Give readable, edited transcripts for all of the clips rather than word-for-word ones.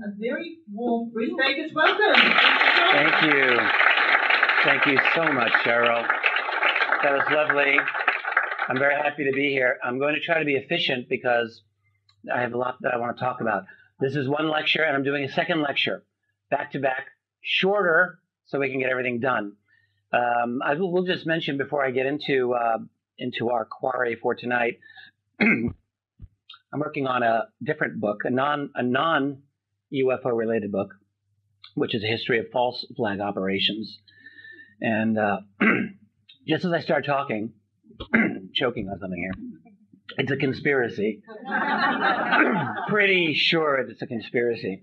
a very warm Free Thinkers welcome. Thank you. Thank you so much, Cheryl. That was lovely. I'm very happy to be here. I'm going to try to be efficient because I have a lot that I want to talk about. This is one lecture, and I'm doing a second lecture, back-to-back, shorter, so we can get everything done. I will just mention before I get into our quarry for tonight, I'm working on a different book, a non-UFO related book, which is a history of false flag operations. And just as I start talking, choking on something here, it's a conspiracy. Pretty sure it's a conspiracy.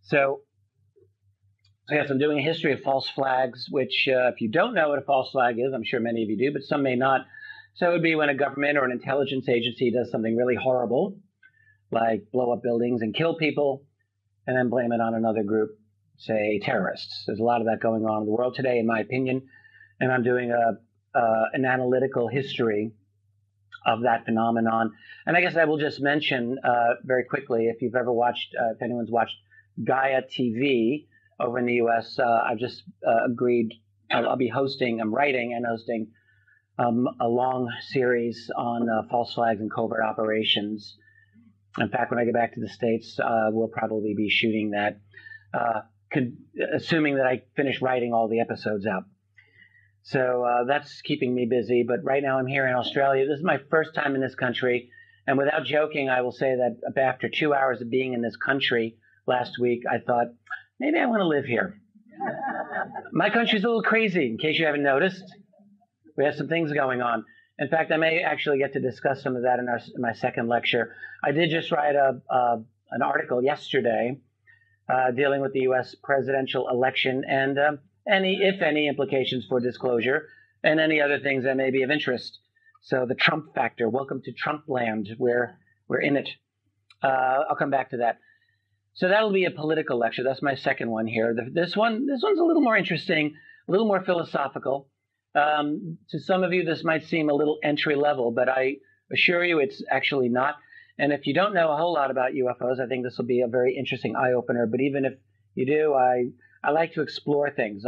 So yes, I'm doing a history of false flags, which if you don't know what a false flag is, I'm sure many of you do, but some may not. So it would be when a government or an intelligence agency does something really horrible, like blow up buildings and kill people, and then blame it on another group, say terrorists. There's a lot of that going on in the world today, in my opinion, and I'm doing an analytical history of that phenomenon. And I guess I will just mention very quickly, if you've ever watched, if anyone's watched Gaia TV over in the U.S., I've just agreed I'll be hosting, I'm writing and hosting a long series on false flags and covert operations. In fact, when I get back to the States, we'll probably be shooting that, assuming that I finish writing all the episodes out. So that's keeping me busy. But right now I'm here in Australia. This is my first time in this country. And without joking, I will say that after 2 hours of being in this country last week, I thought, maybe I want to live here. My country's a little crazy, in case you haven't noticed. We have some things going on. In fact, I may actually get to discuss some of that in my second lecture. I did just write an article yesterday dealing with the U.S. presidential election and if any, implications for disclosure and any other things that may be of interest. So the Trump factor, welcome to Trump land. We're in it. I'll come back to that. So that'll be a political lecture. That's my second one here. This one's a little more interesting, a little more philosophical. To some of you, this might seem a little entry level, but I assure you it's actually not. And if you don't know a whole lot about UFOs, I think this will be a very interesting eye-opener. But even if you do, I like to explore things.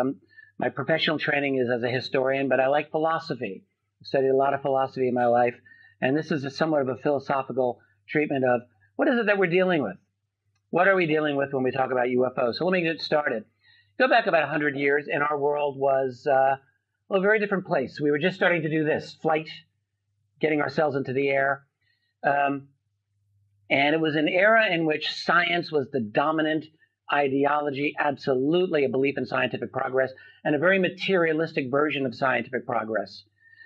My professional training is as a historian, but I like philosophy. I've studied a lot of philosophy in my life. And this is somewhat of a philosophical treatment of what is it that we're dealing with? What are we dealing with when we talk about UFOs? So let me get started. Go back about 100 years, and our world was a very different place. We were just starting to do this, flight, getting ourselves into the air. And it was an era in which science was the dominant ideology, absolutely a belief in scientific progress, and a very materialistic version of scientific progress.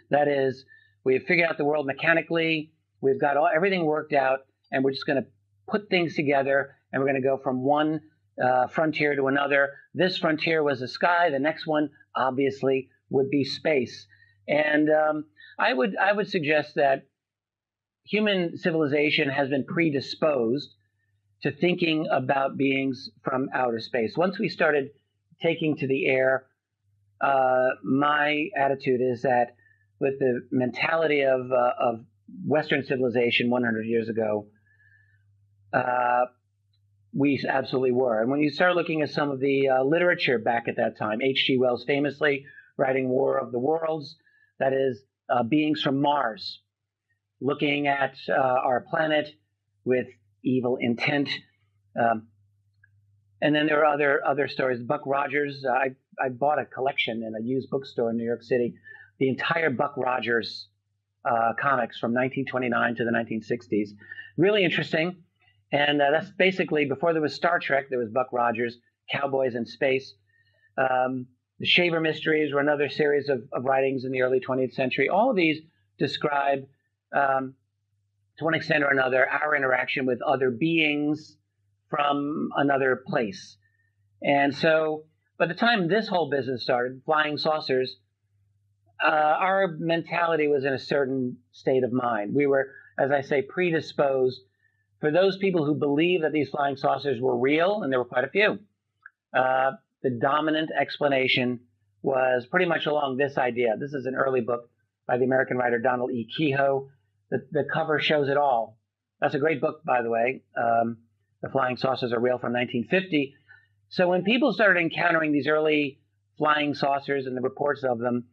That is, we've figured out the world mechanically, we've got everything worked out, and we're just going to put things together, and we're going to go from one frontier to another. This frontier was the sky, the next one, obviously, would be space. And I would suggest that human civilization has been predisposed to thinking about beings from outer space. Once we started taking to the air, my attitude is that with the mentality of Western civilization 100 years ago, we absolutely were. And when you start looking at some of the literature back at that time, H.G. Wells famously writing War of the Worlds, that is, beings from Mars, looking at our planet with evil intent. And then there are other stories. Buck Rogers, I bought a collection in a used bookstore in New York City, the entire Buck Rogers comics from 1929 to the 1960s. Really interesting. And that's basically, before there was Star Trek, there was Buck Rogers, Cowboys in Space. The Shaver Mysteries were another series of writings in the early 20th century. All of these describe, to one extent or another, our interaction with other beings from another place. And so by the time this whole business started, flying saucers, our mentality was in a certain state of mind. We were, as I say, predisposed. For those people who believe that these flying saucers were real, and there were quite a few, the dominant explanation was pretty much along this idea. This is an early book by the American writer Donald E. Kehoe. The cover shows it all. That's a great book, by the way. the flying saucers are real from 1950. So when people started encountering these early flying saucers and the reports of them,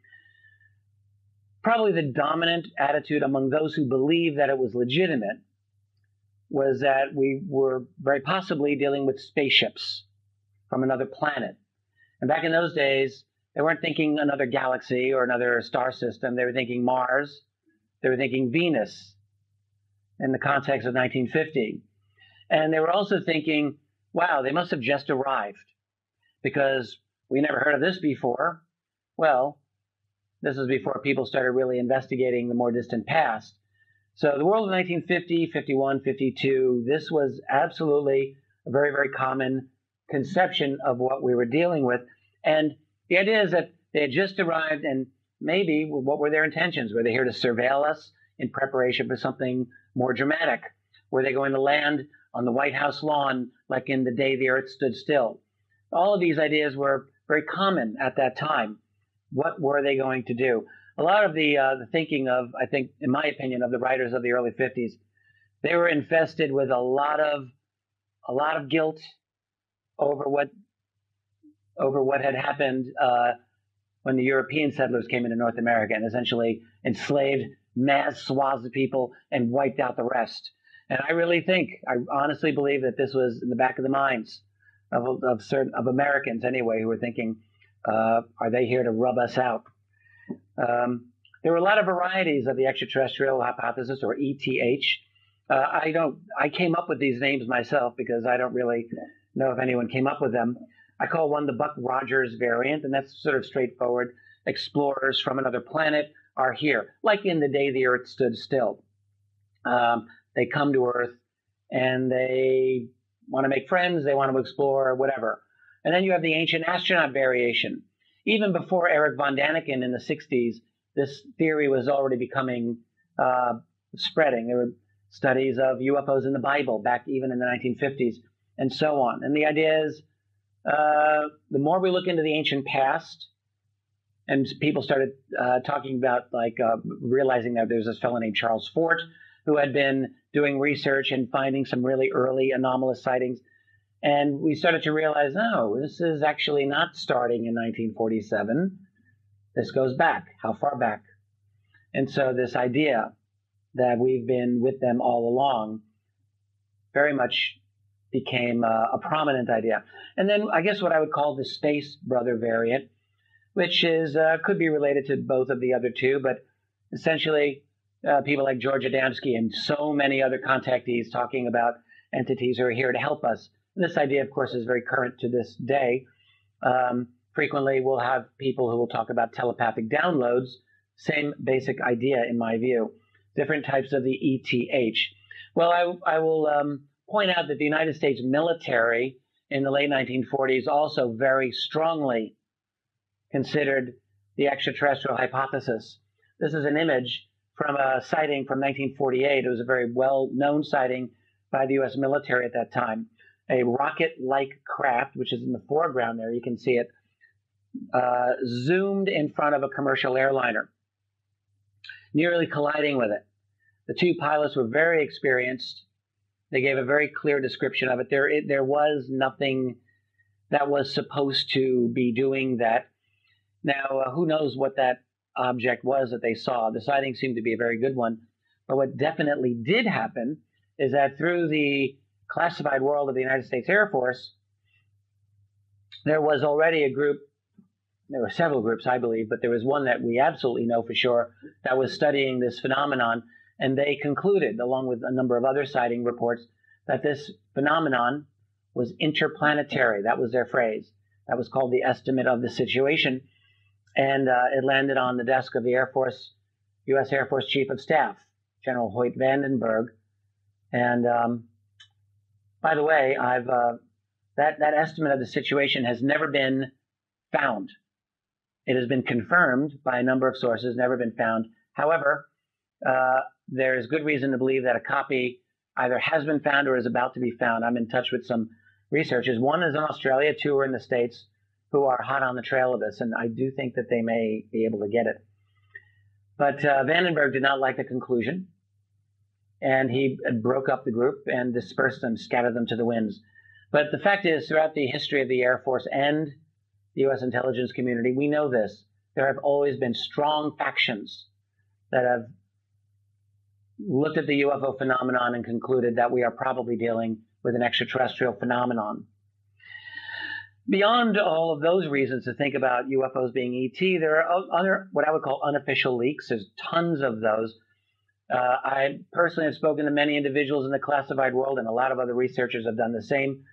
probably the dominant attitude among those who believed that it was legitimate was that we were very possibly dealing with spaceships from another planet. And back in those days, they weren't thinking another galaxy or another star system. They were thinking Mars. They were thinking Venus in the context of 1950. And they were also thinking, wow, they must have just arrived because we never heard of this before. Well, this was before people started really investigating the more distant past. So the world of 1950, 51, 52, this was absolutely a very, very common conception of what we were dealing with. And the idea is that they had just arrived, and maybe what were their intentions? Were they here to surveil us in preparation for something more dramatic? Were they going to land on the White House lawn like in The Day the Earth Stood Still? All of these ideas were very common at that time. What were they going to do? A lot of the thinking of, I think, in my opinion, of the writers of the early 50s, they were infested with a lot of guilt over what had happened when the European settlers came into North America and essentially enslaved mass swaths of people and wiped out the rest. And I really think, I honestly believe that this was in the back of the minds of Americans anyway, who were thinking, are they here to rub us out? There were a lot of varieties of the extraterrestrial hypothesis, or ETH. I came up with these names myself because I don't really know if anyone came up with them. I call one the Buck Rogers variant, and that's sort of straightforward. Explorers from another planet are here, like in The Day the Earth Stood Still. They come to Earth and they want to make friends, they want to explore, whatever. And then you have the ancient astronaut variation. Even before Eric von Daniken in the 60s, this theory was already becoming spreading. There were studies of UFOs in the Bible back even in the 1950s and so on. And the idea is the more we look into the ancient past, and people started talking about realizing that there's this fellow named Charles Fort who had been doing research and finding some really early anomalous sightings. And we started to realize, no, this is actually not starting in 1947. This goes back. How far back? And so this idea that we've been with them all along very much became a prominent idea. And then I guess what I would call the space brother variant, which is could be related to both of the other two, but essentially people like George Adamski and so many other contactees talking about entities who are here to help us. And this idea, of course, is very current to this day. Frequently, we'll have people who will talk about telepathic downloads. Same basic idea, in my view. Different types of the ETH. Well, I will point out that the United States military in the late 1940s also very strongly considered the extraterrestrial hypothesis. This is an image from a sighting from 1948. It was a very well-known sighting by the U.S. military at that time. A rocket-like craft, which is in the foreground there, you can see it, zoomed in front of a commercial airliner, nearly colliding with it. The two pilots were very experienced. They gave a very clear description of it. There was nothing that was supposed to be doing that. Now, who knows what that object was that they saw? The sighting seemed to be a very good one. But what definitely did happen is that through the classified world of the United States Air Force, there was already a group. There were several groups, I believe, but there was one that we absolutely know for sure that was studying this phenomenon. And they concluded, along with a number of other sighting reports, that this phenomenon was interplanetary. That was their phrase. That was called the estimate of the situation. And it landed on the desk of the Air Force, U.S. Air Force Chief of Staff, General Hoyt Vandenberg. And by the way, that estimate of the situation has never been found. It has been confirmed by a number of sources, never been found. However, there is good reason to believe that a copy either has been found or is about to be found. I'm in touch with some researchers. One is in Australia, two are in the States, who are hot on the trail of this, and I do think that they may be able to get it. But Vandenberg did not like the conclusion. and he broke up the group and dispersed them, scattered them to the winds. But the fact is, throughout the history of the Air Force and the U.S. intelligence community, we know this. There have always been strong factions that have looked at the UFO phenomenon and concluded that we are probably dealing with an extraterrestrial phenomenon. Beyond all of those reasons to think about UFOs being ET, there are other, what I would call unofficial leaks. There's tons of those. I personally have spoken to many individuals in the classified world, and a lot of other researchers have done the same.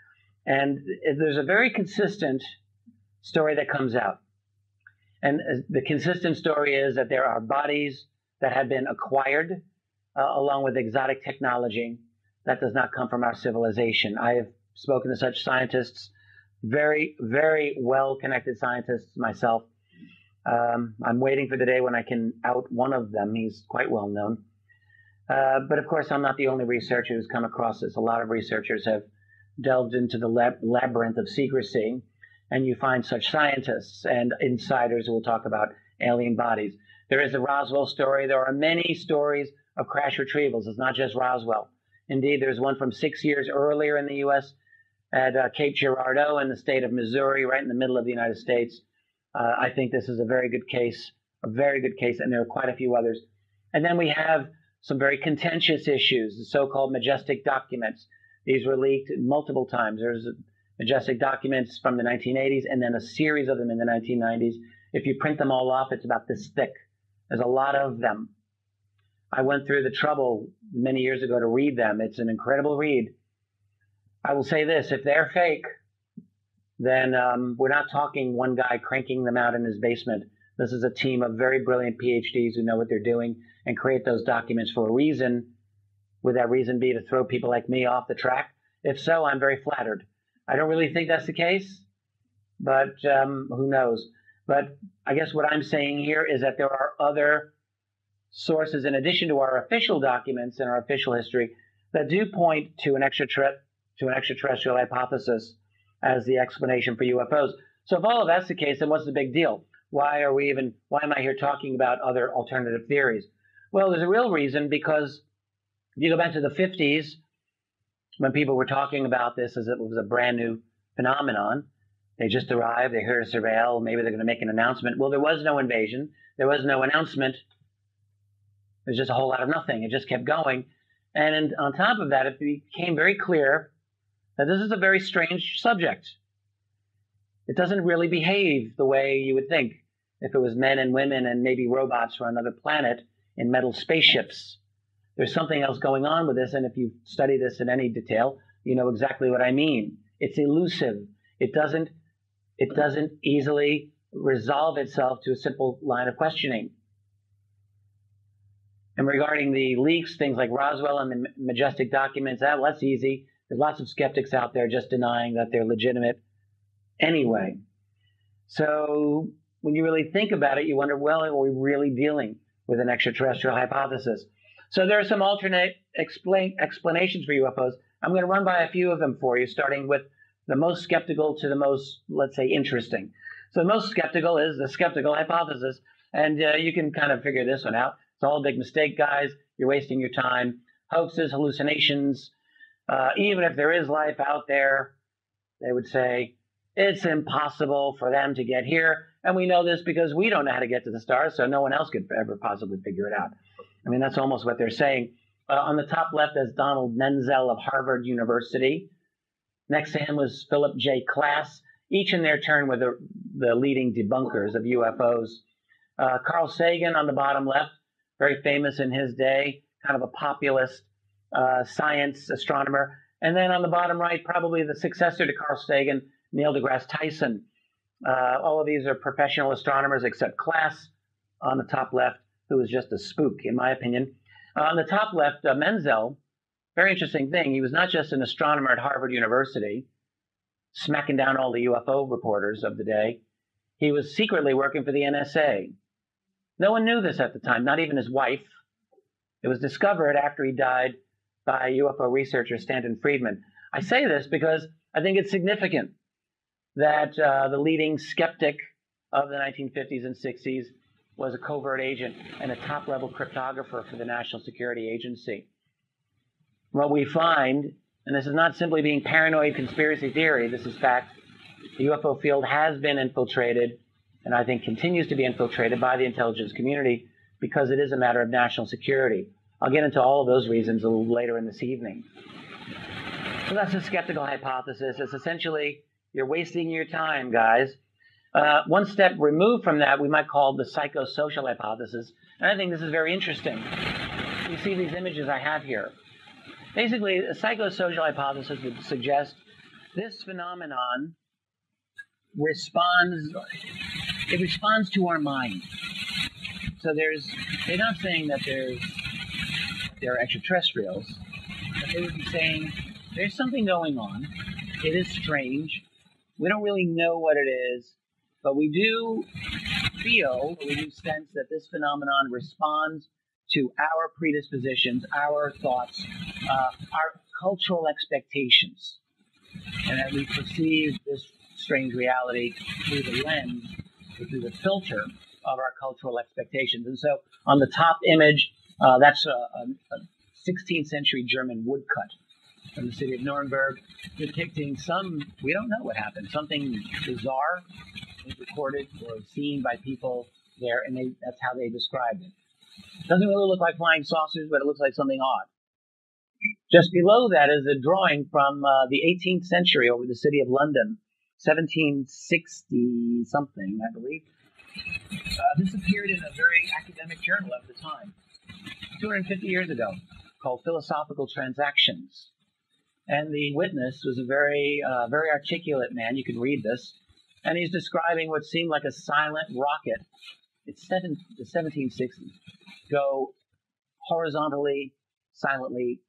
And there's a very consistent story that comes out. And the consistent story is that there are bodies that have been acquired along with exotic technology that does not come from our civilization. I have spoken to such scientists, very, very well-connected scientists myself. I'm waiting for the day when I can out one of them. He's quite well known. But of course, I'm not the only researcher who's come across this. A lot of researchers have delved into the labyrinth of secrecy, and you find such scientists and insiders who will talk about alien bodies. There is the Roswell story. There are many stories of crash retrievals. It's not just Roswell. Indeed, there's one from 6 years earlier in the U.S. at Cape Girardeau in the state of Missouri, right in the middle of the United States. I think this is a very good case, and there are quite a few others. And then we have some very contentious issues, the so-called majestic documents. These were leaked multiple times. There's majestic documents from the 1980s and then a series of them in the 1990s. If you print them all off, it's about this thick. There's a lot of them. I went through the trouble many years ago to read them. It's an incredible read. I will say this, if they're fake, then we're not talking one guy cranking them out in his basement. This is a team of very brilliant PhDs who know what they're doing and create those documents for a reason. Would that reason be to throw people like me off the track? If so, I'm very flattered. I don't really think that's the case, but who knows? But I guess what I'm saying here is that there are other sources, in addition to our official documents and our official history, that do point to an extraterrestrial hypothesis as the explanation for UFOs. So if all of that's the case, then what's the big deal? Why am I here talking about other alternative theories? Well, there's a real reason, because if you go back to the 50s, when people were talking about this as it was a brand new phenomenon, they just arrived, they heard a surveil, maybe they're going to make an announcement. Well, there was no invasion. There was no announcement. There's just a whole lot of nothing. It just kept going. And on top of that, it became very clear that this is a very strange subject. It doesn't really behave the way you would think if it was men and women and maybe robots from another planet in metal spaceships. There's something else going on with this, and if you study this in any detail, you know exactly what I mean. It's elusive. It doesn't easily resolve itself to a simple line of questioning. And regarding the leaks, things like Roswell and the majestic documents, that's easy. There's lots of skeptics out there just denying that they're legitimate anyway. So when you really think about it, you wonder, well, are we really dealing with an extraterrestrial hypothesis? So there are some alternate explanations for UFOs. I'm going to run by a few of them for you, starting with the most skeptical to the most, let's say, interesting. So the most skeptical is the skeptical hypothesis. And you can kind of figure this one out. It's all a big mistake, guys. You're wasting your time. Hoaxes, hallucinations. Even if there is life out there, they would say, it's impossible for them to get here. And we know this because we don't know how to get to the stars, so no one else could ever possibly figure it out. I mean, that's almost what they're saying. On the top left is Donald Menzel of Harvard University. Next to him was Philip J. Klass. Each in their turn were the leading debunkers of UFOs. Carl Sagan on the bottom left, very famous in his day, kind of a populist science astronomer. And then on the bottom right, probably the successor to Carl Sagan, Neil deGrasse Tyson. All of these are professional astronomers except Klass on the top left, who was just a spook, in my opinion. On the top left, Menzel, very interesting thing. He was not just an astronomer at Harvard University, smacking down all the UFO reporters of the day. He was secretly working for the NSA. No one knew this at the time, not even his wife. It was discovered after he died by UFO researcher Stanton Friedman. I say this because I think it's significant that the leading skeptic of the 1950s and 60s was a covert agent and a top-level cryptographer for the National Security Agency. what we find, and this is not simply being paranoid conspiracy theory, this is fact, the UFO field has been infiltrated, and I think continues to be infiltrated by the intelligence community because it is a matter of national security. I'll get into all of those reasons a little later in this evening. So that's the skeptical hypothesis. It's essentially, you're wasting your time, guys. One step removed from that, we might call the psychosocial hypothesis. And I think this is very interesting. You see these images I have here. Basically, a psychosocial hypothesis would suggest this phenomenon responds to our mind. So they're not saying that they're extraterrestrials, but they would be saying there's something going on. It is strange. We don't really know what it is, but we do feel, we do sense that this phenomenon responds to our predispositions, our thoughts, our cultural expectations, and that we perceive this strange reality through the lens, or through the filter of our cultural expectations. And so on the top image, that's a 16th century German woodcut from the city of Nuremberg, depicting we don't know what happened, something bizarre was recorded or seen by people there, and that's how they described it. It doesn't really look like flying saucers, but it looks like something odd. Just below that is a drawing from the 18th century over the city of London, 1760 something, I believe. This appeared in a very academic journal of the time, 250 years ago, called Philosophical Transactions. And the witness was a very articulate man. You can read this. And he's describing what seemed like a silent rocket. It's the 1760s. Go horizontally, silently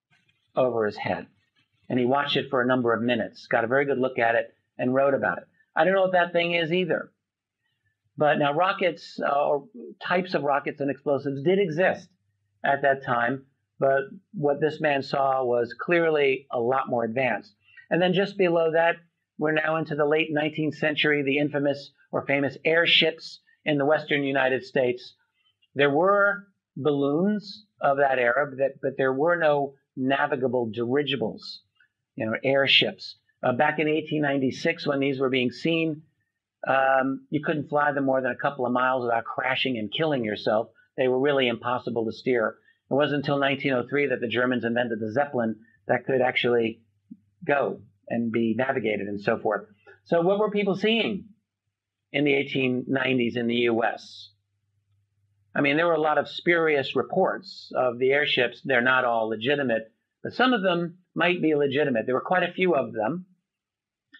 over his head. And he watched it for a number of minutes, got a very good look at it, and wrote about it. I don't know what that thing is either. But now rockets, or types of rockets and explosives did exist at that time. But what this man saw was clearly a lot more advanced. And then just below that, we're now into the late 19th century, the infamous or famous airships in the western United States. There were balloons of that era, but there were no navigable dirigibles, airships. Back in 1896, when these were being seen, you couldn't fly them more than a couple of miles without crashing and killing yourself. They were really impossible to steer. It wasn't until 1903 that the Germans invented the Zeppelin that could actually go and be navigated and so forth. So what were people seeing in the 1890s in the U.S.? I mean, there were a lot of spurious reports of the airships. They're not all legitimate, but some of them might be legitimate. There were quite a few of them,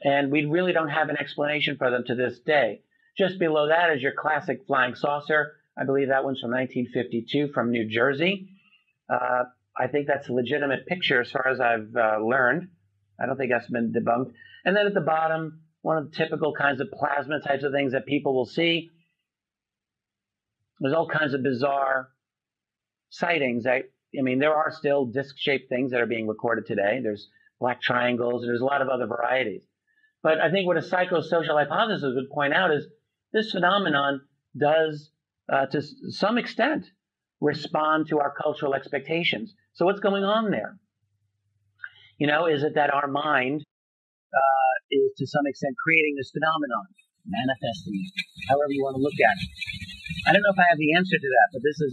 and we really don't have an explanation for them to this day. Just below that is your classic flying saucer. I believe that one's from 1952 from New Jersey. I think that's a legitimate picture as far as I've learned. I don't think that's been debunked. And then at the bottom, one of the typical kinds of plasma types of things that people will see. There's all kinds of bizarre sightings. I mean, there are still disc-shaped things that are being recorded today. There's black triangles, and there's a lot of other varieties. But I think what a psychosocial hypothesis would point out is this phenomenon does, to some extent, respond to our cultural expectations. So what's going on there? Is it that our mind is to some extent creating this phenomenon, manifesting it, however you want to look at it? I don't know if I have the answer to that, but this is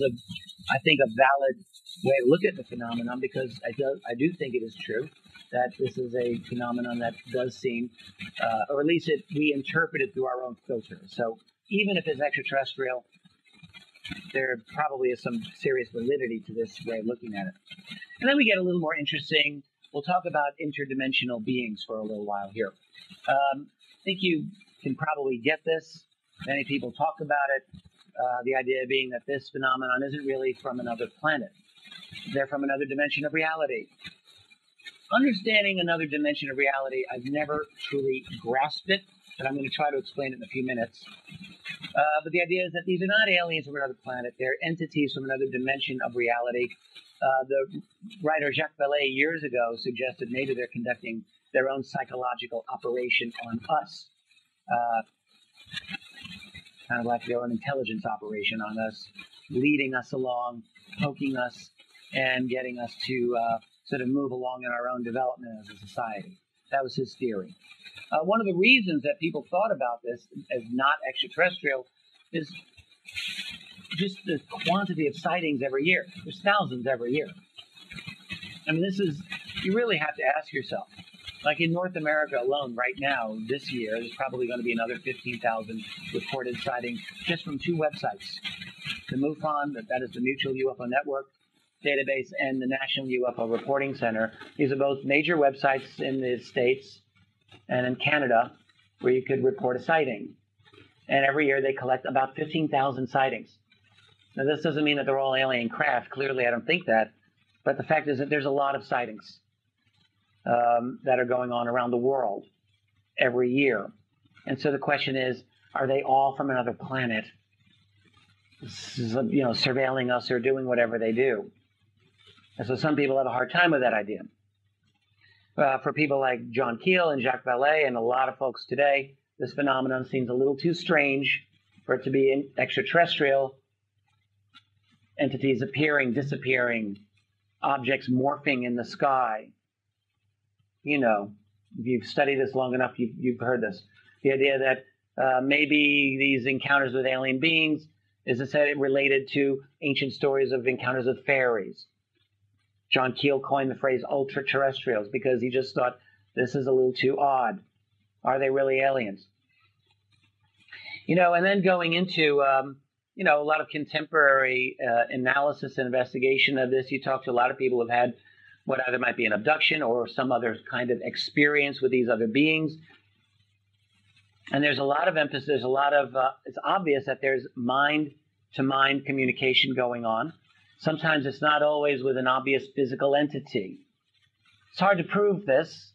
I think, a valid way to look at the phenomenon, because I do think it is true that this is a phenomenon that does seem, or at least we interpret it through our own filter. So even if it's extraterrestrial, there probably is some serious validity to this way of looking at it. And then we get a little more interesting. We'll talk about interdimensional beings for a little while here. I think you can probably get this. Many people talk about it. The idea being that this phenomenon isn't really from another planet. They're from another dimension of reality. Understanding another dimension of reality, I've never truly grasped it, but I'm going to try to explain it in a few minutes. But the idea is that these are not aliens from another planet. They're entities from another dimension of reality. The writer Jacques Vallée years ago suggested maybe they're conducting their own psychological operation on us. Kind of like their own intelligence operation on us, leading us along, poking us, and getting us to sort of move along in our own development as a society. That was his theory. One of the reasons that people thought about this as not extraterrestrial is just the quantity of sightings every year. There's thousands every year. I mean, you really have to ask yourself. Like in North America alone right now, this year, there's probably going to be another 15,000 reported sightings just from two websites. The MUFON, that is the Mutual UFO Network database, and the National UFO Reporting Center. These are both major websites in the States and in Canada where you could report a sighting. And every year they collect about 15,000 sightings. Now, this doesn't mean that they're all alien craft. Clearly, I don't think that. But the fact is that there's a lot of sightings that are going on around the world every year. And so the question is, are they all from another planet, surveilling us or doing whatever they do? And so some people have a hard time with that idea. For people like John Keel and Jacques Vallée and a lot of folks today, this phenomenon seems a little too strange for it to be extraterrestrial entities appearing, disappearing, objects morphing in the sky. You know, if you've studied this long enough, you've heard this. The idea that maybe these encounters with alien beings is related to ancient stories of encounters with fairies. John Keel coined the phrase ultra-terrestrials because he just thought this is a little too odd. Are they really aliens? And then going into, a lot of contemporary analysis and investigation of this, you talk to a lot of people who have had what either might be an abduction or some other kind of experience with these other beings. And there's a lot of emphasis, it's obvious that there's mind-to-mind communication going on. Sometimes it's not always with an obvious physical entity. It's hard to prove this.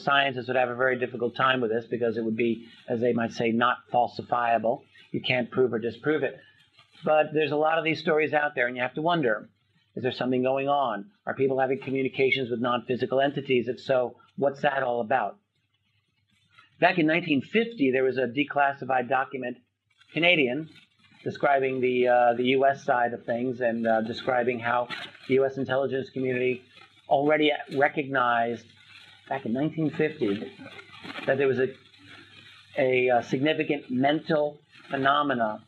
Scientists would have a very difficult time with this because it would be, as they might say, not falsifiable. You can't prove or disprove it. But there's a lot of these stories out there, and you have to wonder, is there something going on? Are people having communications with non-physical entities? If so, what's that all about? Back in 1950, there was a declassified document, Canadian, describing the U.S. side of things and describing how the U.S. intelligence community already recognized back in 1950 that there was a significant mental phenomena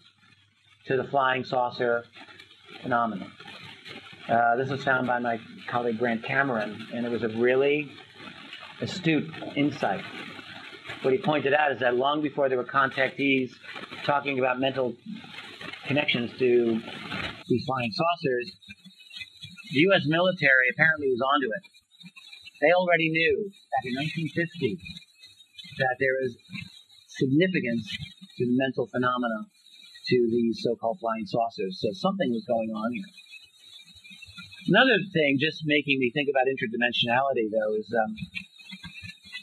to the flying saucer phenomenon. This was found by my colleague Grant Cameron, and it was a really astute insight. What he pointed out is that long before there were contactees talking about mental connections to these flying saucers, the U.S. military apparently was onto it. They already knew back in 1950 that there is significance to the mental phenomena to these so-called flying saucers. So something was going on here. Another thing, just making me think about interdimensionality, though, is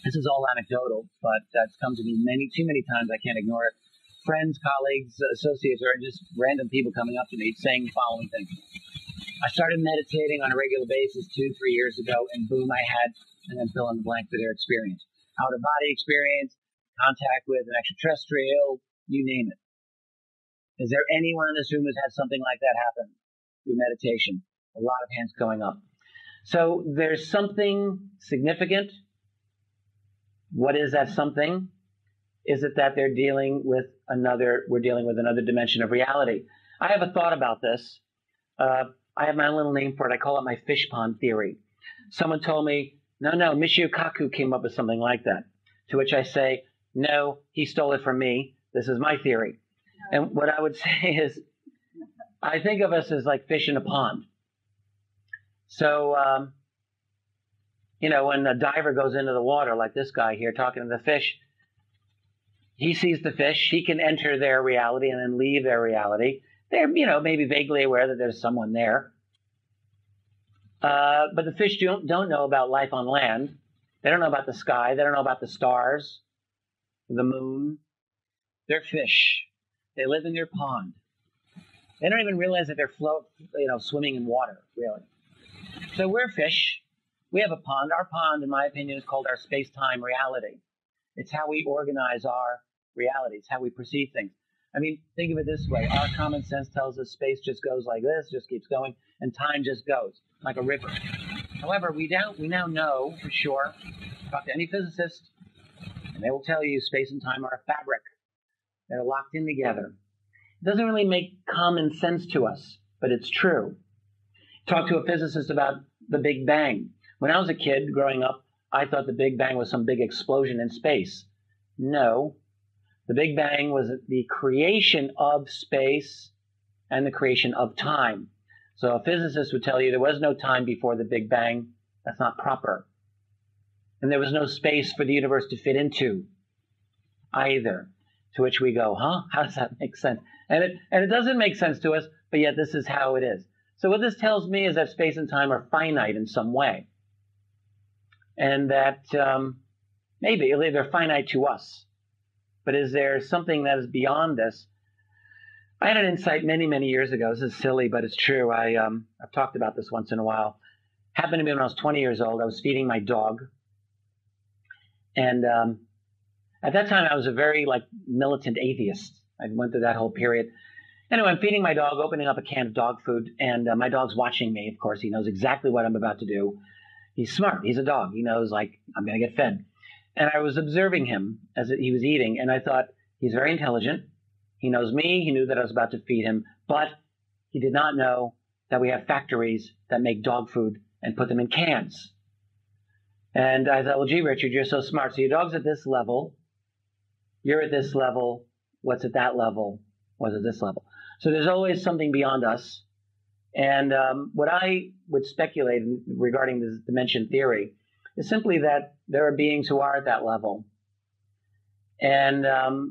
this is all anecdotal, but it's come to me too many times I can't ignore it. Friends, colleagues, associates, or just random people coming up to me saying the following thing. I started meditating on a regular basis 2-3 years ago, and boom, I had, and then fill in the blank for their experience. Out-of-body experience, contact with an extraterrestrial, you name it. Is there anyone in this room who's had something like that happen through meditation? A lot of hands going up. So there's something significant. What is that something? Is it that we're dealing with another dimension of reality? I have a thought about this. I have my own little name for it. I call it my fish pond theory. Someone told me, no, Michio Kaku came up with something like that. To which I say, no, he stole it from me. This is my theory. And what I would say is, I think of us as like fish in a pond. So, when a diver goes into the water, like this guy here talking to the fish, he sees the fish. He can enter their reality and then leave their reality. They're, maybe vaguely aware that there's someone there. But the fish don't know about life on land. They don't know about the sky. They don't know about the stars, the moon. They're fish. They live in their pond. They don't even realize that they're swimming in water, really. So we're fish. We have a pond. Our pond, in my opinion, is called our space-time reality. It's how we organize our reality. It's how we perceive things. I mean, think of it this way. Our common sense tells us space just goes like this, just keeps going, and time just goes like a river. However, we now know for sure, talk to any physicist, and they will tell you space and time are a fabric. They're locked in together. It doesn't really make common sense to us, but it's true. Talk to a physicist about the Big Bang. When I was a kid growing up, I thought the Big Bang was some big explosion in space. No. The Big Bang was the creation of space and the creation of time. So a physicist would tell you there was no time before the Big Bang. That's not proper. And there was no space for the universe to fit into either. To which we go, huh? How does that make sense? And it doesn't make sense to us, but yet this is how it is. So what this tells me is that space and time are finite in some way. And that maybe they're finite to us. But is there something that is beyond this? I had an insight many, many years ago. This is silly, but it's true. I've talked about this once in a while. Happened to me when I was 20 years old. I was feeding my dog. And at that time, I was a very militant atheist. I went through that whole period. Anyway, I'm feeding my dog, opening up a can of dog food, and my dog's watching me. Of course, he knows exactly what I'm about to do. He's smart. He's a dog. He knows, I'm going to get fed. And I was observing him as he was eating, and I thought, he's very intelligent. He knows me. He knew that I was about to feed him, but he did not know that we have factories that make dog food and put them in cans. And I thought, well, gee, Richard, you're so smart. So your dog's at this level. You're at this level. What's at that level? What's at this level? So there's always something beyond us. And what I would speculate regarding this dimension theory is simply that there are beings who are at that level. And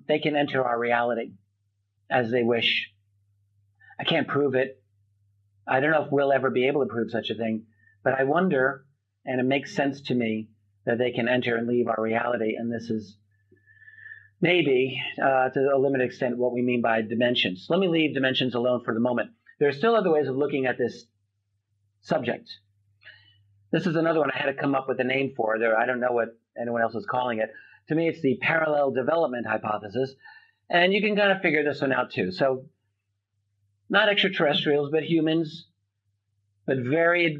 they can enter our reality as they wish. I can't prove it. I don't know if we'll ever be able to prove such a thing. But I wonder, and it makes sense to me, that they can enter and leave our reality. And this is maybe, to a limited extent, what we mean by dimensions. Let me leave dimensions alone for the moment. There are still other ways of looking at this subject. This is another one I had to come up with a name for. I don't know what anyone else is calling it. To me, it's the parallel development hypothesis. And you can kind of figure this one out too. So not extraterrestrials, but humans, but varied,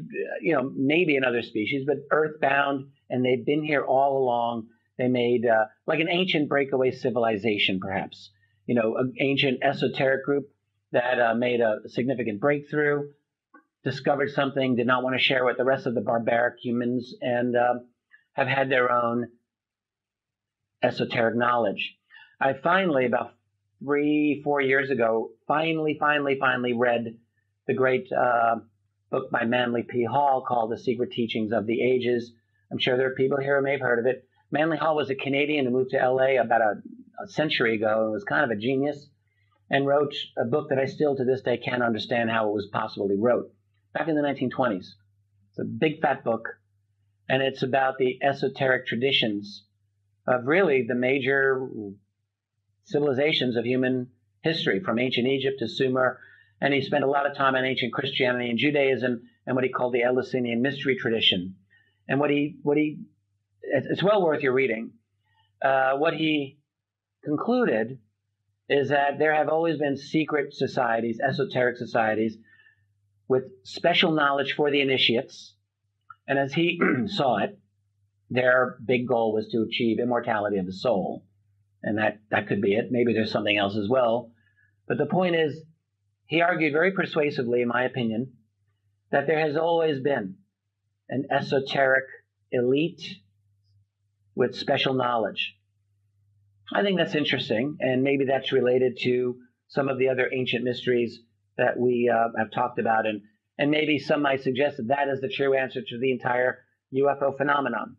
maybe another species, but earthbound, and they've been here all along. They made like an ancient breakaway civilization, perhaps, an ancient esoteric group that made a significant breakthrough, discovered something, did not want to share with the rest of the barbaric humans, and have had their own esoteric knowledge. I finally, about 3-4 years ago, finally read the great book by Manly P. Hall called The Secret Teachings of the Ages. I'm sure there are people here who may have heard of it. Manly Hall was a Canadian who moved to LA about a century ago and was kind of a genius and wrote a book that I still to this day can't understand how it was possible he wrote. Back in the 1920s. It's a big fat book, and it's about the esoteric traditions of really the major civilizations of human history, from ancient Egypt to Sumer. And he spent a lot of time on ancient Christianity and Judaism and what he called the Eleusinian mystery tradition. And it's well worth your reading. What he concluded is that there have always been secret societies, esoteric societies, with special knowledge for the initiates. And as he saw it, their big goal was to achieve immortality of the soul. And that could be it. Maybe there's something else as well. But the point is, he argued very persuasively, in my opinion, that there has always been an esoteric elite with special knowledge. I think that's interesting, and maybe that's related to some of the other ancient mysteries that we have talked about, and maybe some might suggest that is the true answer to the entire UFO phenomenon.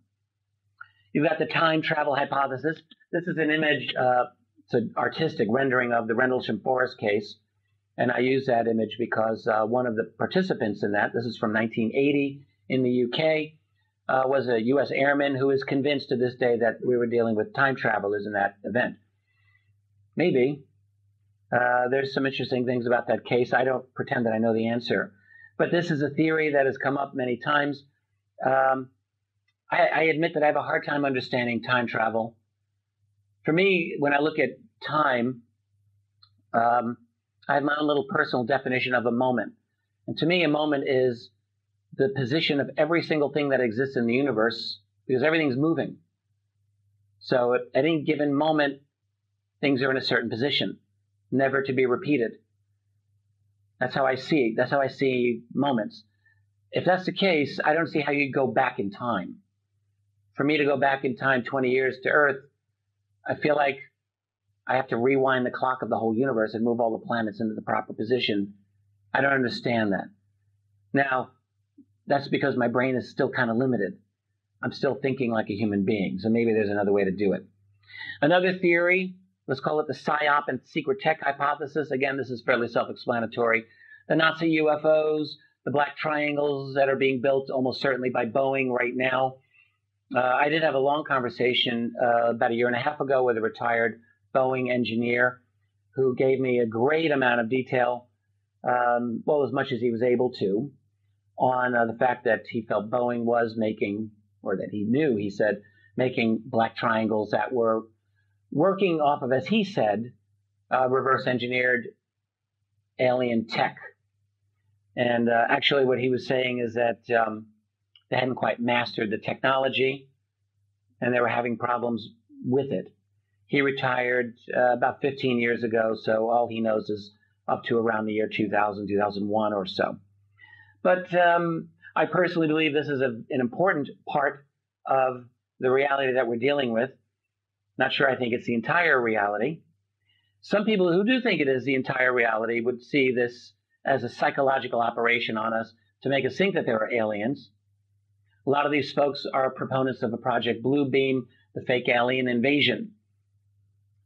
You've got the time travel hypothesis. This is an image, it's an artistic rendering of the Rendlesham Forest case, and I use that image because one of the participants in that, this is from 1980 in the UK, was a U.S. airman who is convinced to this day that we were dealing with time travelers in that event. Maybe. There's some interesting things about that case. I don't pretend that I know the answer. But this is a theory that has come up many times. I admit that I have a hard time understanding time travel. For me, when I look at time, I have my own little personal definition of a moment. And to me, a moment is the position of every single thing that exists in the universe, because everything's moving. So at any given moment, things are in a certain position, never to be repeated. That's how I see. That's how I see moments. If that's the case, I don't see how you go back in time. For me to go back in time 20 years to Earth, I feel like I have to rewind the clock of the whole universe and move all the planets into the proper position. I don't understand that. Now, that's because my brain is still kind of limited. I'm still thinking like a human being, so maybe there's another way to do it. Another theory, let's call it the PSYOP and secret tech hypothesis. Again, this is fairly self-explanatory. The Nazi UFOs, the black triangles that are being built almost certainly by Boeing right now. I did have a long conversation about a year and a half ago with a retired Boeing engineer who gave me a great amount of detail, well, as much as he was able to, on the fact that he felt Boeing was making, or that he knew, he said, making black triangles that were working off of, as he said, reverse engineered alien tech. And actually what he was saying is that they hadn't quite mastered the technology and they were having problems with it. He retired about 15 years ago, so all he knows is up to around the year 2000, 2001 or so. But I personally believe this is an important part of the reality that we're dealing with. Not sure I think it's the entire reality. Some people who do think it is the entire reality would see this as a psychological operation on us to make us think that there are aliens. A lot of these folks are proponents of a Project Bluebeam, the fake alien invasion.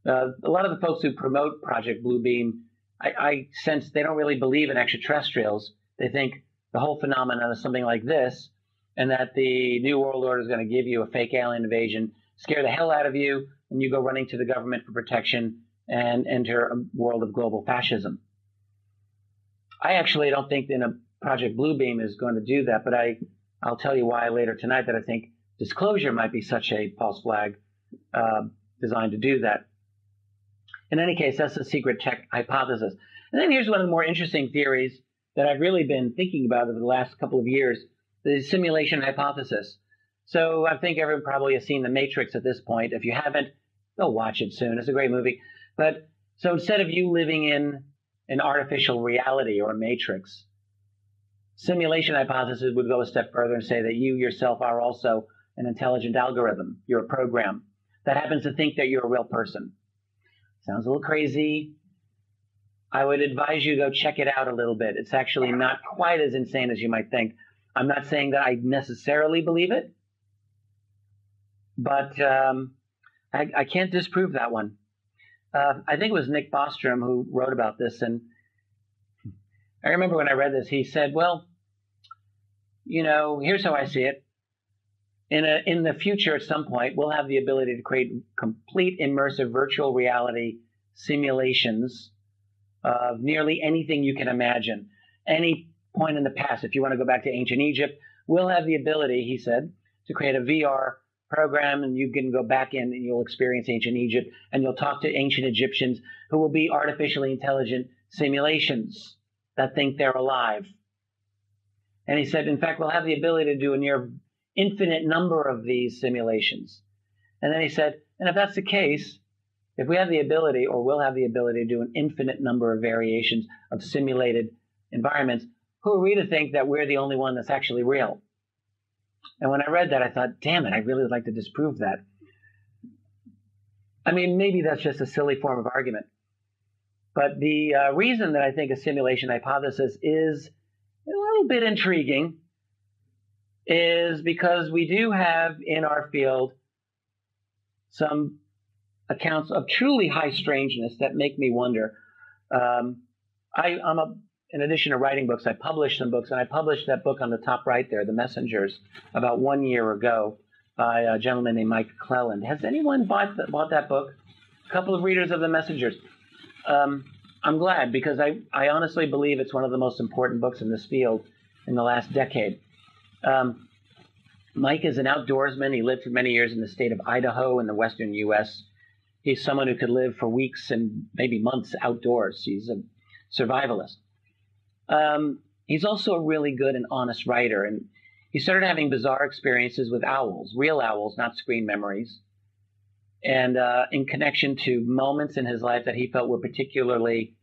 A lot of the folks who promote Project Bluebeam, I sense they don't really believe in extraterrestrials. They think the whole phenomenon is something like this, and that the New World Order is going to give you a fake alien invasion, scare the hell out of you, and you go running to the government for protection and enter a world of global fascism. I actually don't think that a Project Bluebeam is going to do that, but I'll tell you why later tonight that I think disclosure might be such a false flag designed to do that. In any case, that's the secret tech hypothesis. And then here's one of the more interesting theories that I've really been thinking about over the last couple of years, the simulation hypothesis. So I think everyone probably has seen The Matrix at this point. If you haven't, go watch it soon. It's a great movie. But so instead of you living in an artificial reality or a matrix, simulation hypothesis would go a step further and say that you yourself are also an intelligent algorithm. You're a program that happens to think that you're a real person. Sounds a little crazy. I would advise you to go check it out a little bit. It's actually not quite as insane as you might think. I'm not saying that I necessarily believe it, but I can't disprove that one. I think it was Nick Bostrom who wrote about this, and I remember when I read this, he said, well, you know, here's how I see it. In the future, at some point, we'll have the ability to create complete immersive virtual reality simulations of nearly anything you can imagine. Any point in the past, if you want to go back to ancient Egypt, we'll have the ability, he said, to create a VR program, and you can go back in and you'll experience ancient Egypt, and you'll talk to ancient Egyptians who will be artificially intelligent simulations that think they're alive. And he said, in fact, we'll have the ability to do a near infinite number of these simulations. And then he said, and if that's the case, if we have the ability, or will have the ability to do an infinite number of variations of simulated environments, who are we to think that we're the only one that's actually real? And when I read that, I thought, damn it, I really would like to disprove that. I mean, maybe that's just a silly form of argument. But the reason that I think a simulation hypothesis is a little bit intriguing is because we do have in our field some accounts of truly high strangeness that make me wonder. In addition to writing books, I published some books, and I published that book on the top right there, The Messengers, about 1 year ago by a gentleman named Mike Cleland. Has anyone bought that book? A couple of readers of The Messengers. I'm glad, because I honestly believe it's one of the most important books in this field in the last decade. Mike is an outdoorsman. He lived for many years in the state of Idaho in the western U.S. He's someone who could live for weeks and maybe months outdoors. He's a survivalist. He's also a really good and honest writer, and he started having bizarre experiences with owls, real owls, not screen memories, and in connection to moments in his life that he felt were particularly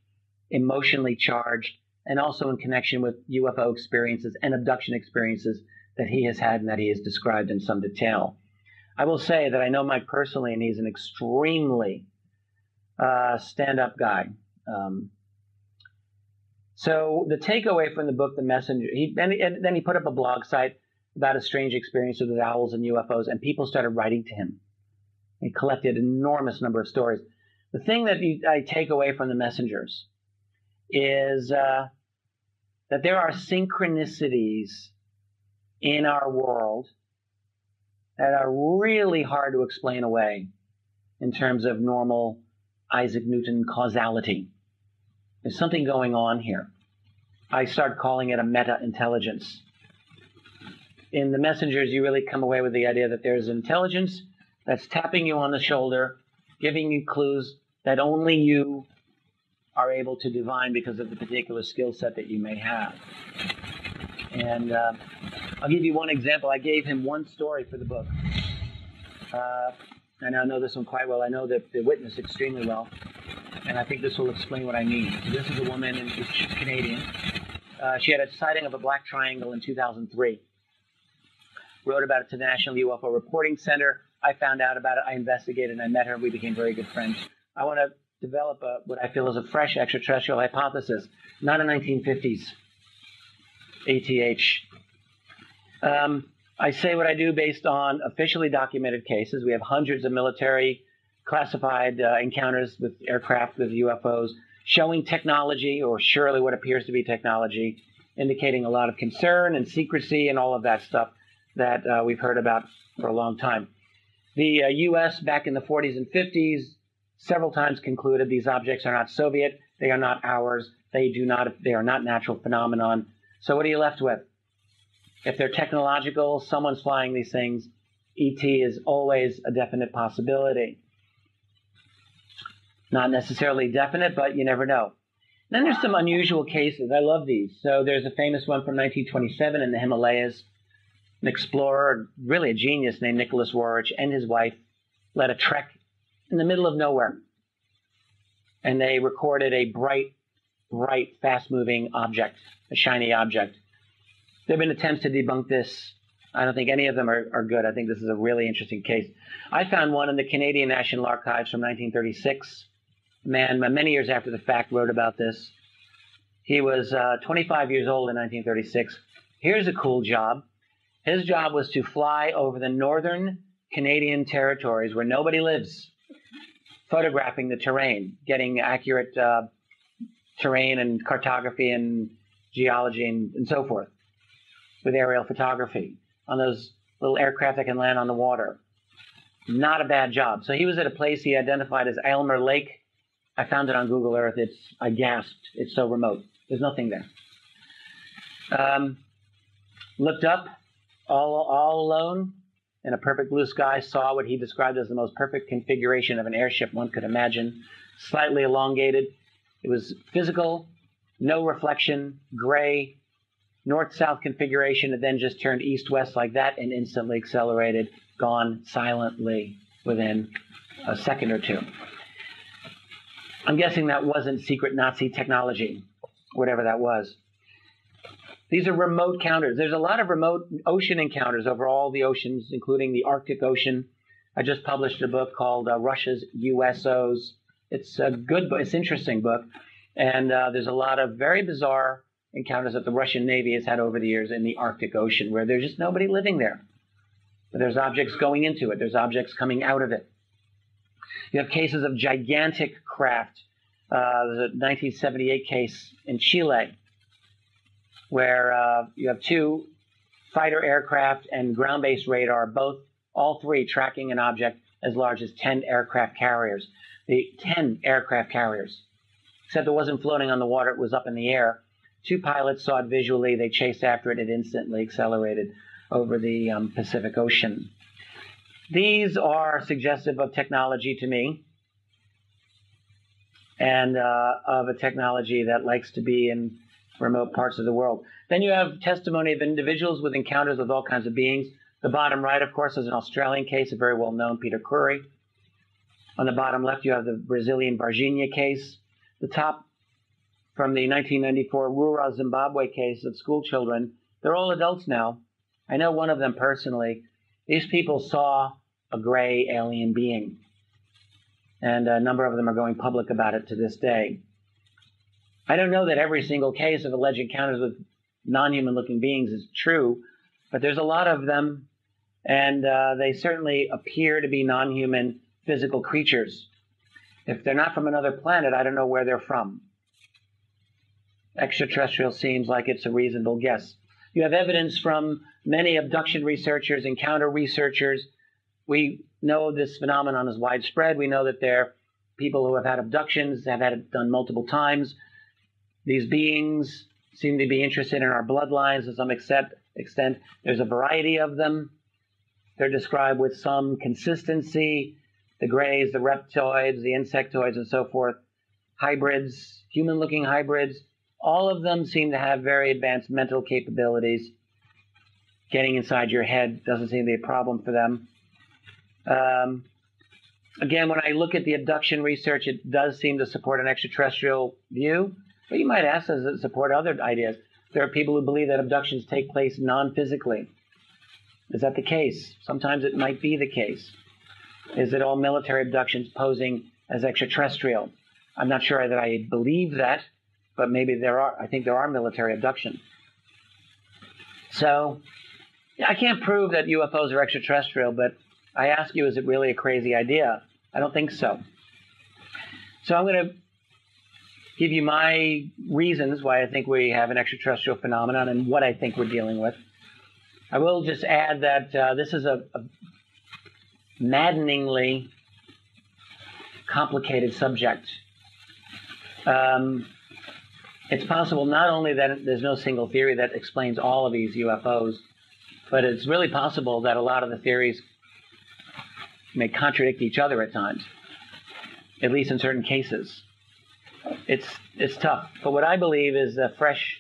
emotionally charged, and also in connection with UFO experiences and abduction experiences that he has had and that he has described in some detail. I will say that I know Mike personally, and he's an extremely stand-up guy. So the takeaway from the book, The Messenger, then he put up a blog site about a strange experience with owls and UFOs, and people started writing to him. He collected an enormous number of stories. The thing that I take away from The Messengers is that there are synchronicities in our world that are really hard to explain away in terms of normal Isaac Newton causality. There's something going on here. I start calling it a meta-intelligence. In The Messengers, you really come away with the idea that there's intelligence that's tapping you on the shoulder, giving you clues that only you are able to divine because of the particular skill set that you may have. And I'll give you one example. I gave him one story for the book. And I know this one quite well. I know the witness extremely well. And I think this will explain what I mean. So this is a woman, and she's Canadian. She had a sighting of a black triangle in 2003. Wrote about it to the National UFO Reporting Center. I found out about it. I investigated, and I met her. We became very good friends. I want to develop what I feel is a fresh extraterrestrial hypothesis, not a 1950s ATH. I say what I do based on officially documented cases. We have hundreds of military classified encounters with aircraft, with UFOs, showing technology, or surely what appears to be technology, indicating a lot of concern and secrecy and all of that stuff that we've heard about for a long time. The U.S. back in the 40s and 50s several times concluded these objects are not Soviet, they are not ours, they are not natural phenomenon. So what are you left with? If they're technological, someone's flying these things, ET is always a definite possibility. Not necessarily definite, but you never know. Then there's some unusual cases. I love these. So there's a famous one from 1927 in the Himalayas. An explorer, really a genius named Nicholas Roerich, and his wife led a trek in the middle of nowhere. And they recorded a bright, fast-moving object, a shiny object. There have been attempts to debunk this. I don't think any of them are good. I think this is a really interesting case. I found one in the Canadian National Archives from 1936. A man, many years after the fact, wrote about this. He was 25 years old in 1936. Here's a cool job. His job was to fly over the northern Canadian territories where nobody lives, photographing the terrain, getting accurate terrain and cartography and geology and so forth with aerial photography on those little aircraft that can land on the water. Not a bad job. So he was at a place he identified as Aylmer Lake. I found it on Google Earth. I gasped. It's so remote. There's nothing there. Looked up, all alone, in a perfect blue sky, saw what he described as the most perfect configuration of an airship one could imagine, slightly elongated. It was physical, no reflection, gray, north-south configuration, and then just turned east-west like that and instantly accelerated, gone silently within a second or two. I'm guessing that wasn't secret Nazi technology, whatever that was. These are remote encounters. There's a lot of remote ocean encounters over all the oceans, including the Arctic Ocean. I just published a book called Russia's USOs. It's a good book. It's an interesting book. And there's a lot of very bizarre encounters that the Russian Navy has had over the years in the Arctic Ocean, where there's just nobody living there. But there's objects going into it. There's objects coming out of it. You have cases of gigantic craft. There's a 1978 case in Chile where you have two fighter aircraft and ground-based radar, all three tracking an object as large as 10 aircraft carriers. The 10 aircraft carriers. Except it wasn't floating on the water, it was up in the air. Two pilots saw it visually, they chased after it, it instantly accelerated over the Pacific Ocean. These are suggestive of technology to me. and of a technology that likes to be in remote parts of the world. Then you have testimony of individuals with encounters with all kinds of beings. The bottom right, of course, is an Australian case, a very well-known Peter Curry. On the bottom left, you have the Brazilian Varginha case. The top from the 1994 Rura, Zimbabwe case of school children. They're all adults now. I know one of them personally. These people saw a gray alien being, and a number of them are going public about it to this day. I don't know that every single case of alleged encounters with non-human looking beings is true, but there's a lot of them, and they certainly appear to be non-human physical creatures. If they're not from another planet, I don't know where they're from. Extraterrestrial seems like it's a reasonable guess. You have evidence from many abduction researchers, encounter researchers. We know this phenomenon is widespread. We know that there are people who have had abductions, have had it done multiple times. These beings seem to be interested in our bloodlines to some extent. There's a variety of them. They're described with some consistency. The grays, the reptoids, the insectoids, and so forth. Hybrids, human-looking hybrids. All of them seem to have very advanced mental capabilities. Getting inside your head doesn't seem to be a problem for them. Again, when I look at the abduction research, it does seem to support an extraterrestrial view. But you might ask, does it support other ideas? There are people who believe that abductions take place non-physically. Is that the case? Sometimes it might be the case. Is it all military abductions posing as extraterrestrial? I'm not sure that I believe that, but maybe there are. I think there are military abductions. So I can't prove that UFOs are extraterrestrial, but I ask you, is it really a crazy idea? I don't think so. So I'm going to give you my reasons why I think we have an extraterrestrial phenomenon and what I think we're dealing with. I will just add that this is a maddeningly complicated subject. It's possible not only that there's no single theory that explains all of these UFOs, but it's really possible that a lot of the theories may contradict each other at times, at least in certain cases. It's tough. But what I believe is a fresh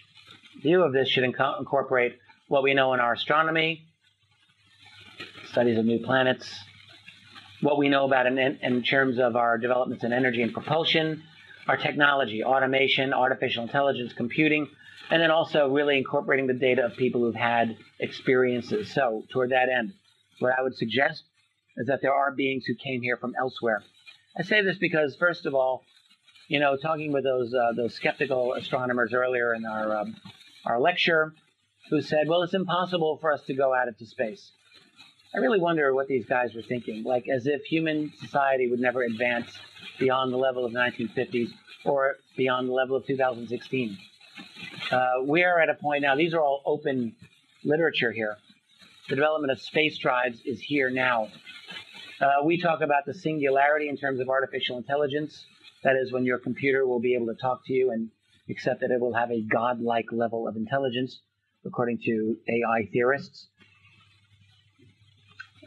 view of this should incorporate what we know in our astronomy, studies of new planets, what we know about in terms of our developments in energy and propulsion, our technology, automation, artificial intelligence, computing, and then also really incorporating the data of people who've had experiences. So toward that end, what I would suggest is that there are beings who came here from elsewhere. I say this because, first of all, you know, talking with those skeptical astronomers earlier in our lecture, who said, well, it's impossible for us to go out into space. I really wonder what these guys were thinking, like as if human society would never advance beyond the level of the 1950s or beyond the level of 2016. We are at a point now, these are all open literature here. The development of space drives is here now. We talk about the singularity in terms of artificial intelligence. That is, when your computer will be able to talk to you and accept that it will have a godlike level of intelligence, according to AI theorists.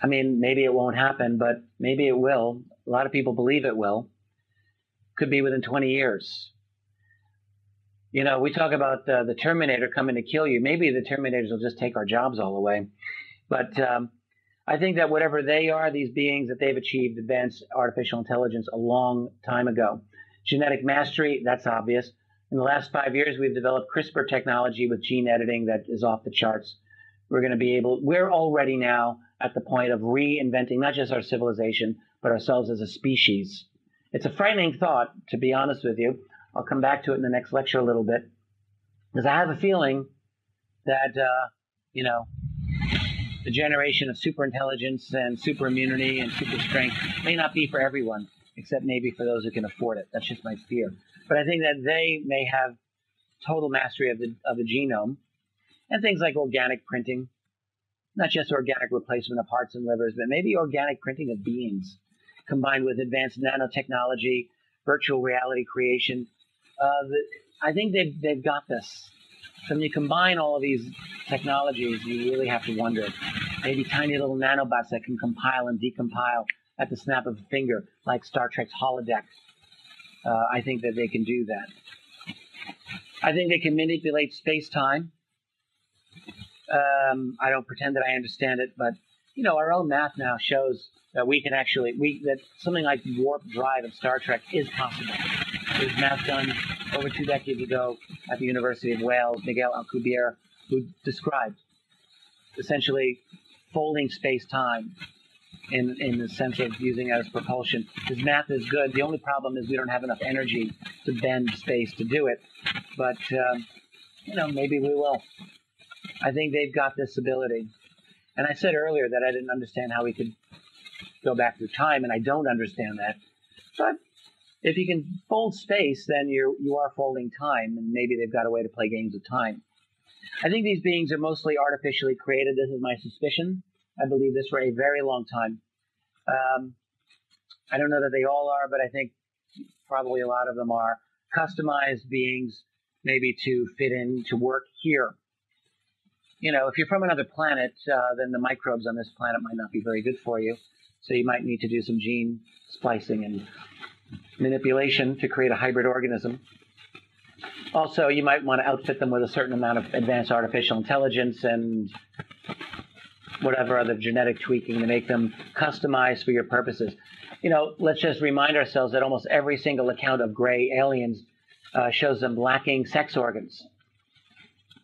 I mean, maybe it won't happen, but maybe it will. A lot of people believe it will. Could be within 20 years. You know, we talk about the Terminator coming to kill you. Maybe the Terminators will just take our jobs all away. But I think that whatever they are, these beings, that they've achieved advanced artificial intelligence a long time ago. Genetic mastery, that's obvious. In the last 5 years, we've developed CRISPR technology with gene editing that is off the charts. We're already now at the point of reinventing not just our civilization, but ourselves as a species. It's a frightening thought, to be honest with you. I'll come back to it in the next lecture a little bit, because I have a feeling that, you know, the generation of super intelligence and super immunity and super strength may not be for everyone, except maybe for those who can afford it. That's just my fear. But I think that they may have total mastery of the genome, and things like organic printing, not just organic replacement of hearts and livers, but maybe organic printing of beings, combined with advanced nanotechnology, virtual reality creation. I think they've got this. So when you combine all of these technologies, you really have to wonder. Maybe tiny little nanobots that can compile and decompile at the snap of a finger, like Star Trek's holodeck. I think that they can do that. I think they can manipulate space-time. I don't pretend that I understand it, but our own math now shows that we can actually that something like warp drive in Star Trek is possible. There was math done over 2 decades ago at the University of Wales, Miguel Alcubierre, who described essentially folding space-time in the sense of using it as propulsion. His math is good. The only problem is we don't have enough energy to bend space to do it. But, maybe we will. I think they've got this ability. And I said earlier that I didn't understand how we could go back through time, and I don't understand that. But if you can fold space, then you are folding time, and maybe they've got a way to play games of time. I think these beings are mostly artificially created. This is my suspicion. I believe this for a very long time. I don't know that they all are, but I think probably a lot of them are customized beings, maybe to fit in, to work here. If you're from another planet, then the microbes on this planet might not be very good for you. So you might need to do some gene splicing and manipulation to create a hybrid organism. Also, you might want to outfit them with a certain amount of advanced artificial intelligence and whatever other genetic tweaking to make them customized for your purposes. Let's just remind ourselves that almost every single account of gray aliens shows them lacking sex organs,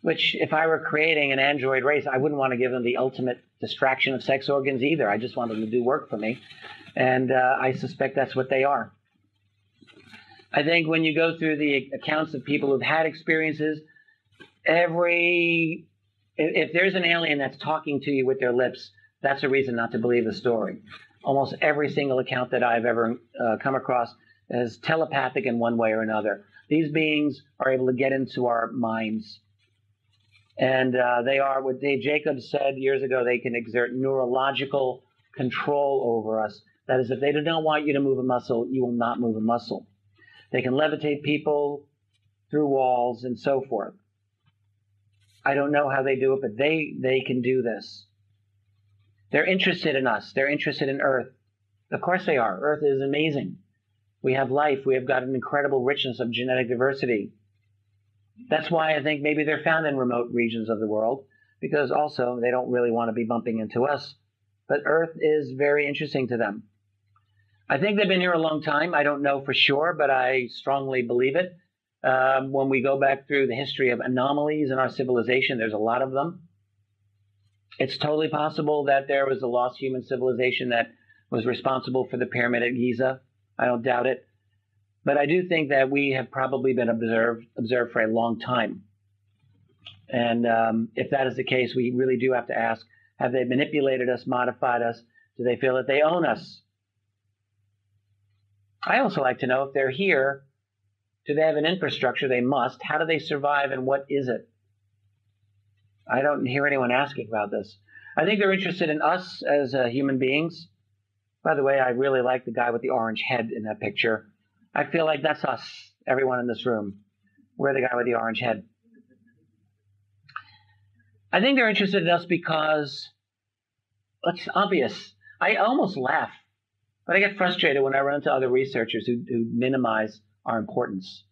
which if I were creating an android race, I wouldn't want to give them the ultimate distraction of sex organs either. I just want them to do work for me. And I suspect that's what they are. I think when you go through the accounts of people who've had experiences, if there's an alien that's talking to you with their lips, that's a reason not to believe the story. Almost every single account that I've ever come across is telepathic in one way or another. These beings are able to get into our minds. And they are, what Dave Jacobs said years ago, they can exert neurological control over us. That is, if they do not want you to move a muscle, you will not move a muscle. They can levitate people through walls and so forth. I don't know how they do it, but they can do this. They're interested in us. They're interested in Earth. Of course they are. Earth is amazing. We have life. We have got an incredible richness of genetic diversity. That's why I think maybe they're found in remote regions of the world, because also they don't really want to be bumping into us. But Earth is very interesting to them. I think they've been here a long time. I don't know for sure, but I strongly believe it. When we go back through the history of anomalies in our civilization, there's a lot of them. It's totally possible that there was a lost human civilization that was responsible for the pyramid at Giza. I don't doubt it. But I do think that we have probably been observed for a long time. And if that is the case, we really do have to ask, have they manipulated us, modified us? Do they feel that they own us? I also like to know if they're here, do they have an infrastructure? They must. How do they survive, and what is it? I don't hear anyone asking about this. I think they're interested in us as human beings. By the way, I really like the guy with the orange head in that picture. I feel like that's us, everyone in this room. We're the guy with the orange head. I think they're interested in us because it's obvious. I almost laugh, but I get frustrated when I run into other researchers who minimize our importance.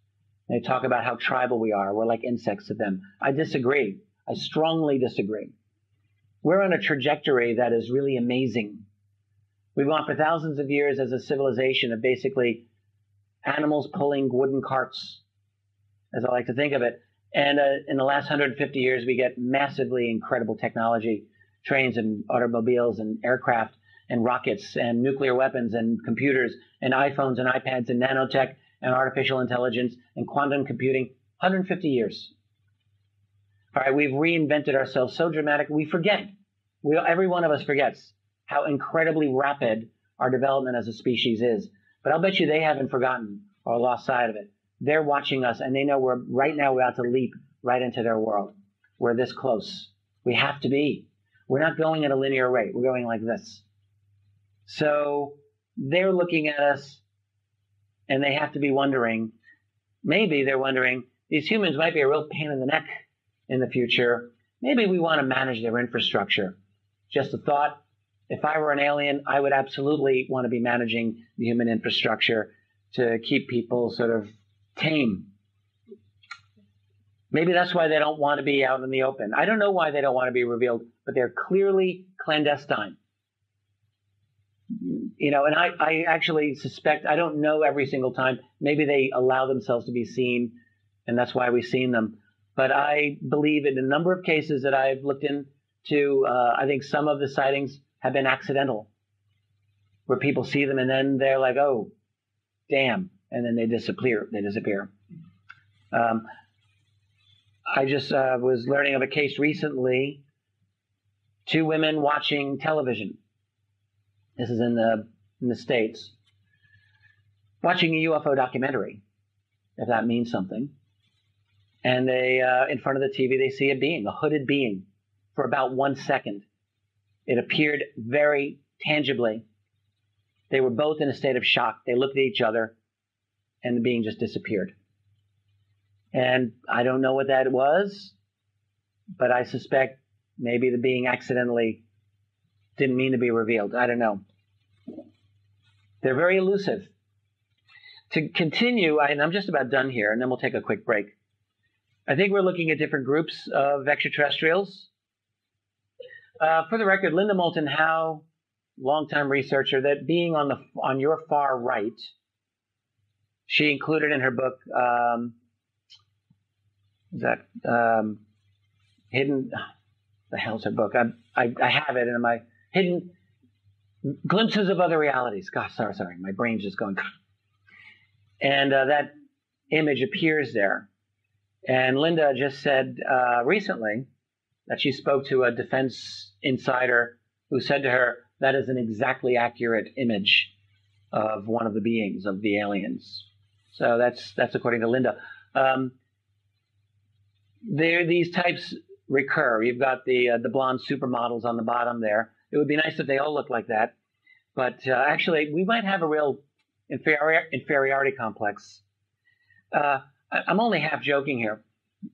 They talk about how tribal we are. We're like insects to them. I disagree. I strongly disagree. We're on a trajectory that is really amazing. We've gone for thousands of years as a civilization of basically animals pulling wooden carts, as I like to think of it. And in the last 150 years, we get massively incredible technology, trains and automobiles and aircraft and rockets and nuclear weapons and computers and iPhones and iPads and nanotech and artificial intelligence and quantum computing. 150 years. All right, we've reinvented ourselves so dramatically, we forget. Every one of us forgets how incredibly rapid our development as a species is. But I'll bet you they haven't forgotten or lost sight of it. They're watching us, and they know we're about to leap right into their world. We're this close. We have to be. We're not going at a linear rate. We're going like this. So they're looking at us, and they have to be wondering, maybe they're wondering, these humans might be a real pain in the neck in the future. Maybe we want to manage their infrastructure. Just a thought. If I were an alien, I would absolutely want to be managing the human infrastructure. to keep people sort of tame. Maybe that's why they don't want to be out in the open. I don't know why they don't want to be revealed, but they're clearly clandestine. You know, and I actually suspect, I don't know every single time, maybe they allow themselves to be seen, and that's why we've seen them. But I believe in a number of cases that I've looked into, I think some of the sightings have been accidental, where people see them and then they're like, oh, damn, and then they disappear. I just was learning of a case recently, 2 women watching television. This is in the States. Watching a UFO documentary, if that means something. And they, in front of the TV, they see a being, a hooded being, for about 1 second. It appeared very tangibly. They were both in a state of shock. They looked at each other, and the being just disappeared. And I don't know what that was, but I suspect maybe the being accidentally didn't mean to be revealed. I don't know. They're very elusive. To continue, and I'm just about done here, and then we'll take a quick break. I think we're looking at different groups of extraterrestrials. For the record, Linda Moulton Howe, longtime researcher, that being on your far right, she included in her book, Hidden, the hell's her book? I have it in my Hidden Glimpses of Other Realities. Gosh, sorry, my brain's just going. And that image appears there. And Linda just said recently that she spoke to a defense insider who said to her, that is an exactly accurate image of one of the beings, of the aliens. So that's according to Linda. These types recur. You've got the blonde supermodels on the bottom there. It would be nice if they all looked like that. But actually, we might have a real inferiority complex. I'm only half joking here.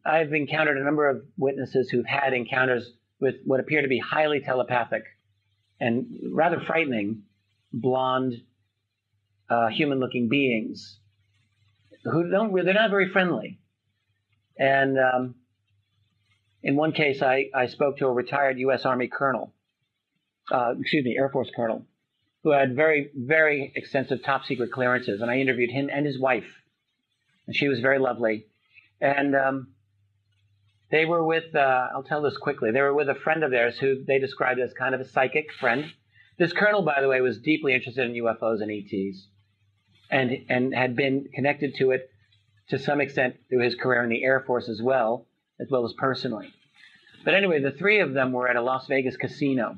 I've encountered a number of witnesses who've had encounters with what appear to be highly telepathic and rather frightening blonde human-looking beings who they're not very friendly. And in one case, I spoke to a retired U.S. Army colonel, Air Force colonel, who had very, very extensive top secret clearances. And I interviewed him and his wife. And she was very lovely. And they were with, I'll tell this quickly, they were with a friend of theirs who they described as kind of a psychic friend. This colonel, by the way, was deeply interested in UFOs and ETs and had been connected to it to some extent through his career in the Air Force as well as personally. But anyway, the 3 of them were at a Las Vegas casino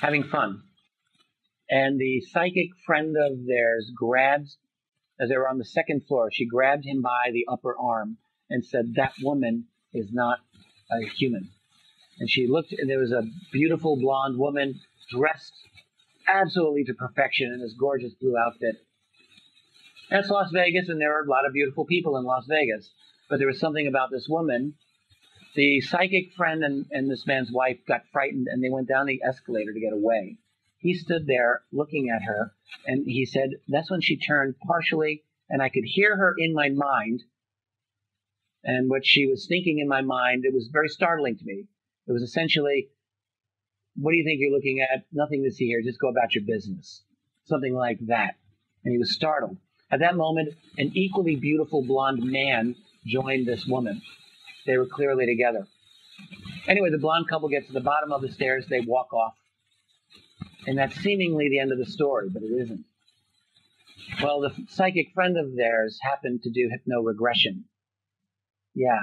having fun. And the psychic friend of theirs as they were on the 2nd floor, she grabbed him by the upper arm and said, that woman is not a human. And she looked, and there was a beautiful blonde woman dressed absolutely to perfection in this gorgeous blue outfit. That's Las Vegas, and there are a lot of beautiful people in Las Vegas. But there was something about this woman. The psychic friend and this man's wife got frightened, and they went down the escalator to get away. He stood there looking at her, and he said, that's when she turned partially, and I could hear her in my mind. And what she was thinking in my mind, it was very startling to me. It was essentially, what do you think you're looking at? Nothing to see here. Just go about your business. Something like that. And he was startled. At that moment, an equally beautiful blonde man joined this woman. They were clearly together. Anyway, the blonde couple gets to the bottom of the stairs. They walk off. And that's seemingly the end of the story, but it isn't. Well, the psychic friend of theirs happened to do hypno-regression. Yeah.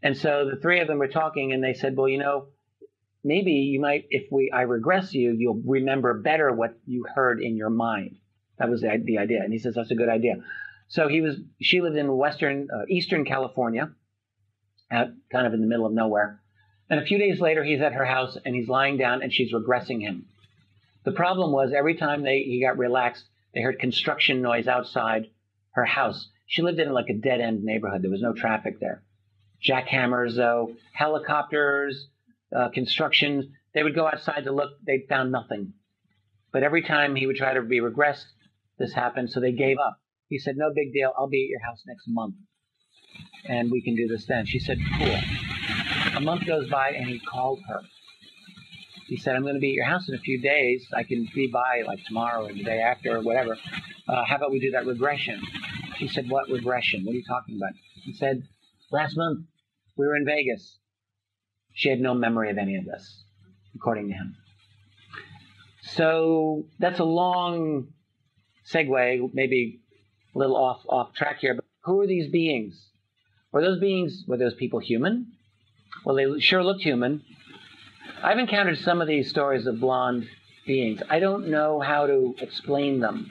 And so the 3 of them were talking, and they said, well, you know, maybe you might, if I regress you, you'll remember better what you heard in your mind. That was the idea. And he says, that's a good idea. So she lived in Eastern California, out kind of in the middle of nowhere. And a few days later, he's at her house, and he's lying down, and she's regressing him. The problem was every time he got relaxed, they heard construction noise outside her house. She lived in like a dead-end neighborhood. There was no traffic there. Jackhammers, though, helicopters, construction. They would go outside to look. They found nothing. But every time he would try to be regressed, this happened, so they gave up. He said, no big deal. I'll be at your house next month, and we can do this then. She said, cool. A month goes by, and he called her. He said, I'm going to be at your house in a few days. I can be by like tomorrow or the day after or whatever. How about we do that regression? She said, what regression? What are you talking about? He said, last month we were in Vegas. She had no memory of any of this, according to him. So that's a long segue, maybe a little off track here. But who are these beings? Were those people human? Well, they sure looked human. I've encountered some of these stories of blonde beings. I don't know how to explain them.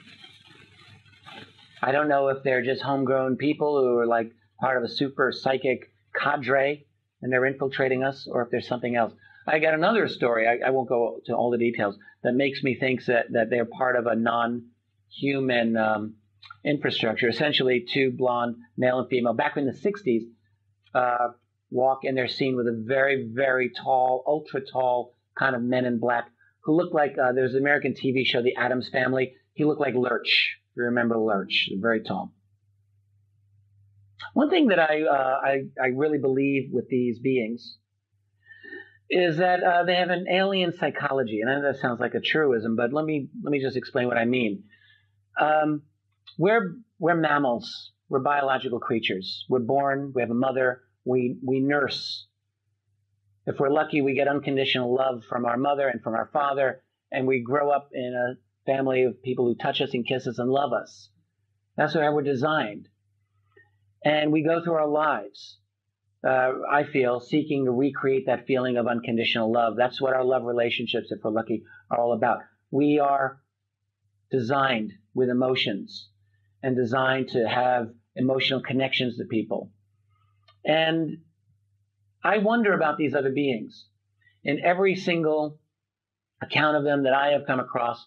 I don't know if they're just homegrown people who are like part of a super psychic cadre and they're infiltrating us, or if there's something else. I got another story, I won't go to all the details, that makes me think that they're part of a non-human infrastructure. Essentially, two blonde, male and female, back in the 60s, walk and they're seen with a very, very tall, ultra tall kind of men in black who look like, there's an American TV show, The Addams Family. He looked like Lurch. If you remember Lurch, very tall. One thing that I really believe with these beings is that they have an alien psychology. And I know that sounds like a truism, but let me just explain what I mean. We're mammals. We're biological creatures. We're born, we have a mother, we nurse. If we're lucky, we get unconditional love from our mother and from our father, and we grow up in a family of people who touch us and kiss us and love us. That's how we're designed. And we go through our lives, I feel, seeking to recreate that feeling of unconditional love. That's what our love relationships, if we're lucky, are all about. We are designed with emotions and designed to have emotional connections to people. And I wonder about these other beings. In every single account of them that I have come across,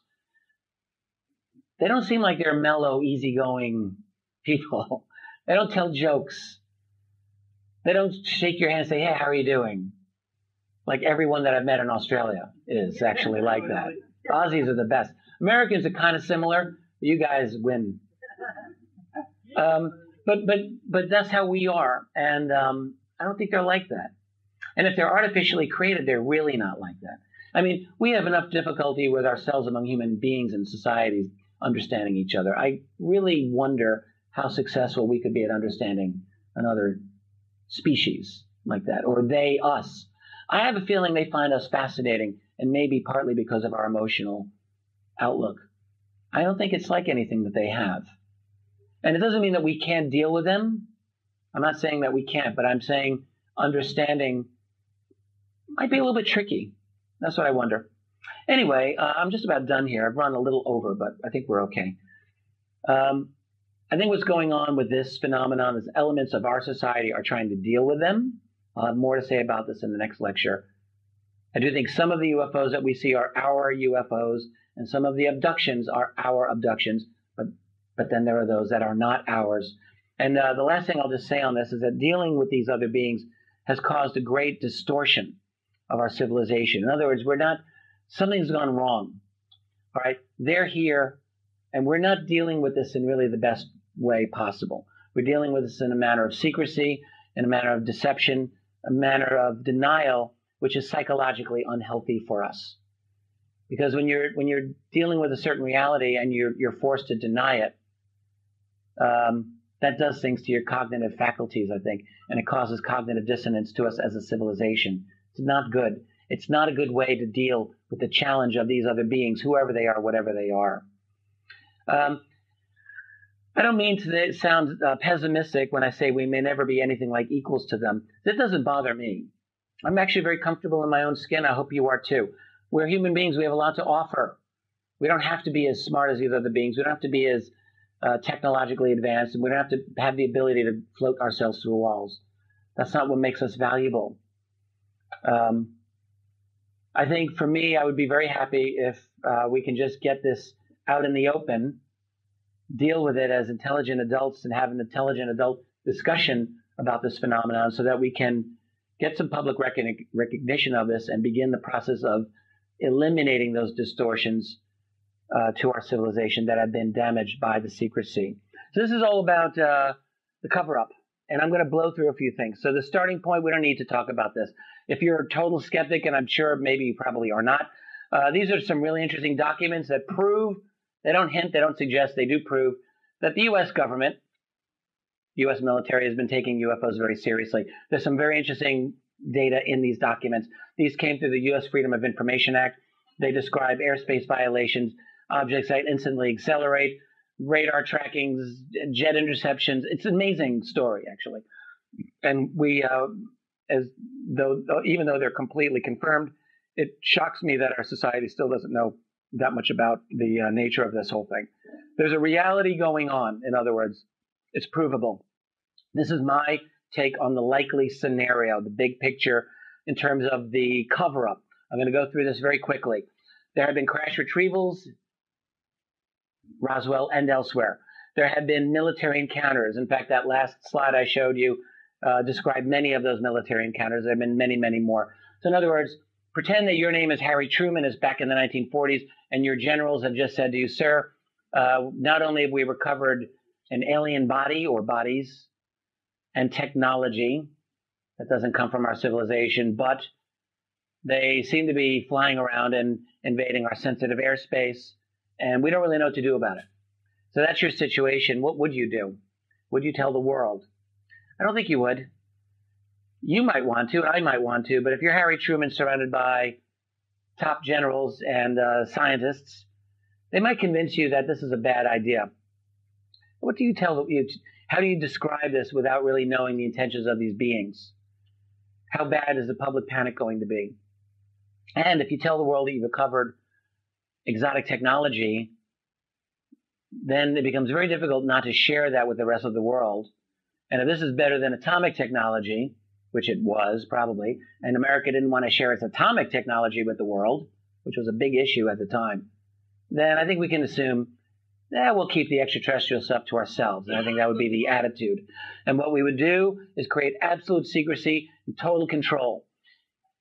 they don't seem like they're mellow, easygoing people. They don't tell jokes. They don't shake your hand and say, hey, how are you doing? Like everyone that I've met in Australia is actually like that. Aussies are the best. Americans are kind of similar. You guys win. But that's how we are. And I don't think they're like that. And if they're artificially created, they're really not like that. I mean, we have enough difficulty with ourselves among human beings and societies understanding each other. I really wonder how successful we could be at understanding another species like that, or they, us. I have a feeling they find us fascinating, and maybe partly because of our emotional outlook. I don't think it's like anything that they have. And it doesn't mean that we can't deal with them. I'm not saying that we can't, but I'm saying understanding might be a little bit tricky. That's what I wonder. Anyway, I'm just about done here. I've run a little over, but I think we're okay. I think what's going on with this phenomenon is elements of our society are trying to deal with them. I'll have more to say about this in the next lecture. I do think some of the UFOs that we see are our UFOs, and some of the abductions are our abductions, but then there are those that are not ours. And the last thing I'll just say on this is that dealing with these other beings has caused a great distortion of our civilization. In other words, something's gone wrong. All right, they're here, and we're not dealing with this in really the best way possible. We're dealing with this in a manner of secrecy, in a manner of deception, a manner of denial, which is psychologically unhealthy for us. Because when you're dealing with a certain reality and you're forced to deny it, that does things to your cognitive faculties, I think, and it causes cognitive dissonance to us as a civilization. It's not good. It's not a good way to deal with the challenge of these other beings, whoever they are, whatever they are. I don't mean to sound pessimistic when I say we may never be anything like equals to them. That doesn't bother me. I'm actually very comfortable in my own skin. I hope you are too. We're human beings. We have a lot to offer. We don't have to be as smart as these other beings. We don't have to be as technologically advanced, and we don't have to have the ability to float ourselves through walls. That's not what makes us valuable. I think for me, I would be very happy if we can just get this out in the open, deal with it as intelligent adults and have an intelligent adult discussion about this phenomenon so that we can get some public recognition of this and begin the process of eliminating those distortions to our civilization that have been damaged by the secrecy. So this is all about the cover-up, and I'm going to blow through a few things. So the starting point, we don't need to talk about this. If you're a total skeptic, and I'm sure maybe you probably are not, these are some really interesting documents that prove, they don't hint, they don't suggest, they do prove that the U.S. government, U.S. military has been taking UFOs very seriously. There's some very interesting data in these documents. These came through the U.S. Freedom of Information Act. They describe airspace violations, objects that instantly accelerate, radar trackings, jet interceptions. It's an amazing story, actually. And we, even though they're completely confirmed, it shocks me that our society still doesn't know that much about the nature of this whole thing. There's a reality going on. In other words, it's provable. This is my take on the likely scenario, the big picture in terms of the cover-up. I'm going to go through this very quickly. There have been crash retrievals, Roswell and elsewhere. There have been military encounters. In fact, that last slide I showed you described many of those military encounters. There have been many, many more. So in other words, pretend that your name is Harry Truman, is back in the 1940s, and your generals have just said to you, sir, not only have we recovered an alien body or bodies and technology that doesn't come from our civilization, but they seem to be flying around and invading our sensitive airspace, and we don't really know what to do about it. So that's your situation. What would you do? Would you tell the world? I don't think you would. You might want to, and I might want to, but if you're Harry Truman surrounded by top generals and scientists, they might convince you that this is a bad idea. What do you tell you? How do you describe this without really knowing the intentions of these beings? How bad is the public panic going to be? And if you tell the world that you've recovered exotic technology, then it becomes very difficult not to share that with the rest of the world. And if this is better than atomic technology, which it was probably, and America didn't want to share its atomic technology with the world, which was a big issue at the time, then I think we can assume we'll keep the extraterrestrial stuff to ourselves. And I think that would be the attitude. And what we would do is create absolute secrecy and total control.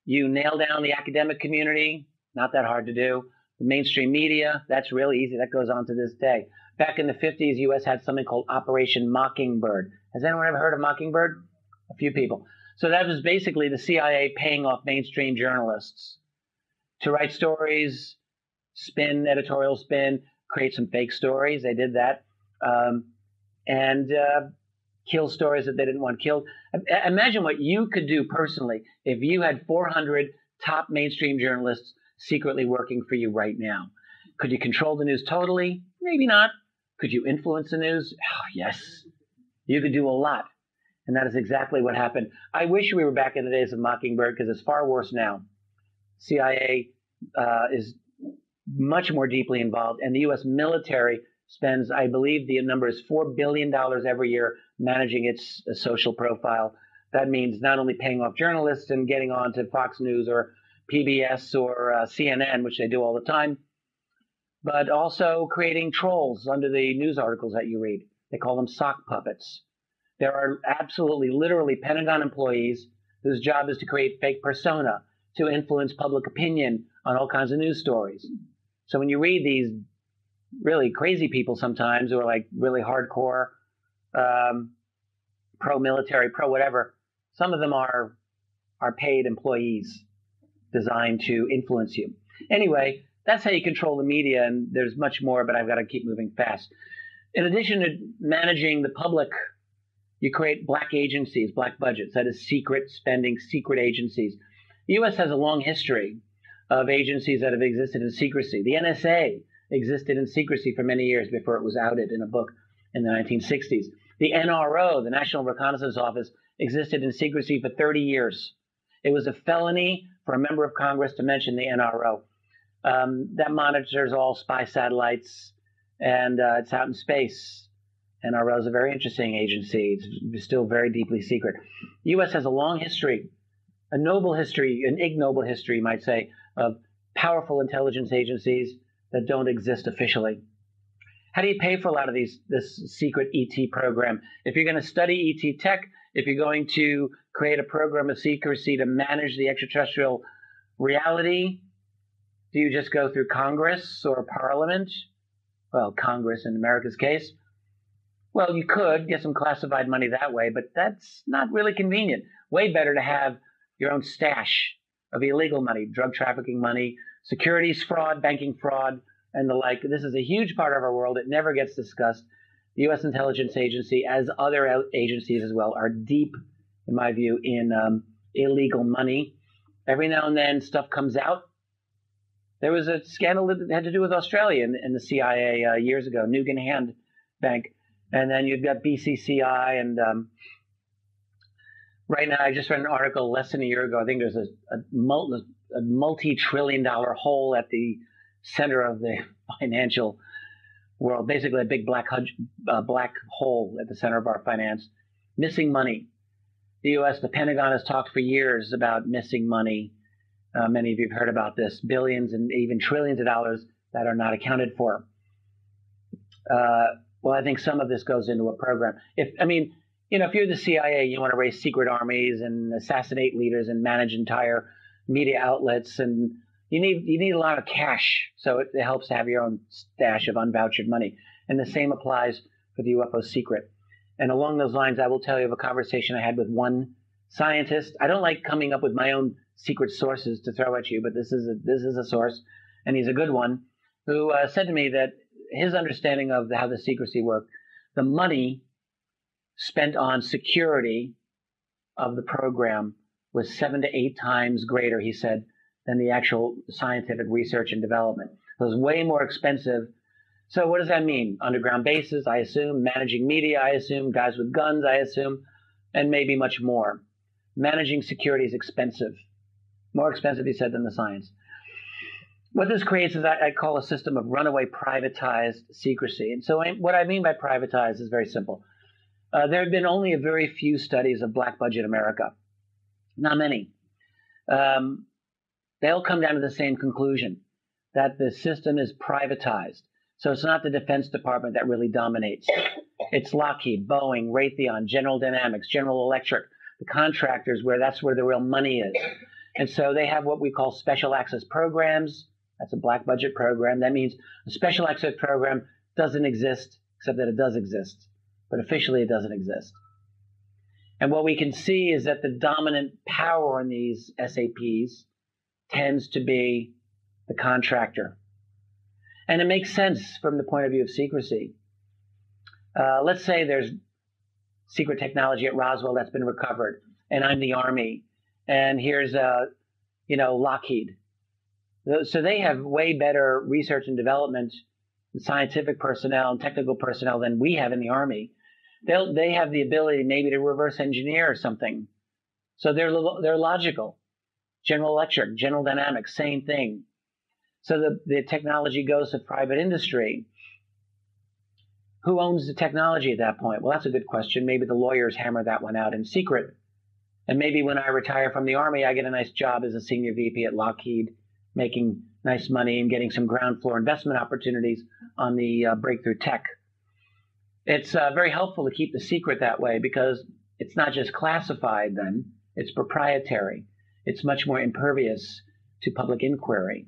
You nail down the academic community, not that hard to do. The mainstream media, that's really easy. That goes on to this day. Back in the 50s, U.S. had something called Operation Mockingbird. Has anyone ever heard of Mockingbird? A few people. So that was basically the CIA paying off mainstream journalists to write stories, spin, editorial spin, create some fake stories. They did that. And kill stories that they didn't want killed. Imagine what you could do personally if you had 400 top mainstream journalists secretly working for you right now. Could you control the news totally? Maybe not. Could you influence the news? Oh, yes. You could do a lot. And that is exactly what happened. I wish we were back in the days of Mockingbird, because it's far worse now. CIA is much more deeply involved, and the U.S. military spends, I believe the number is $4 billion every year managing its social profile. That means not only paying off journalists and getting on to Fox News or PBS or CNN, which they do all the time, but also creating trolls under the news articles that you read. They call them sock puppets. There are absolutely, literally Pentagon employees whose job is to create fake persona, to influence public opinion on all kinds of news stories. So when you read these really crazy people sometimes, who are like really hardcore, pro-military, pro-whatever, some of them are paid employees designed to influence you. Anyway, that's how you control the media, and there's much more, but I've got to keep moving fast. In addition to managing the public, you create black agencies, black budgets, that is secret spending, secret agencies. The U.S. has a long history of agencies that have existed in secrecy. The NSA existed in secrecy for many years before it was outed in a book in the 1960s. The NRO, the National Reconnaissance Office, existed in secrecy for 30 years. It was a felony for a member of Congress to mention the NRO. That monitors all spy satellites, and it's out in space. NRO is a very interesting agency. It's still very deeply secret. The U.S. has a long history, a noble history, an ignoble history, you might say, of powerful intelligence agencies that don't exist officially. How do you pay for a lot of this secret ET program? If you're going to study ET tech, if you're going to create a program of secrecy to manage the extraterrestrial reality, Do you just go through Congress or Parliament? Well, Congress in America's case. Well, you could get some classified money that way, but that's not really convenient. Way better to have your own stash of illegal money, drug trafficking money, securities fraud, banking fraud, and the like. This is a huge part of our world. It never gets discussed. The U.S. Intelligence Agency, as other agencies as well, are deep, in my view, in illegal money. Every now and then stuff comes out. There was a scandal that had to do with Australia in the CIA years ago, Nugan Hand Bank. And then you've got BCCI. And right now, I just read an article less than a year ago. I think there's a multi-trillion-dollar hole at the center of the financial world, basically a big black hole at the center of our finance, missing money. The U.S., the Pentagon has talked for years about missing money. Many of you have heard about this, billions and even trillions of dollars that are not accounted for. Well, I think some of this goes into a program. If you're the CIA, you want to raise secret armies and assassinate leaders and manage entire media outlets, and you need a lot of cash. So it helps to have your own stash of unvouchered money. And the same applies for the UFO secret. And along those lines, I will tell you of a conversation I had with one scientist. I don't like coming up with my own secret sources to throw at you, but this is a source, and he's a good one, who said to me that his understanding of how the secrecy worked, the money spent on security of the program was 7 to 8 times greater, he said, than the actual scientific research and development. It was way more expensive. So what does that mean? Underground bases, I assume, managing media, I assume, guys with guns, I assume, and maybe much more. Managing security is expensive. More expensive, he said, than the science. What this creates is I call a system of runaway privatized secrecy. And so what I mean by privatized is very simple. There have been only a very few studies of black budget America. Not many. They all come down to the same conclusion, that the system is privatized. So it's not the Defense Department that really dominates. It's Lockheed, Boeing, Raytheon, General Dynamics, General Electric, the contractors, that's where the real money is. And so they have what we call special access programs. That's a black budget program. That means a special access program doesn't exist, except that it does exist. But officially, it doesn't exist. And what we can see is that the dominant power in these SAPs tends to be the contractor. And it makes sense from the point of view of secrecy. Let's say there's secret technology at Roswell that's been recovered, and I'm the Army, and here's Lockheed. So they have way better research and development, and scientific personnel and technical personnel than we have in the Army. They have the ability maybe to reverse engineer something. So they're logical. General Electric, General Dynamics, same thing. So the technology goes to private industry. Who owns the technology at that point? Well, that's a good question. Maybe the lawyers hammer that one out in secret. And maybe when I retire from the Army, I get a nice job as a senior VP at Lockheed, making nice money and getting some ground floor investment opportunities on the breakthrough tech. It's very helpful to keep the secret that way because it's not just classified then, it's proprietary. It's much more impervious to public inquiry.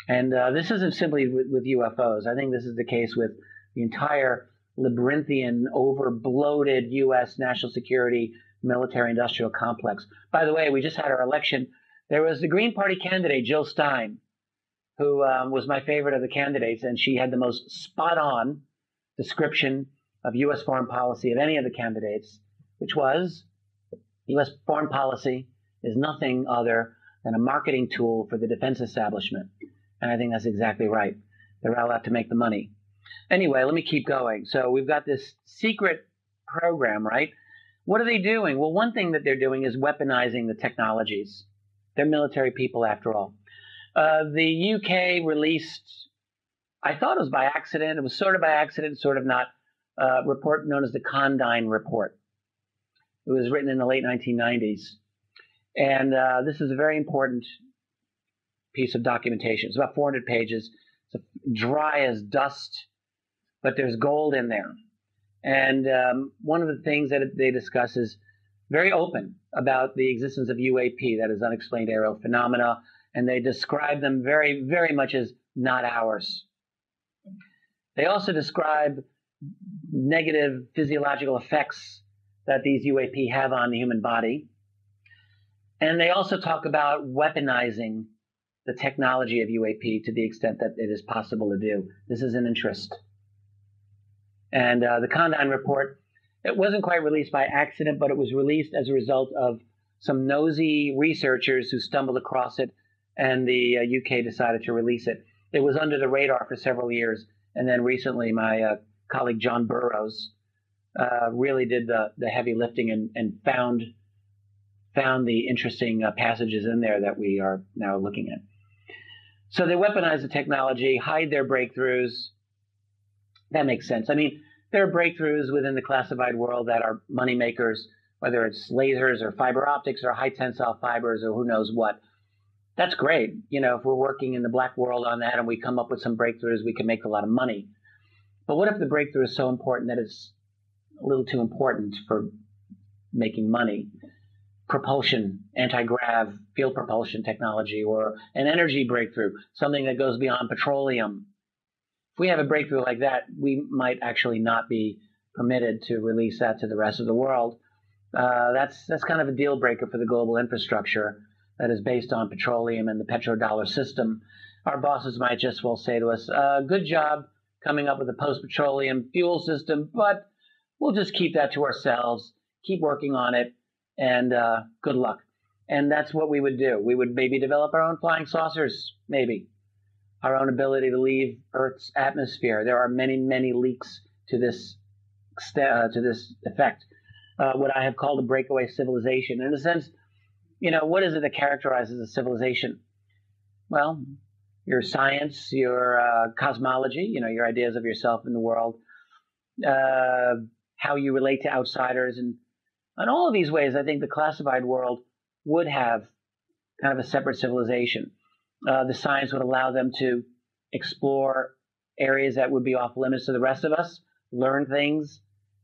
And this isn't simply with UFOs. I think this is the case with the entire labyrinthian, over-bloated U.S. national security military-industrial complex. By the way, we just had our election. There was the Green Party candidate, Jill Stein, who was my favorite of the candidates, and she had the most spot-on description of U.S. foreign policy of any of the candidates, which was U.S. foreign policy is nothing other than a marketing tool for the defense establishment. And I think that's exactly right. They're all out to make the money. Anyway, let me keep going. So we've got this secret program, right? What are they doing? Well, one thing that they're doing is weaponizing the technologies. They're military people, after all. The UK released, I thought it was by accident. It was sort of by accident, sort of not, a report known as the Condign Report. It was written in the late 1990s. And this is a very important piece of documentation. It's about 400 pages. It's dry as dust, but there's gold in there. And one of the things that they discuss is very open about the existence of UAP, that is unexplained aerial phenomena, and they describe them very, very much as not ours. They also describe negative physiological effects that these UAP have on the human body. And they also talk about weaponizing the technology of UAP to the extent that it is possible to do. This is an interest. And the Condon report, it wasn't quite released by accident, but it was released as a result of some nosy researchers who stumbled across it, and the UK decided to release it. It was under the radar for several years, and then recently my colleague John Burroughs really did the heavy lifting and found the interesting passages in there that we are now looking at. So they weaponize the technology, hide their breakthroughs. That makes sense. I mean, there are breakthroughs within the classified world that are money makers, whether it's lasers or fiber optics or high tensile fibers or who knows what. That's great. You know, if we're working in the black world on that and we come up with some breakthroughs, we can make a lot of money. But what if the breakthrough is so important that it's a little too important for making money? Propulsion, anti-grav, field propulsion technology, or an energy breakthrough, something that goes beyond petroleum. If we have a breakthrough like that, we might actually not be permitted to release that to the rest of the world. That's kind of a deal breaker for the global infrastructure that is based on petroleum and the petrodollar system. Our bosses might just well say to us, good job coming up with a post-petroleum fuel system, but we'll just keep that to ourselves, keep working on it, and good luck. And that's what we would do. We would maybe develop our own flying saucers, maybe. Our own ability to leave Earth's atmosphere. There are many, many leaks to this effect. What I have called a breakaway civilization. In a sense, you know, what is it that characterizes a civilization? Well, your science, your cosmology, you know, your ideas of yourself in the world, how you relate to outsiders, and in all of these ways, I think the classified world would have kind of a separate civilization. The science would allow them to explore areas that would be off limits to the rest of us, learn things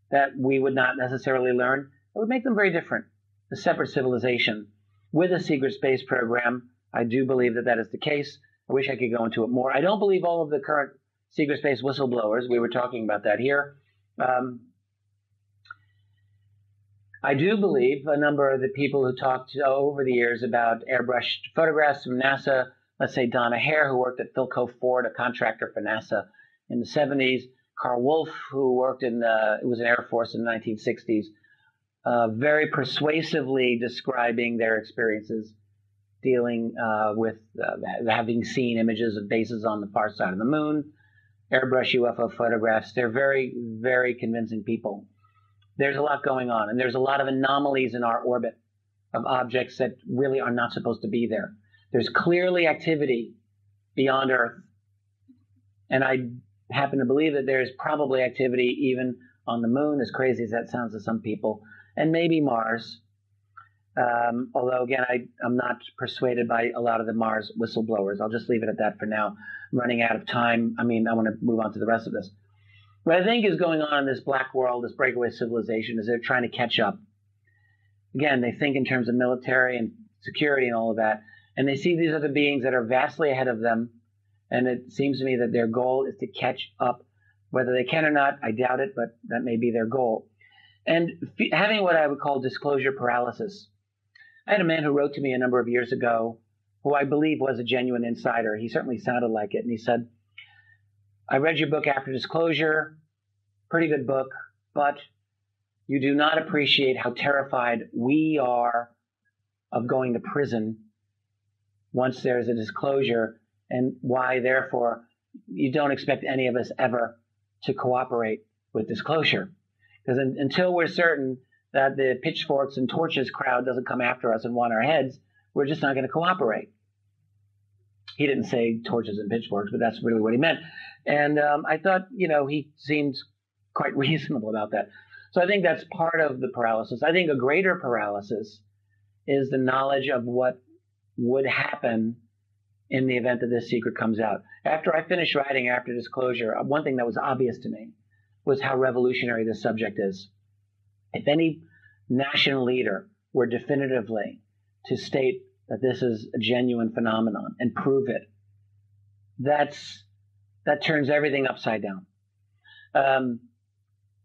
that we would not necessarily learn. It would make them very different. A separate civilization with a secret space program. I do believe that that is the case. I wish I could go into it more. I don't believe all of the current secret space whistleblowers. We were talking about that here. I do believe a number of the people who talked over the years about airbrushed photographs from NASA, let's say Donna Hare, who worked at Philco Ford, a contractor for NASA in the 70s, Carl Wolf, who worked it was in Air Force in the 1960s, very persuasively describing their experiences dealing with having seen images of bases on the far side of the moon, airbrush UFO photographs. They're very, very convincing people. There's a lot going on, and there's a lot of anomalies in our orbit of objects that really are not supposed to be there. There's clearly activity beyond Earth, and I happen to believe that there's probably activity even on the moon, as crazy as that sounds to some people, and maybe Mars. Although, again, I'm not persuaded by a lot of the Mars whistleblowers. I'll just leave it at that for now. I'm running out of time. I mean, I want to move on to the rest of this. What I think is going on in this black world, this breakaway civilization, is they're trying to catch up. Again, they think in terms of military and security and all of that, and they see these other beings that are vastly ahead of them, and it seems to me that their goal is to catch up. Whether they can or not, I doubt it, but that may be their goal. And having what I would call disclosure paralysis. I had a man who wrote to me a number of years ago, who I believe was a genuine insider. He certainly sounded like it, and he said, I read your book After Disclosure, pretty good book, but you do not appreciate how terrified we are of going to prison once there's a disclosure, and why, therefore, you don't expect any of us ever to cooperate with disclosure. Because until we're certain that the pitchforks and torches crowd doesn't come after us and want our heads, we're just not going to cooperate. He didn't say torches and pitchforks, but that's really what he meant. And I thought, he seemed quite reasonable about that. So I think that's part of the paralysis. I think a greater paralysis is the knowledge of what would happen in the event that this secret comes out. After I finished writing After Disclosure, one thing that was obvious to me was how revolutionary this subject is. If any national leader were definitively to state that this is a genuine phenomenon and prove it, that turns everything upside down.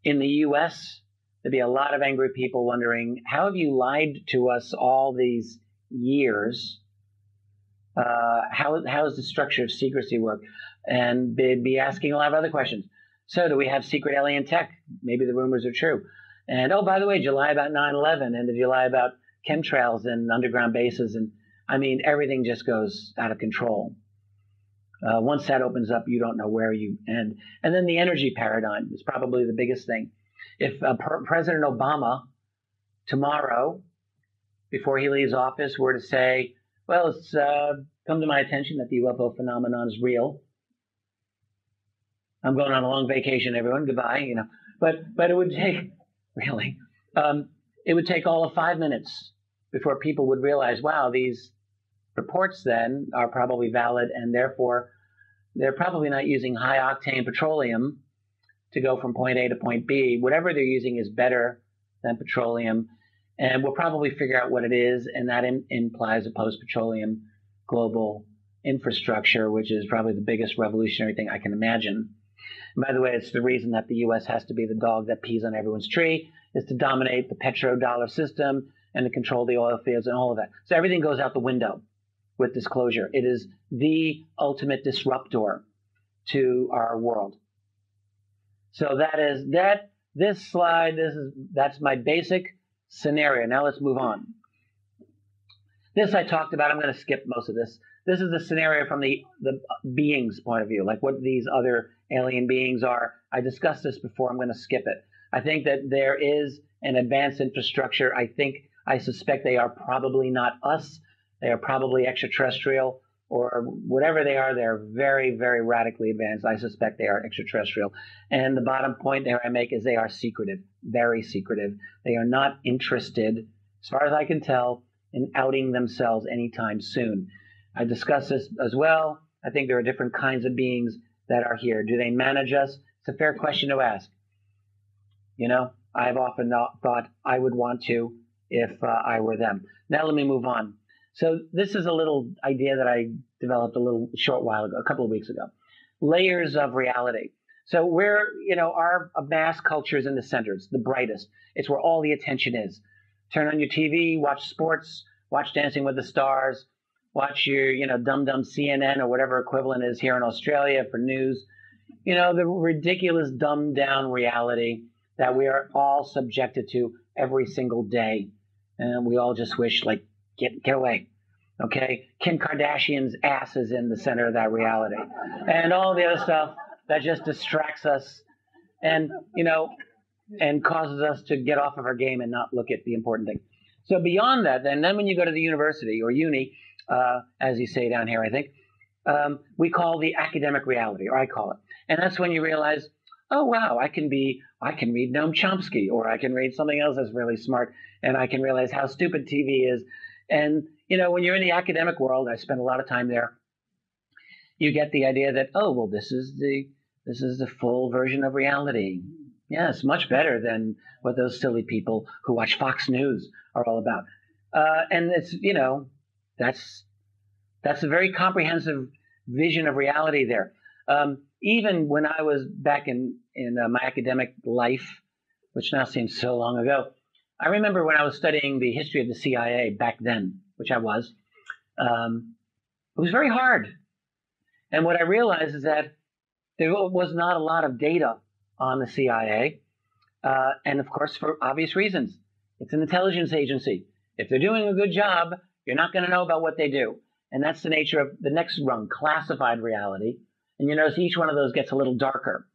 In the U.S., there'd be a lot of angry people wondering, how have you lied to us all these years? How does the structure of secrecy work? And they'd be asking a lot of other questions. So do we have secret alien tech? Maybe the rumors are true. And, oh, by the way, did you lie about 9/11? And did you lie about chemtrails and underground bases? And, I mean, everything just goes out of control. Once that opens up, you don't know where you end. And then the energy paradigm is probably the biggest thing. If President Obama tomorrow, before he leaves office, were to say, well, it's come to my attention that the UFO phenomenon is real. I'm going on a long vacation, everyone. Goodbye, you know. But it would take, really, it would take all of 5 minutes before people would realize, wow, these reports then are probably valid, and therefore they're probably not using high octane petroleum to go from point A to point B. Whatever they're using is better than petroleum, and we'll probably figure out what it is, and that implies a post-petroleum global infrastructure, which is probably the biggest revolutionary thing I can imagine. And by the way, it's the reason that the U.S. has to be the dog that pees on everyone's tree, is to dominate the petrodollar system and to control the oil fields and all of that. So everything goes out the window with disclosure. It is the ultimate disruptor to our world. So this slide, that's my basic scenario. Now let's move on. This I talked about. I'm going to skip most of this. This is the scenario from the being's point of view, like what these other alien beings are. I discussed this before. I'm going to skip it. I think that there is an advanced infrastructure. I suspect they are probably not us. They are probably extraterrestrial, or whatever they are. They're very, very radically advanced. I suspect they are extraterrestrial. And the bottom point there I make is they are secretive, very secretive. They are not interested, as far as I can tell, in outing themselves anytime soon. I discussed this as well. I think there are different kinds of beings that are here. Do they manage us? It's a fair question to ask. You know, I've often thought I would want to if I were them. Now let me move on. So this is a little idea that I developed a short while ago, a couple of weeks ago. Layers of reality. So our mass culture is in the center. It's the brightest. It's where all the attention is. Turn on your TV, watch sports, watch Dancing with the Stars, watch your, dumb CNN or whatever equivalent is here in Australia for news. The ridiculous dumbed down reality that we are all subjected to every single day. And we all just wish, get away. Okay? Kim Kardashian's ass is in the center of that reality. And all the other stuff that just distracts us and causes us to get off of our game and not look at the important thing. So beyond that, then when you go to the university or uni, as you say down here, I think, we call the academic reality, or I call it. And that's when you realize, oh, wow, I can read Noam Chomsky, or I can read something else that's really smart, and I can realize how stupid TV is. And, when you're in the academic world, I spent a lot of time there, you get the idea that, oh, well, this is the full version of reality. Yes, much better than what those silly people who watch Fox News are all about. And it's, that's a very comprehensive vision of reality there. Even when I was back in my academic life, which now seems so long ago, I remember when I was studying the history of the CIA back then, which I was, it was very hard. And what I realized is that there was not a lot of data on the CIA. And of course, for obvious reasons. It's an intelligence agency. If they're doing a good job, you're not going to know about what they do. And that's the nature of the next rung, classified reality. And you notice each one of those gets a little darker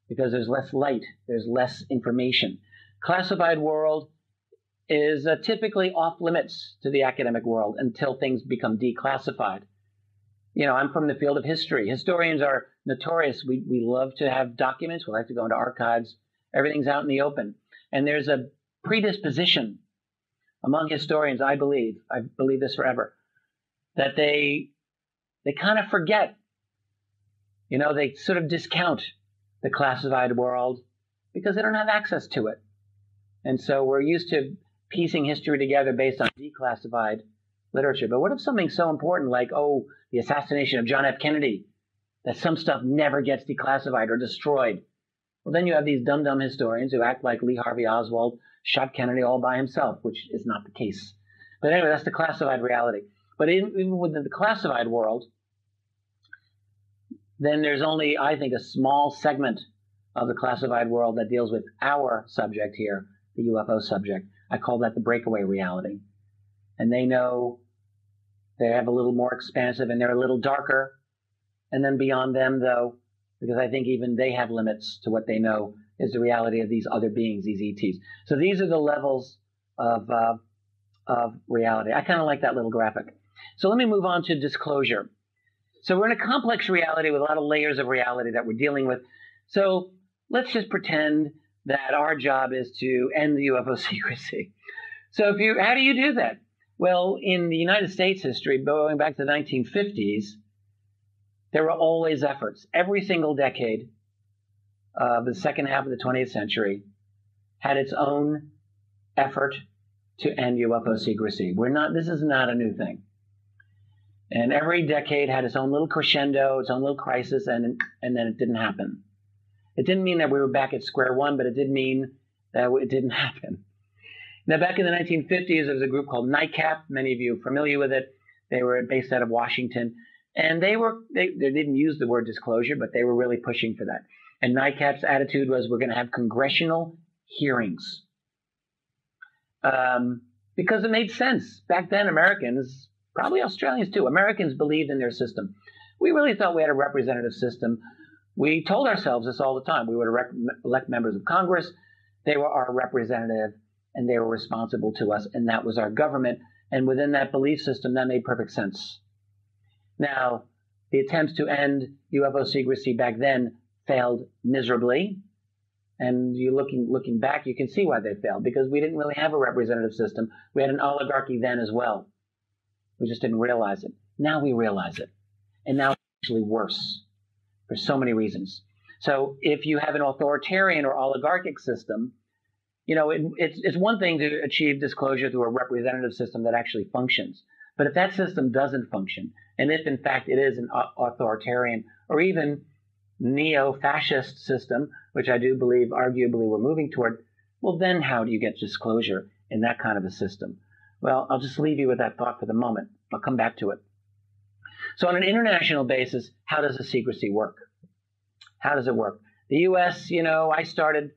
because there's less light, there's less information. Classified world is typically off limits to the academic world until things become declassified. I'm from the field of history. Historians are notorious. We love to have documents. We like to go into archives. Everything's out in the open. And there's a predisposition among historians, I believe this forever, that they kind of forget. They sort of discount the classified world because they don't have access to it. And so we're used to piecing history together based on declassified literature. But what if something so important like, the assassination of John F. Kennedy, that some stuff never gets declassified or destroyed? Well, then you have these dumb historians who act like Lee Harvey Oswald shot Kennedy all by himself, which is not the case. But anyway, that's the classified reality. But even within the classified world, then there's only, I think, a small segment of the classified world that deals with our subject here, the UFO subject. I call that the breakaway reality. And they know they have a little more expansive and they're a little darker. And then beyond them, though, because I think even they have limits to what they know, is the reality of these other beings, these ETs. So these are the levels of reality. I kind of like that little graphic. So let me move on to disclosure. So we're in a complex reality with a lot of layers of reality that we're dealing with. So let's just pretend that our job is to end the UFO secrecy. So how do you do that? Well, in the United States history, going back to the 1950s, there were always efforts. Every single decade of the second half of the 20th century had its own effort to end UFO secrecy. This is not a new thing. And every decade had its own little crescendo, its own little crisis, and then it didn't happen. It didn't mean that we were back at square one, but it did mean that it didn't happen. Now, back in the 1950s, there was a group called NICAP. Many of you are familiar with it. They were based out of Washington. And they didn't use the word disclosure, but they were really pushing for that. And NICAP's attitude was, we're going to have congressional hearings. Because it made sense. Back then, Americans, probably Australians too, Americans believed in their system. We really thought we had a representative system. We told ourselves this all the time. We would elect members of Congress. They were our representative, and they were responsible to us, and that was our government. And within that belief system, that made perfect sense. Now, the attempts to end UFO secrecy back then failed miserably. And looking back, you can see why they failed, because we didn't really have a representative system. We had an oligarchy then as well. We just didn't realize it. Now we realize it. And now it's actually worse for so many reasons. So if you have an authoritarian or oligarchic system, it's one thing to achieve disclosure through a representative system that actually functions. But if that system doesn't function, and if in fact it is an authoritarian or even neo-fascist system, which I do believe arguably we're moving toward, well, then how do you get disclosure in that kind of a system? Well, I'll just leave you with that thought for the moment. I'll come back to it. So on an international basis, how does the secrecy work? How does it work? The U.S., I started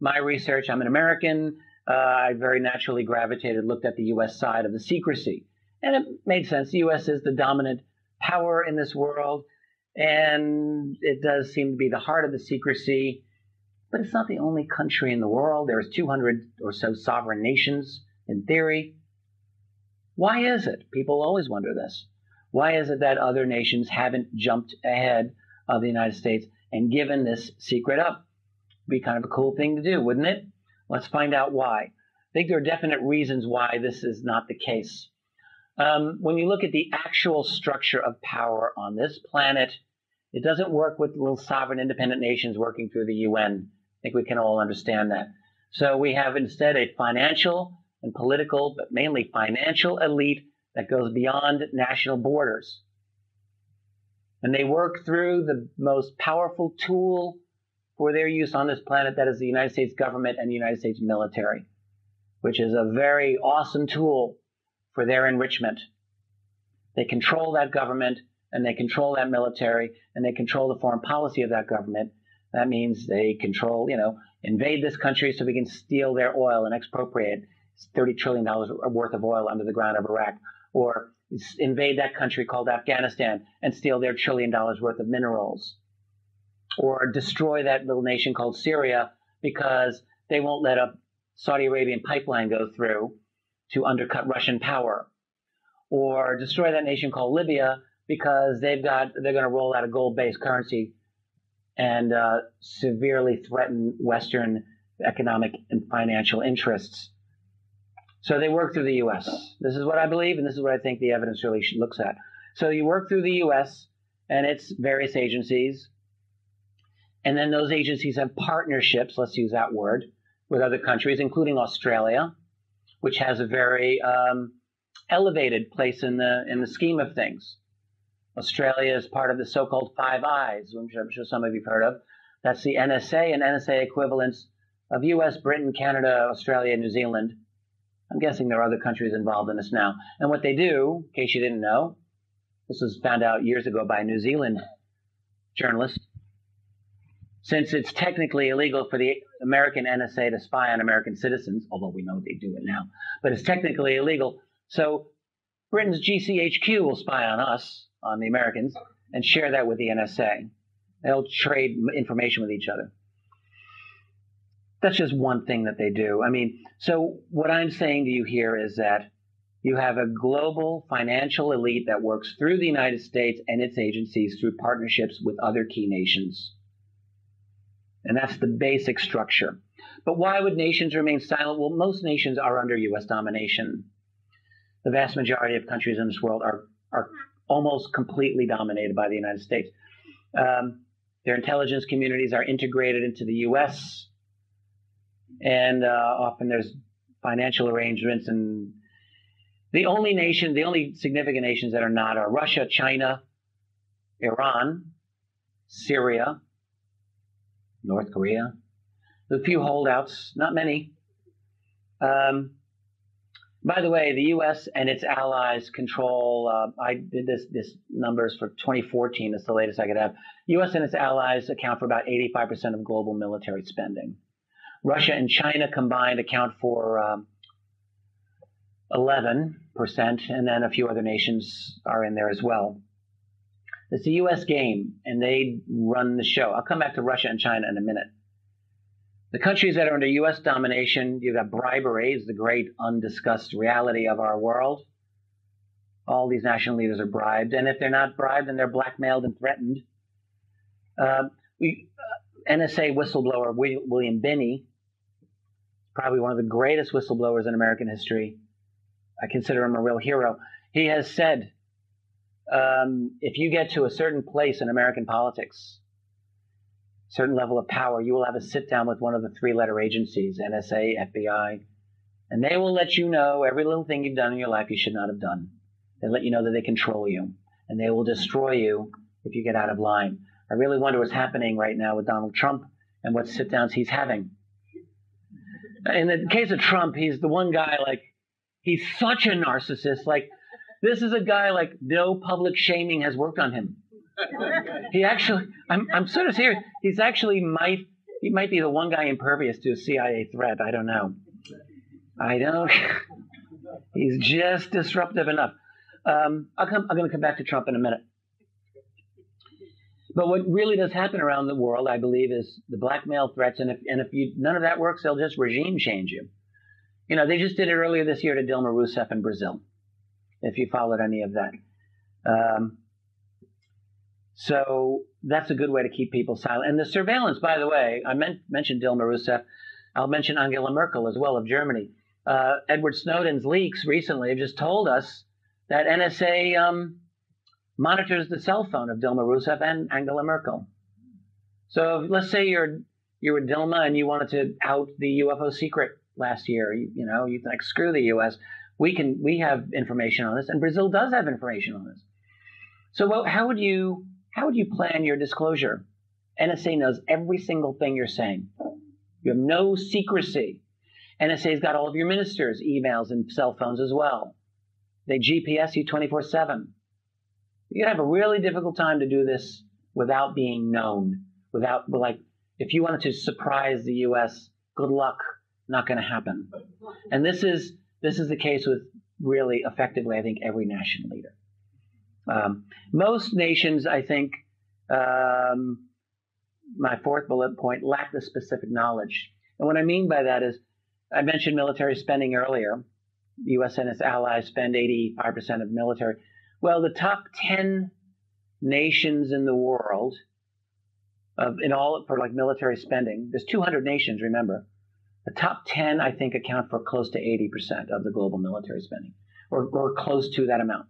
my research. I'm an American. I very naturally looked at the U.S. side of the secrecy. And it made sense. The U.S. is the dominant power in this world. And it does seem to be the heart of the secrecy. But it's not the only country in the world. There's 200 or so sovereign nations, in theory. Why is it? People always wonder this. Why is it that other nations haven't jumped ahead of the United States and given this secret up? Be kind of a cool thing to do, wouldn't it? Let's find out why. I think there are definite reasons why this is not the case. When you look at the actual structure of power on this planet, it doesn't work with little sovereign independent nations working through the UN. I think we can all understand that. So we have instead a financial and political, but mainly financial elite that goes beyond national borders. And they work through the most powerful tool for their use on this planet, that is the United States government and the United States military, which is a very awesome tool for their enrichment. They control that government, and they control that military, and they control the foreign policy of that government. That means they control, invade this country so we can steal their oil and expropriate $30 trillion worth of oil under the ground of Iraq, or invade that country called Afghanistan and steal their $1 trillion worth of minerals, or destroy that little nation called Syria because they won't let a Saudi Arabian pipeline go through to undercut Russian power, or destroy that nation called Libya because they're going to roll out a gold-based currency and severely threaten Western economic and financial interests. So they work through the U.S. This is what I believe, and this is what I think the evidence really looks at. So you work through the U.S. and its various agencies, and then those agencies have partnerships, let's use that word, with other countries, including Australia, which has a very elevated place in the scheme of things. Australia is part of the so-called Five Eyes, which I'm sure some of you have heard of. That's the NSA and NSA equivalents of US, Britain, Canada, Australia, New Zealand. I'm guessing there are other countries involved in this now. And what they do, in case you didn't know, this was found out years ago by a New Zealand journalist. Since it's technically illegal for the American NSA to spy on American citizens, although we know they do it now, but it's technically illegal. So Britain's GCHQ will spy on us, on the Americans, and share that with the NSA. They'll trade information with each other. That's just one thing that they do. I mean, so what I'm saying to you here is that you have a global financial elite that works through the United States and its agencies through partnerships with other key nations. And that's the basic structure. But why would nations remain silent? Well, most nations are under U.S. domination. The vast majority of countries in this world are almost completely dominated by the United States. Their intelligence communities are integrated into the U.S., and often there's financial arrangements. And the only significant nations that are not are Russia, China, Iran, Syria, North Korea. There's a few holdouts, not many. By the way, the U.S. and its allies control, I did this numbers for 2014, it's the latest I could have. U.S. and its allies account for about 85% of global military spending. Russia and China combined account for 11%, and then a few other nations are in there as well. It's a U.S. game, and they run the show. I'll come back to Russia and China in a minute. The countries that are under U.S. domination, you've got bribery, is the great undiscussed reality of our world. All these national leaders are bribed, and if they're not bribed, then they're blackmailed and threatened. NSA whistleblower William Binney, probably one of the greatest whistleblowers in American history. I consider him a real hero. He has said, if you get to a certain place in American politics, certain level of power, you will have a sit down with one of the three-letter agencies, NSA, FBI, and they will let you know every little thing you've done in your life you should not have done. They let you know that they control you, and they will destroy you if you get out of line. I really wonder what's happening right now with Donald Trump and what sit-downs he's having. In the case of Trump, he's the one guy, he's such a narcissist. This is a guy, no public shaming has worked on him. He actually, I'm sort of serious. He might be the one guy impervious to a CIA threat. I don't know. He's just disruptive enough. I'm going to come back to Trump in a minute. But what really does happen around the world, I believe, is the blackmail threats. And if none of that works, they'll just regime change you. They just did it earlier this year to Dilma Rousseff in Brazil, if you followed any of that. So that's a good way to keep people silent. And the surveillance, by the way, I mentioned Dilma Rousseff. I'll mention Angela Merkel as well of Germany. Edward Snowden's leaks recently have just told us that NSA monitors the cell phone of Dilma Rousseff and Angela Merkel. So let's say you were Dilma and you wanted to out the UFO secret last year. You think, screw the U.S. We have information on this, and Brazil does have information on this. So how would you plan your disclosure? NSA knows every single thing you're saying. You have no secrecy. NSA's got all of your ministers' emails and cell phones as well. They GPS you 24/7. You're going to have a really difficult time to do this without being known. If you wanted to surprise the U.S., good luck. Not going to happen. And this is the case with really effectively, I think, every national leader. Most nations, I think, my fourth bullet point, lack the specific knowledge. And what I mean by that is, I mentioned military spending earlier. The U.S. and its allies spend 85% of military. Well, the top 10 nations in the world for military spending, there's 200 nations, remember. The top 10, I think, account for close to 80% of the global military spending, or close to that amount.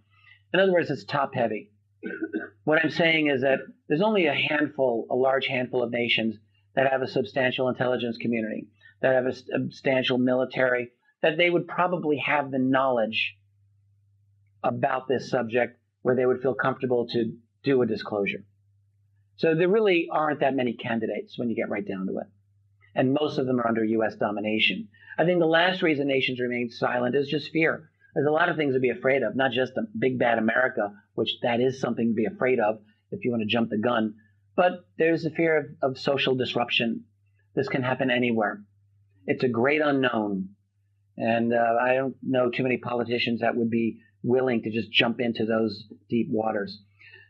In other words, it's top heavy. What I'm saying is that there's only a large handful of nations that have a substantial intelligence community, that have a substantial military, that they would probably have the knowledge about this subject where they would feel comfortable to do a disclosure. So there really aren't that many candidates when you get right down to it. And most of them are under U.S. domination. I think the last reason nations remain silent is just fear. There's a lot of things to be afraid of, not just the big bad America, which that is something to be afraid of if you want to jump the gun. But there's the fear of social disruption. This can happen anywhere. It's a great unknown. And I don't know too many politicians that would be willing to just jump into those deep waters.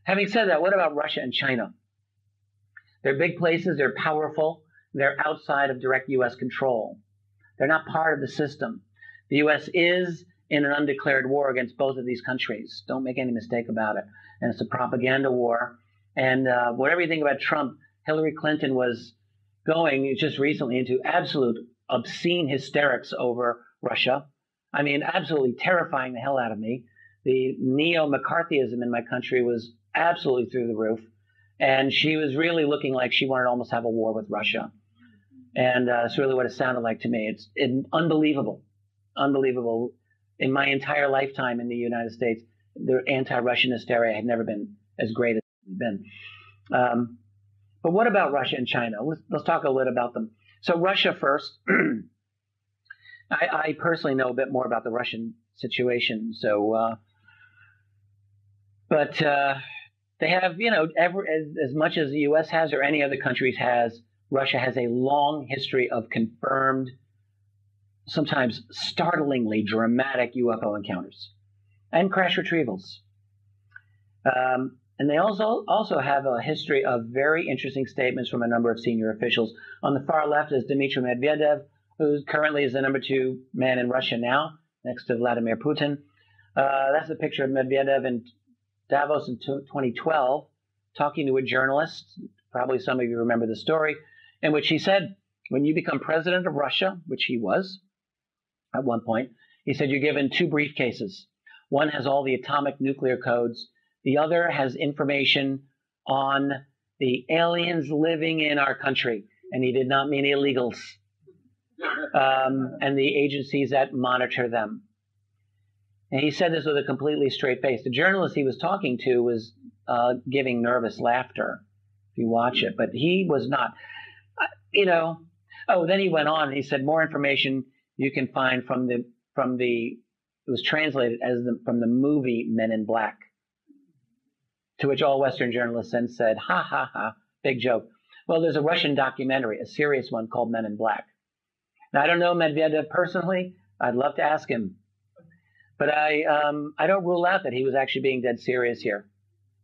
Having said that, what about Russia and China? They're big places. They're powerful. They're outside of direct U.S. control. They're not part of the system. The U.S. is in an undeclared war against both of these countries. Don't make any mistake about it. And it's a propaganda war. And whatever you think about Trump, Hillary Clinton was going just recently into absolute obscene hysterics over Russia. I mean, absolutely terrifying the hell out of me. The neo-McCarthyism in my country was absolutely through the roof. And she was really looking like she wanted to almost have a war with Russia. And that's really what it sounded like to me. It's unbelievable. Unbelievable. In my entire lifetime in the United States, the anti-Russian hysteria had never been as great as it's been. But what about Russia and China? Let's talk a little about them. So Russia first. I personally know a bit more about the Russian situation. So, but they have, as much as the U.S. has or any other countries has, Russia has a long history of confirmed, sometimes startlingly dramatic UFO encounters and crash retrievals. And they also have a history of very interesting statements from a number of senior officials. On the far left is Dmitry Medvedev, who currently is the number 2 man in Russia now, next to Vladimir Putin. That's a picture of Medvedev in Davos in 2012, talking to a journalist. Probably some of you remember the story, in which he said, when you become president of Russia, which he was at one point, he said, you're given 2 briefcases. One has all the atomic nuclear codes. The other has information on the aliens living in our country. And he did not mean illegals. And the agencies that monitor them. And he said this with a completely straight face. The journalist he was talking to was giving nervous laughter, if you watch it. But he was not, Oh, then he went on and he said, more information you can find from the, it was translated as from the movie Men in Black. To which all Western journalists then said, ha, ha, ha, big joke. Well, there's a Russian documentary, a serious one called Men in Black. Now, I don't know Medvedev personally. I'd love to ask him. But I don't rule out that he was actually being dead serious here.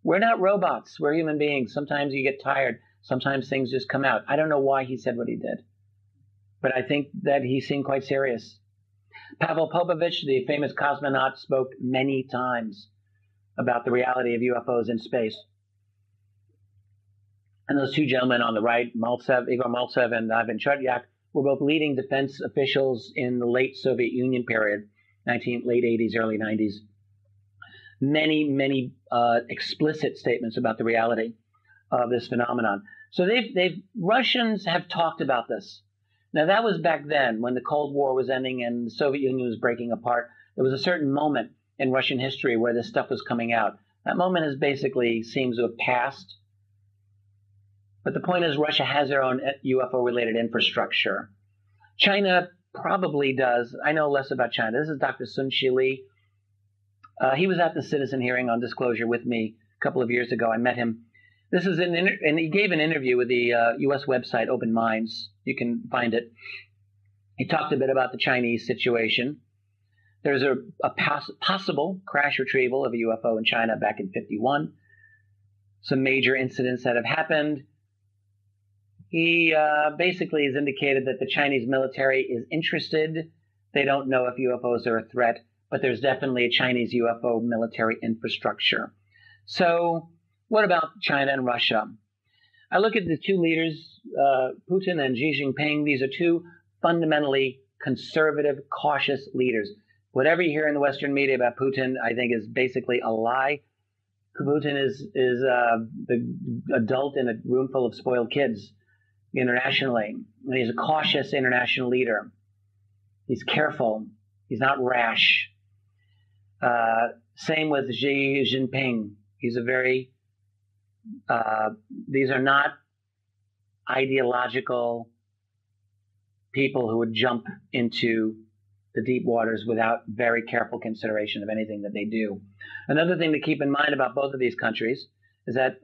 We're not robots. We're human beings. Sometimes you get tired. Sometimes things just come out. I don't know why he said what he did. But I think that he seemed quite serious. Pavel Popovich, the famous cosmonaut, spoke many times about the reality of UFOs in space. And those 2 gentlemen on the right, Igor Maltsev and Ivan Chutyak, were both leading defense officials in the late Soviet Union period, late 80s, early 90s. Many explicit statements about the reality of this phenomenon. So Russians have talked about this. Now, that was back then when the Cold War was ending and the Soviet Union was breaking apart. There was a certain moment in Russian history where this stuff was coming out. That moment has basically seems to have passed. But the point is, Russia has their own UFO-related infrastructure. China probably does. I know less about China. This is Dr. Sun-Chi Lee. He was at the citizen hearing on disclosure with me a couple of years ago. I met him. This is and he gave an interview with the U.S. website Open Minds. You can find it. He talked a bit about the Chinese situation. There's a possible crash retrieval of a UFO in China back in 1951. Some major incidents that have happened. He basically has indicated that the Chinese military is interested. They don't know if UFOs are a threat, but there's definitely a Chinese UFO military infrastructure. So what about China and Russia? I look at the 2 leaders, Putin and Xi Jinping. These are 2 fundamentally conservative, cautious leaders. Whatever you hear in the Western media about Putin, I think is basically a lie. Putin is the adult in a room full of spoiled kids internationally. And he's a cautious international leader. He's careful. He's not rash. Same with Xi Jinping. He's a very, these are not ideological people who would jump into the deep waters without very careful consideration of anything that they do. Another thing to keep in mind about both of these countries is that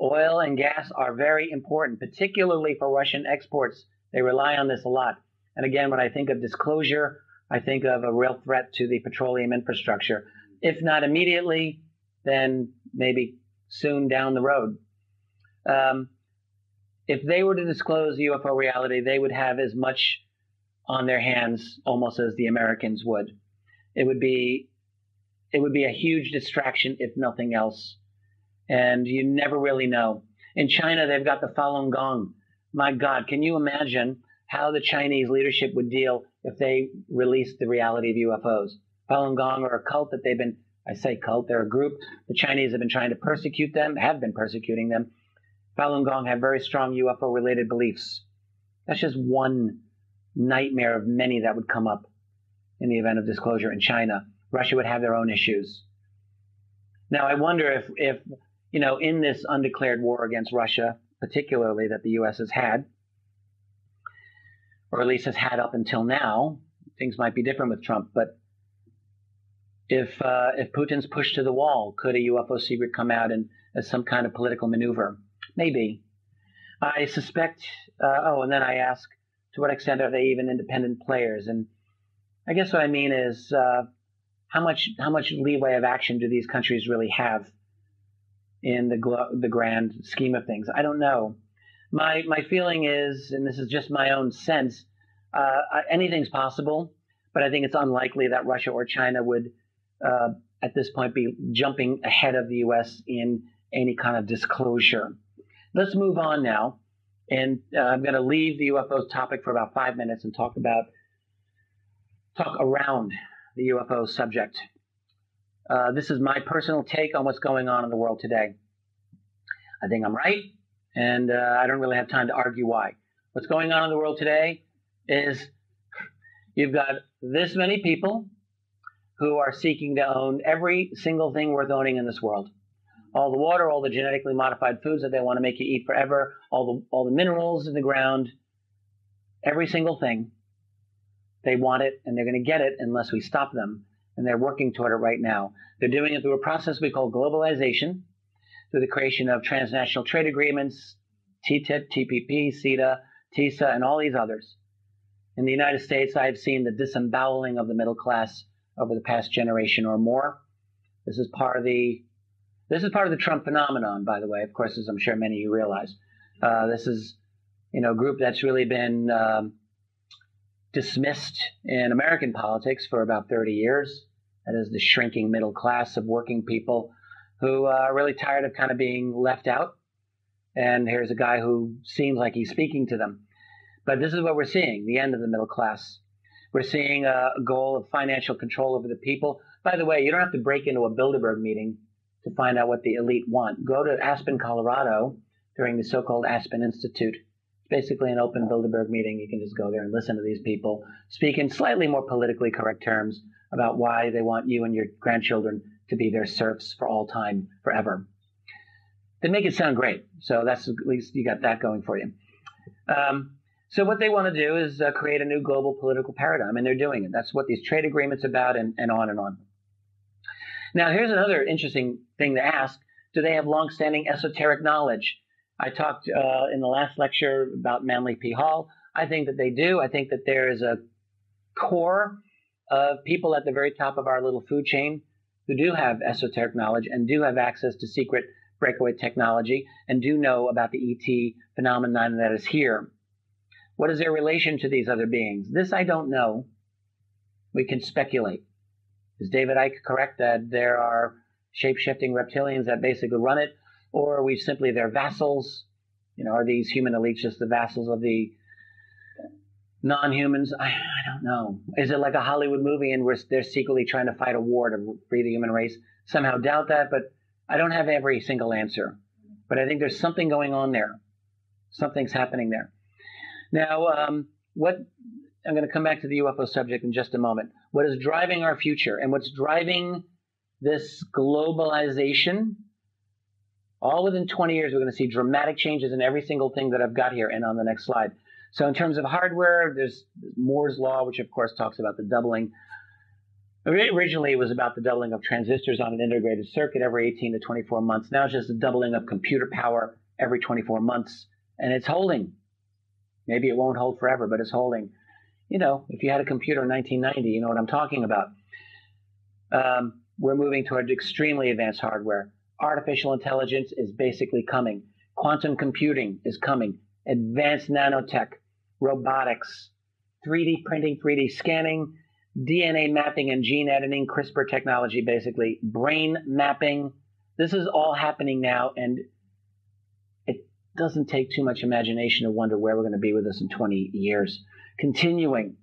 oil and gas are very important, particularly for Russian exports. They rely on this a lot. And again, when I think of disclosure, I think of a real threat to the petroleum infrastructure. If not immediately, then maybe soon down the road. If they were to disclose UFO reality, they would have as much on their hands almost as the Americans would. It would be a huge distraction, if nothing else. And you never really know. In China, they've got the Falun Gong. My God, can you imagine how the Chinese leadership would deal if they released the reality of UFOs? Falun Gong are a cult that they've been, I say cult, they're a group. The Chinese have been trying to persecute them, have been persecuting them. Falun Gong have very strong UFO-related beliefs. That's just one nightmare of many that would come up in the event of disclosure in China. Russia would have their own issues. Now, I wonder if in this undeclared war against Russia, particularly that the U.S. has had, or at least has had up until now, things might be different with Trump, but if Putin's pushed to the wall, could a UFO secret come out as some kind of political maneuver? Maybe. I suspect, and then I ask, to what extent are they even independent players? And I guess what I mean is, how much leeway of action do these countries really have in the grand scheme of things? I don't know. My feeling is, and this is just my own sense, anything's possible, but I think it's unlikely that Russia or China would, at this point, be jumping ahead of the U.S. in any kind of disclosure. Let's move on now, and I'm going to leave the UFO topic for about 5 minutes and talk around the UFO subject. This is my personal take on what's going on in the world today. I think I'm right, and I don't really have time to argue why. What's going on in the world today is you've got this many people who are seeking to own every single thing worth owning in this world. All the water, all the genetically modified foods that they want to make you eat forever, all the minerals in the ground, every single thing. They want it, and they're going to get it unless we stop them. And they're working toward it right now. They're doing it through a process we call globalization, through the creation of transnational trade agreements, TTIP, TPP, CETA, TISA, and all these others. In the United States, I've seen the disemboweling of the middle class over the past generation or more. This is part of the Trump phenomenon, by the way, of course, as I'm sure many of you realize. This is, a group that's really been dismissed in American politics for about 30 years. That is the shrinking middle class of working people who are really tired of kind of being left out. And here's a guy who seems like he's speaking to them. But this is what we're seeing, the end of the middle class. We're seeing a goal of financial control over the people. By the way, you don't have to break into a Bilderberg meeting to find out what the elite want. Go to Aspen, Colorado, during the so-called Aspen Institute. It's basically an open Bilderberg meeting. You can just go there and listen to these people speak in slightly more politically correct terms about why they want you and your grandchildren to be their serfs for all time, forever. They make it sound great. So that's, at least you got that going for you. So what they want to do is create a new global political paradigm, and they're doing it. That's what these trade agreements are about, and on and on. Now, here's another interesting thing to ask. Do they have longstanding esoteric knowledge? I talked in the last lecture about Manly P. Hall. I think that they do. I think that there is a core of people at the very top of our little food chain who do have esoteric knowledge and do have access to secret breakaway technology and do know about the ET phenomenon that is here. What is their relation to these other beings? This I don't know. We can speculate. Is David Icke correct that there are shape-shifting reptilians that basically run it? Or are we simply their vassals? Are these human elites just the vassals of the non-humans? I don't know. Is it like a Hollywood movie and they're secretly trying to fight a war to free the human race? Somehow doubt that, but I don't have every single answer. But I think there's something going on there. Something's happening there. Now, I'm going to come back to the UFO subject in just a moment. What is driving our future and what's driving this globalization, all within 20 years, we're going to see dramatic changes in every single thing that I've got here and on the next slide. So in terms of hardware, there's Moore's law, which of course talks about the doubling. Originally, it was about the doubling of transistors on an integrated circuit every 18 to 24 months. Now it's just the doubling of computer power every 24 months, and it's holding. Maybe it won't hold forever, but it's holding. You know, if you had a computer in 1990, you know what I'm talking about. We're moving toward extremely advanced hardware. Artificial intelligence is basically coming. Quantum computing is coming. Advanced nanotech, robotics, 3D printing, 3D scanning, DNA mapping and gene editing, CRISPR technology, basically, brain mapping. This is all happening now, and it doesn't take too much imagination to wonder where we're going to be with this in 20 years. Continuing.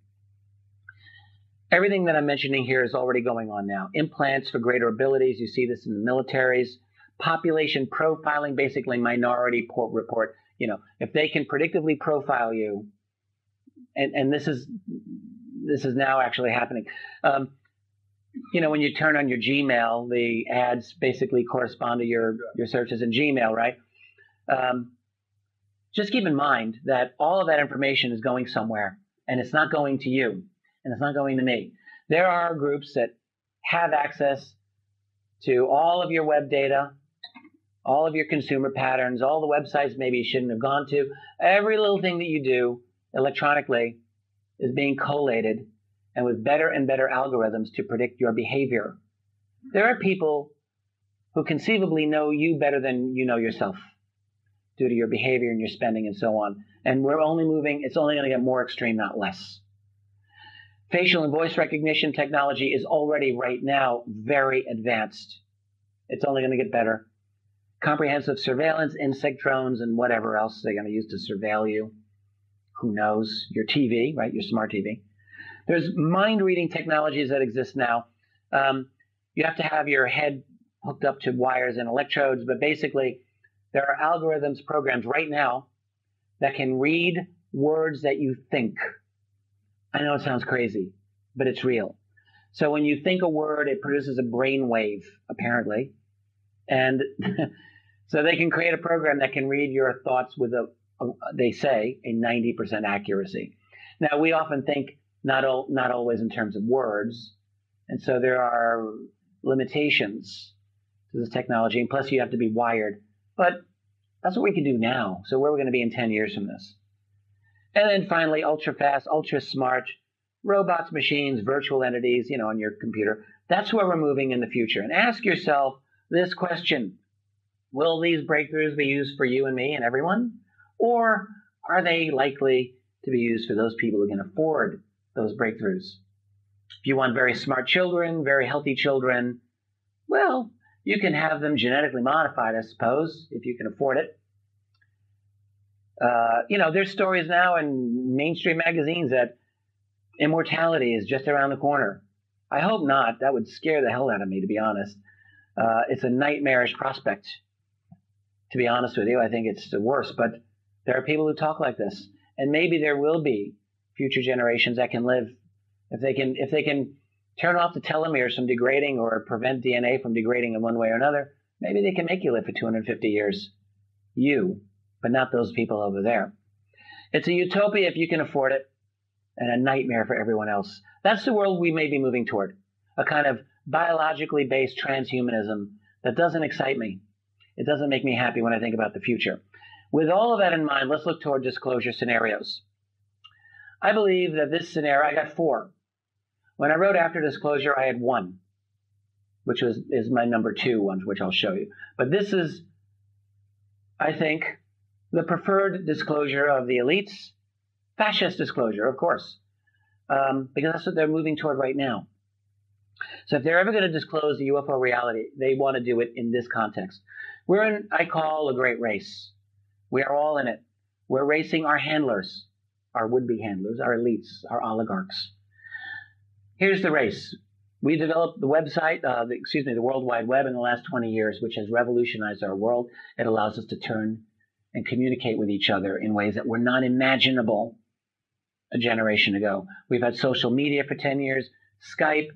Everything that I'm mentioning here is already going on now. Implants for greater abilities. You see this in the militaries. Population profiling, basically minority report. You know, if they can predictively profile you, and this is now actually happening. You know, when you turn on your Gmail, the ads basically correspond to your searches in Gmail, right? Just keep in mind that all of that information is going somewhere, and it's not going to you, and it's not going to me. There are groups that have access to all of your web data, all of your consumer patterns, all the websites maybe you shouldn't have gone to. Every little thing that you do electronically is being collated, and with better and better algorithms to predict your behavior. There are people who conceivably know you better than you know yourself due to your behavior and your spending and so on. And we're only moving, it's only going to get more extreme, not less. Facial and voice recognition technology is already right now very advanced. It's only going to get better. Comprehensive surveillance, insect drones, and whatever else they're going to use to surveil you. Who knows? Your TV, right? Your smart TV. There's mind-reading technologies that exist now. You have to have your head hooked up to wires and electrodes, but basically there are algorithms, programs right now that can read words that you think. I know it sounds crazy, but it's real. So when you think a word, it produces a brain wave, apparently. And so they can create a program that can read your thoughts with they say, a 90% accuracy. Now, we often think not always in terms of words, and so there are limitations to this technology, and plus you have to be wired. But that's what we can do now. So where are we going to be in 10 years from this? And then finally, ultra-fast, ultra-smart, robots, machines, virtual entities, you know, on your computer. That's where we're moving in the future. And ask yourself this question. Will these breakthroughs be used for you and me and everyone? Or are they likely to be used for those people who can afford those breakthroughs? If you want very smart children, very healthy children, well, you can have them genetically modified, I suppose, if you can afford it. You know, there's stories now in mainstream magazines that immortality is just around the corner. I hope not. That would scare the hell out of me, to be honest. It's a nightmarish prospect, to be honest with you. I think it's the worst, but there are people who talk like this, and maybe there will be future generations that can live if they can turn off the telomeres from degrading or prevent DNA from degrading in one way or another. Maybe they can make you live for 250 years. You, but not those people over there. It's a utopia if you can afford it, and a nightmare for everyone else. That's the world we may be moving toward, a kind of biologically based transhumanism that doesn't excite me. It doesn't make me happy when I think about the future. With all of that in mind, let's look toward disclosure scenarios. I believe that this scenario, I got 4. When I wrote after disclosure, I had 1, which is my number 2 one, which I'll show you. But this is, I think, the preferred disclosure of the elites. Fascist disclosure, of course, because that's what they're moving toward right now. So if they're ever going to disclose the UFO reality, they want to do it in this context. We're in, I call, a great race. We are all in it. We're racing our handlers, our would-be handlers, our elites, our oligarchs. Here's the race. We developed the website, the World Wide Web in the last 20 years, which has revolutionized our world. It allows us to turn and communicate with each other in ways that were not imaginable a generation ago. We've had social media for 10 years, Skype,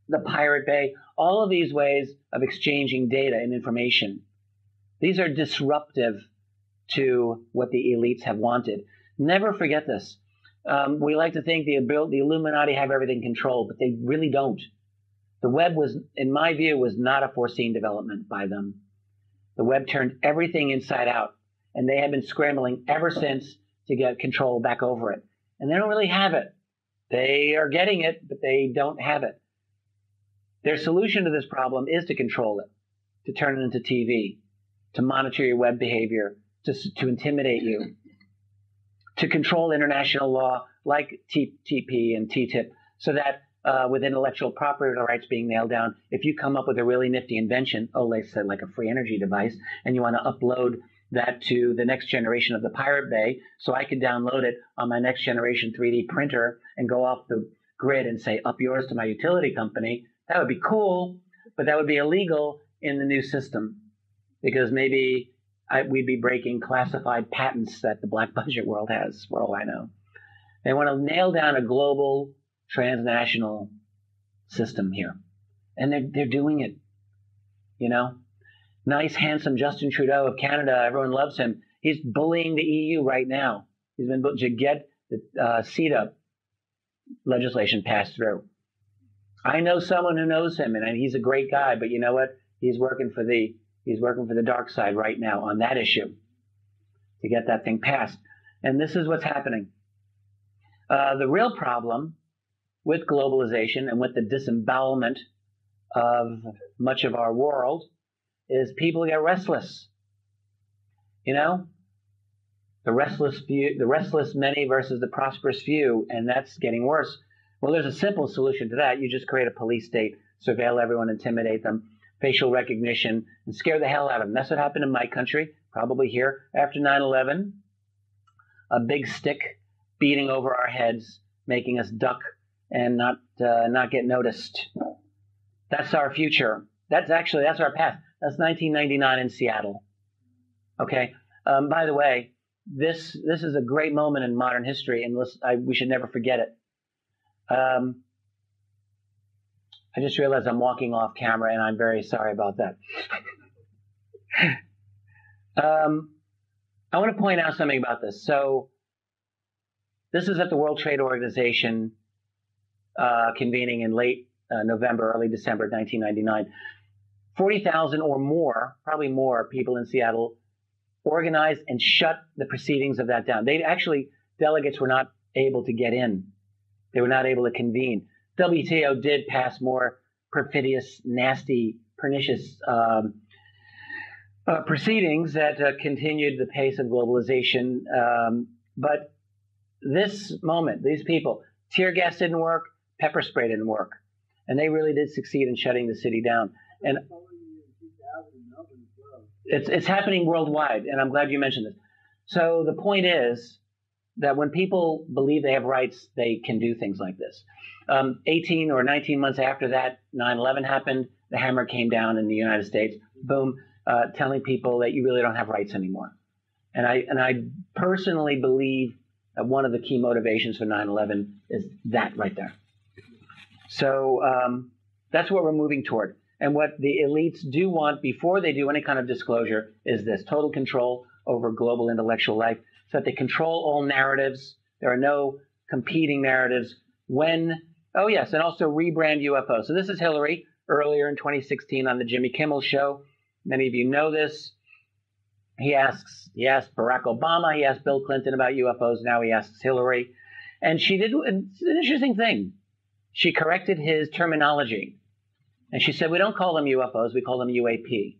the Pirate Bay, all of these ways of exchanging data and information. These are disruptive to what the elites have wanted. Never forget this. We like to think the Illuminati have everything controlled, but they really don't. The web was, in my view, was not a foreseen development by them. The web turned everything inside out, and they have been scrambling ever since to get control back over it. And they don't really have it. They are getting it, but they don't have it. Their solution to this problem is to control it, to turn it into TV, to monitor your web behavior, to intimidate you, to control international law like TP and TTIP, so that with intellectual property rights being nailed down, if you come up with a really nifty invention, let's say like a free energy device, and you want to upload that to the next generation of the Pirate Bay, so I can download it on my next generation 3D printer and go off the grid and say, up yours to my utility company, that would be cool, but that would be illegal in the new system, because maybe we'd be breaking classified patents that the black budget world has, for all I know. They want to nail down a global, transnational system here. And they're doing it, you know. Nice, handsome Justin Trudeau of Canada, everyone loves him. He's bullying the EU right now. He's been to get the CETA legislation passed through. I know someone who knows him, and he's a great guy, but you know what? He's working for the dark side right now on that issue to get that thing passed. And this is what's happening. The real problem with globalization and with the disembowelment of much of our world is people get restless. You know, the restless many versus the prosperous few, and that's getting worse. Well, there's a simple solution to that. You just create a police state, surveil everyone, intimidate them, facial recognition, and scare the hell out of them. That's what happened in my country, probably here after 9/11. A big stick beating over our heads, making us duck and not get noticed. That's our future. That's our past. That's 1999 in Seattle. Okay. By the way, this is a great moment in modern history, and we should never forget it. I just realized I'm walking off camera, and I'm very sorry about that. I want to point out something about this. So this is at the World Trade Organization convening in late November, early December 1999. 40,000 or more, probably more, people in Seattle organized and shut the proceedings of that down. Delegates were not able to get in. They were not able to convene. WTO did pass more perfidious, nasty, pernicious proceedings that continued the pace of globalization. But this moment, these people, tear gas didn't work, pepper spray didn't work. And they really did succeed in shutting the city down. And it's happening worldwide, and I'm glad you mentioned this. So the point is that when people believe they have rights, they can do things like this. 18 or 19 months after that, 9/11 happened, the hammer came down in the United States, boom, telling people that you really don't have rights anymore. And I personally believe that one of the key motivations for 9/11 is that right there. So that's what we're moving toward. And what the elites do want before they do any kind of disclosure is this: total control over global intellectual life, so that they control all narratives. There are no competing narratives. And also rebrand UFO. So this is Hillary earlier in 2016 on the Jimmy Kimmel Show. Many of you know this. He asked Barack Obama, he asked Bill Clinton about UFOs, now he asks Hillary. And she did an interesting thing. She corrected his terminology. And she said, we don't call them UFOs, we call them UAP,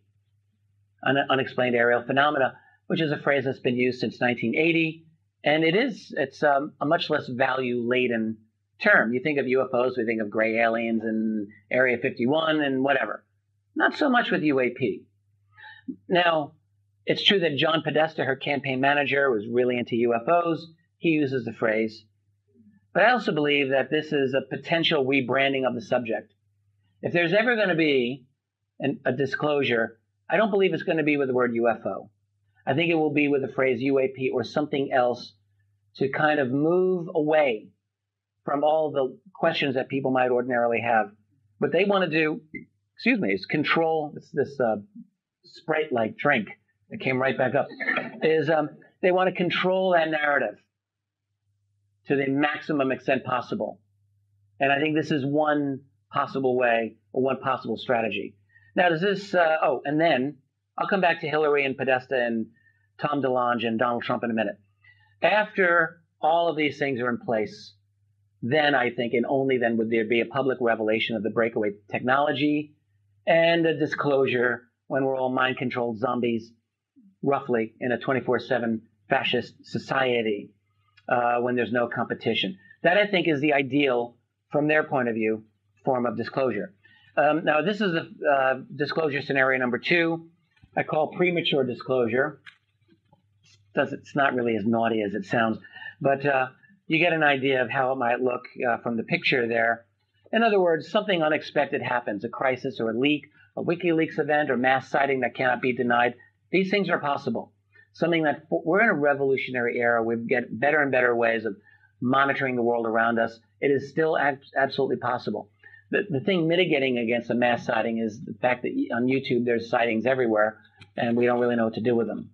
unexplained aerial phenomena, which is a phrase that's been used since 1980. And it's a much less value-laden term. You think of UFOs, we think of gray aliens and Area 51 and whatever. Not so much with UAP. Now, it's true that John Podesta, her campaign manager, was really into UFOs. He uses the phrase. But I also believe that this is a potential rebranding of the subject. If there's ever going to be a disclosure, I don't believe it's going to be with the word UFO. I think it will be with the phrase UAP or something else to kind of move away from all the questions that people might ordinarily have What they want to do, is control this Sprite-like drink that came right back up, is they want to control that narrative to the maximum extent possible. And I think this is one possible way or one possible strategy. Now, does this, and then I'll come back to Hillary and Podesta and Tom DeLonge and Donald Trump in a minute. After all of these things are in place, then I think, and only then, would there be a public revelation of the breakaway technology and a disclosure when we're all mind-controlled zombies, roughly, in a 24/7 fascist society, when there's no competition. That, I think, is the ideal, from their point of view, form of disclosure. Now, this is disclosure scenario number 2. I call premature disclosure. It's not really as naughty as it sounds, but you get an idea of how it might look from the picture there. In other words, something unexpected happens, a crisis or a leak, a WikiLeaks event or mass sighting that cannot be denied. These things are possible. Something that we're in a revolutionary era. We get better and better ways of monitoring the world around us. It is still absolutely possible. The thing mitigating against a mass sighting is the fact that on YouTube there's sightings everywhere, and we don't really know what to do with them.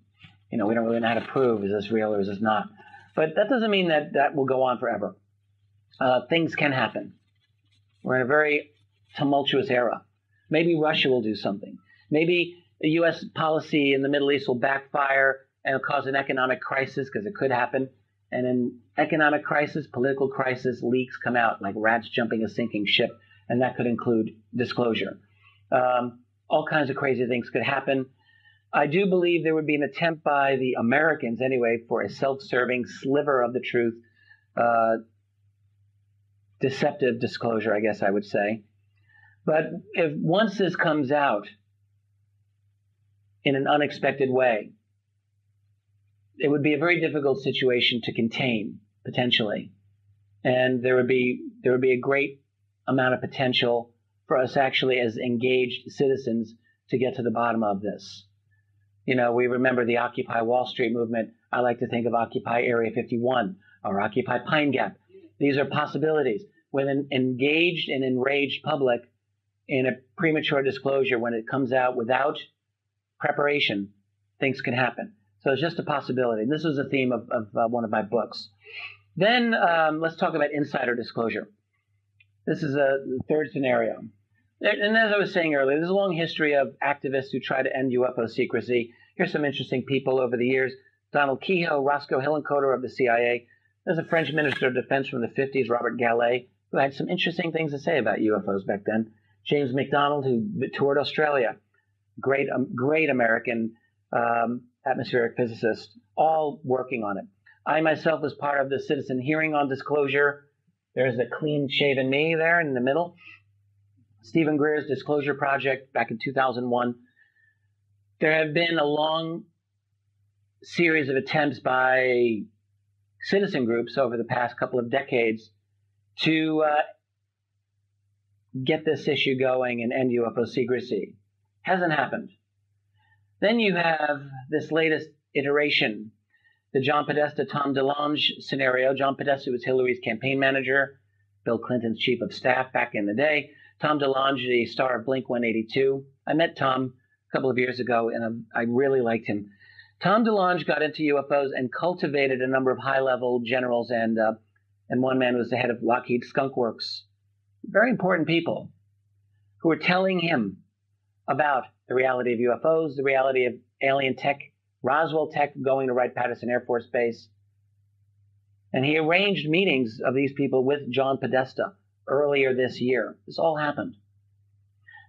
We don't really know how to prove, is this real or is this not? But that doesn't mean that that will go on forever. Things can happen. We're in a very tumultuous era. Maybe Russia will do something. Maybe the U.S. policy in the Middle East will backfire and it'll cause an economic crisis, because it could happen. And in economic crisis, political crisis, leaks come out like rats jumping a sinking ship, and that could include disclosure. All kinds of crazy things could happen. I do believe there would be an attempt by the Americans, anyway, for a self-serving sliver of the truth, deceptive disclosure, I guess I would say. But if once this comes out in an unexpected way, it would be a very difficult situation to contain, potentially. And there would be a great amount of potential for us actually as engaged citizens to get to the bottom of this. We remember the Occupy Wall Street movement. I like to think of Occupy Area 51 or Occupy Pine Gap. These are possibilities. With an engaged and enraged public in a premature disclosure, when it comes out without preparation, things can happen. So it's just a possibility. This is a theme of one of my books. Then let's talk about insider disclosure. This is a third scenario. And as I was saying earlier, there's a long history of activists who try to end UFO secrecy. Here's some interesting people over the years. Donald Kehoe, Roscoe Hillenkoetter of the CIA. There's a French Minister of Defense from the 50s, Robert Gallet, who had some interesting things to say about UFOs back then. James McDonald, who toured Australia. Great American atmospheric physicist, all working on it. I myself was part of the citizen hearing on disclosure. There's a clean-shaven me there in the middle. Stephen Greer's Disclosure Project back in 2001. There have been a long series of attempts by citizen groups over the past couple of decades to get this issue going and end UFO secrecy. Hasn't happened. Then you have this latest iteration, the John Podesta, Tom DeLonge scenario. John Podesta was Hillary's campaign manager, Bill Clinton's chief of staff back in the day. Tom DeLonge, the star of Blink-182. I met Tom a couple of years ago, and I really liked him. Tom DeLonge got into UFOs and cultivated a number of high-level generals, and one man was the head of Lockheed Skunk Works. Very important people who were telling him about the reality of UFOs, the reality of alien tech, Roswell tech going to Wright-Patterson Air Force Base. And he arranged meetings of these people with John Podesta earlier this year. This all happened.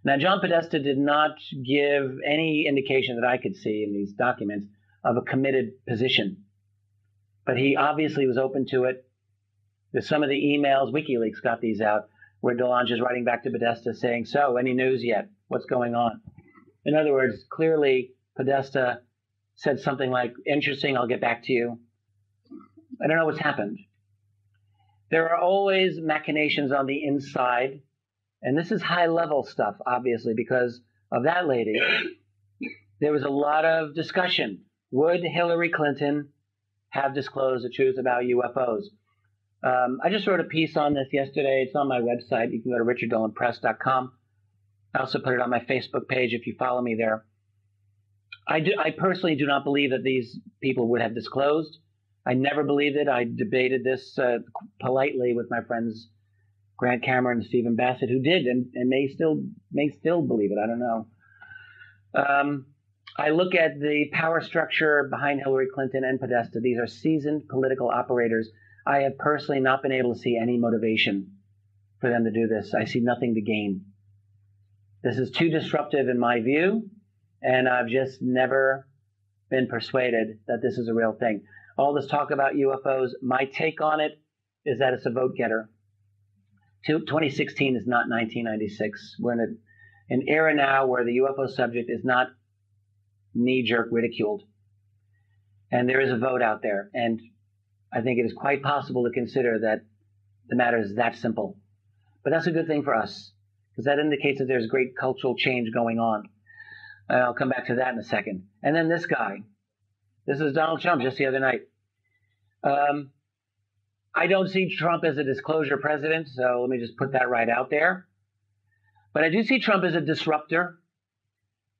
Now, John Podesta did not give any indication that I could see in these documents of a committed position. But he obviously was open to it. There's some of the emails, WikiLeaks got these out, where DeLonge is writing back to Podesta saying, so, any news yet? What's going on? In other words, clearly Podesta said something like, interesting, I'll get back to you. I don't know what's happened. There are always machinations on the inside, and this is high-level stuff, obviously, because of that lady. There was a lot of discussion. Would Hillary Clinton have disclosed the truth about UFOs? I just wrote a piece on this yesterday. It's on my website. You can go to richarddolanpress.com. I also put it on my Facebook page if you follow me there. I personally do not believe that these people would have disclosed. I never believed it. I debated this politely with my friends Grant Cameron and Stephen Bassett, who did and may still believe it. I don't know. I look at the power structure behind Hillary Clinton and Podesta. These are seasoned political operators. I have personally not been able to see any motivation for them to do this. I see nothing to gain. This is too disruptive in my view, and I've just never been persuaded that this is a real thing. All this talk about UFOs, my take on it is that it's a vote getter. 2016 is not 1996. We're in an era now where the UFO subject is not knee-jerk ridiculed. And there is a vote out there. And I think it is quite possible to consider that the matter is that simple. But that's a good thing for us, because that indicates that there's great cultural change going on. And I'll come back to that in a second. And then this guy. This is Donald Trump just the other night. I don't see Trump as a disclosure president, so let me just put that right out there. But I do see Trump as a disruptor.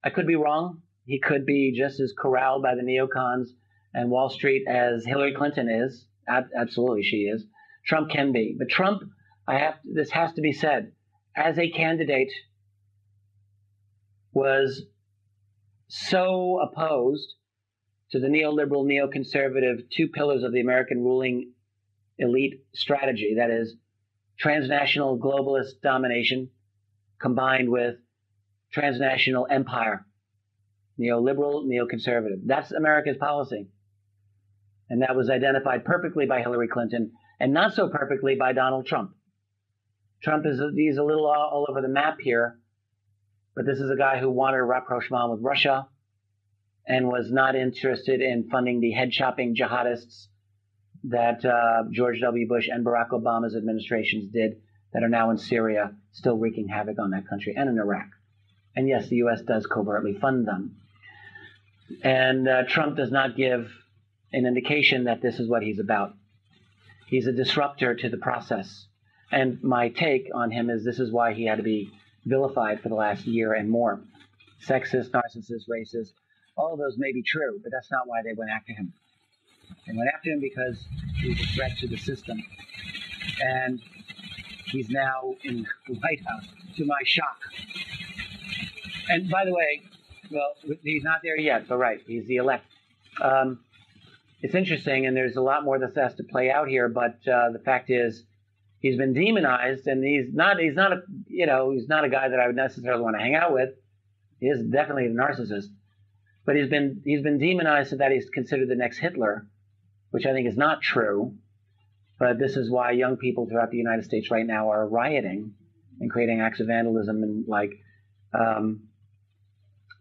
I could be wrong. He could be just as corralled by the neocons and Wall Street as Hillary Clinton is. Absolutely, she is. Trump can be. But Trump, this has to be said, as a candidate, was so opposed to the neoliberal, neoconservative two pillars of the American ruling elite strategy, that is, transnational globalist domination combined with transnational empire, neoliberal, neoconservative. That's America's policy. And that was identified perfectly by Hillary Clinton and not so perfectly by Donald Trump. Trump he's a little all over the map here, but this is a guy who wanted a rapprochement with Russia and was not interested in funding the head-chopping jihadists that George W. Bush and Barack Obama's administrations did that are now in Syria, still wreaking havoc on that country, and in Iraq. And yes, the U.S. does covertly fund them. And Trump does not give an indication that this is what he's about. He's a disruptor to the process. And my take on him is this is why he had to be vilified for the last year and more. Sexist, narcissist, racist, all of those may be true, but that's not why they went after him. They went after him because he was a threat to the system. And he's now in the White House, to my shock. And by the way, well, he's not there yet, but right, he's the elect. It's interesting, and there's a lot more that has to play out here, but the fact is, he's been demonized, and he's not a guy that I would necessarily want to hang out with. He is definitely a narcissist, but he's been demonized so that he's considered the next Hitler, which I think is not true. But this is why young people throughout the United States right now are rioting and creating acts of vandalism and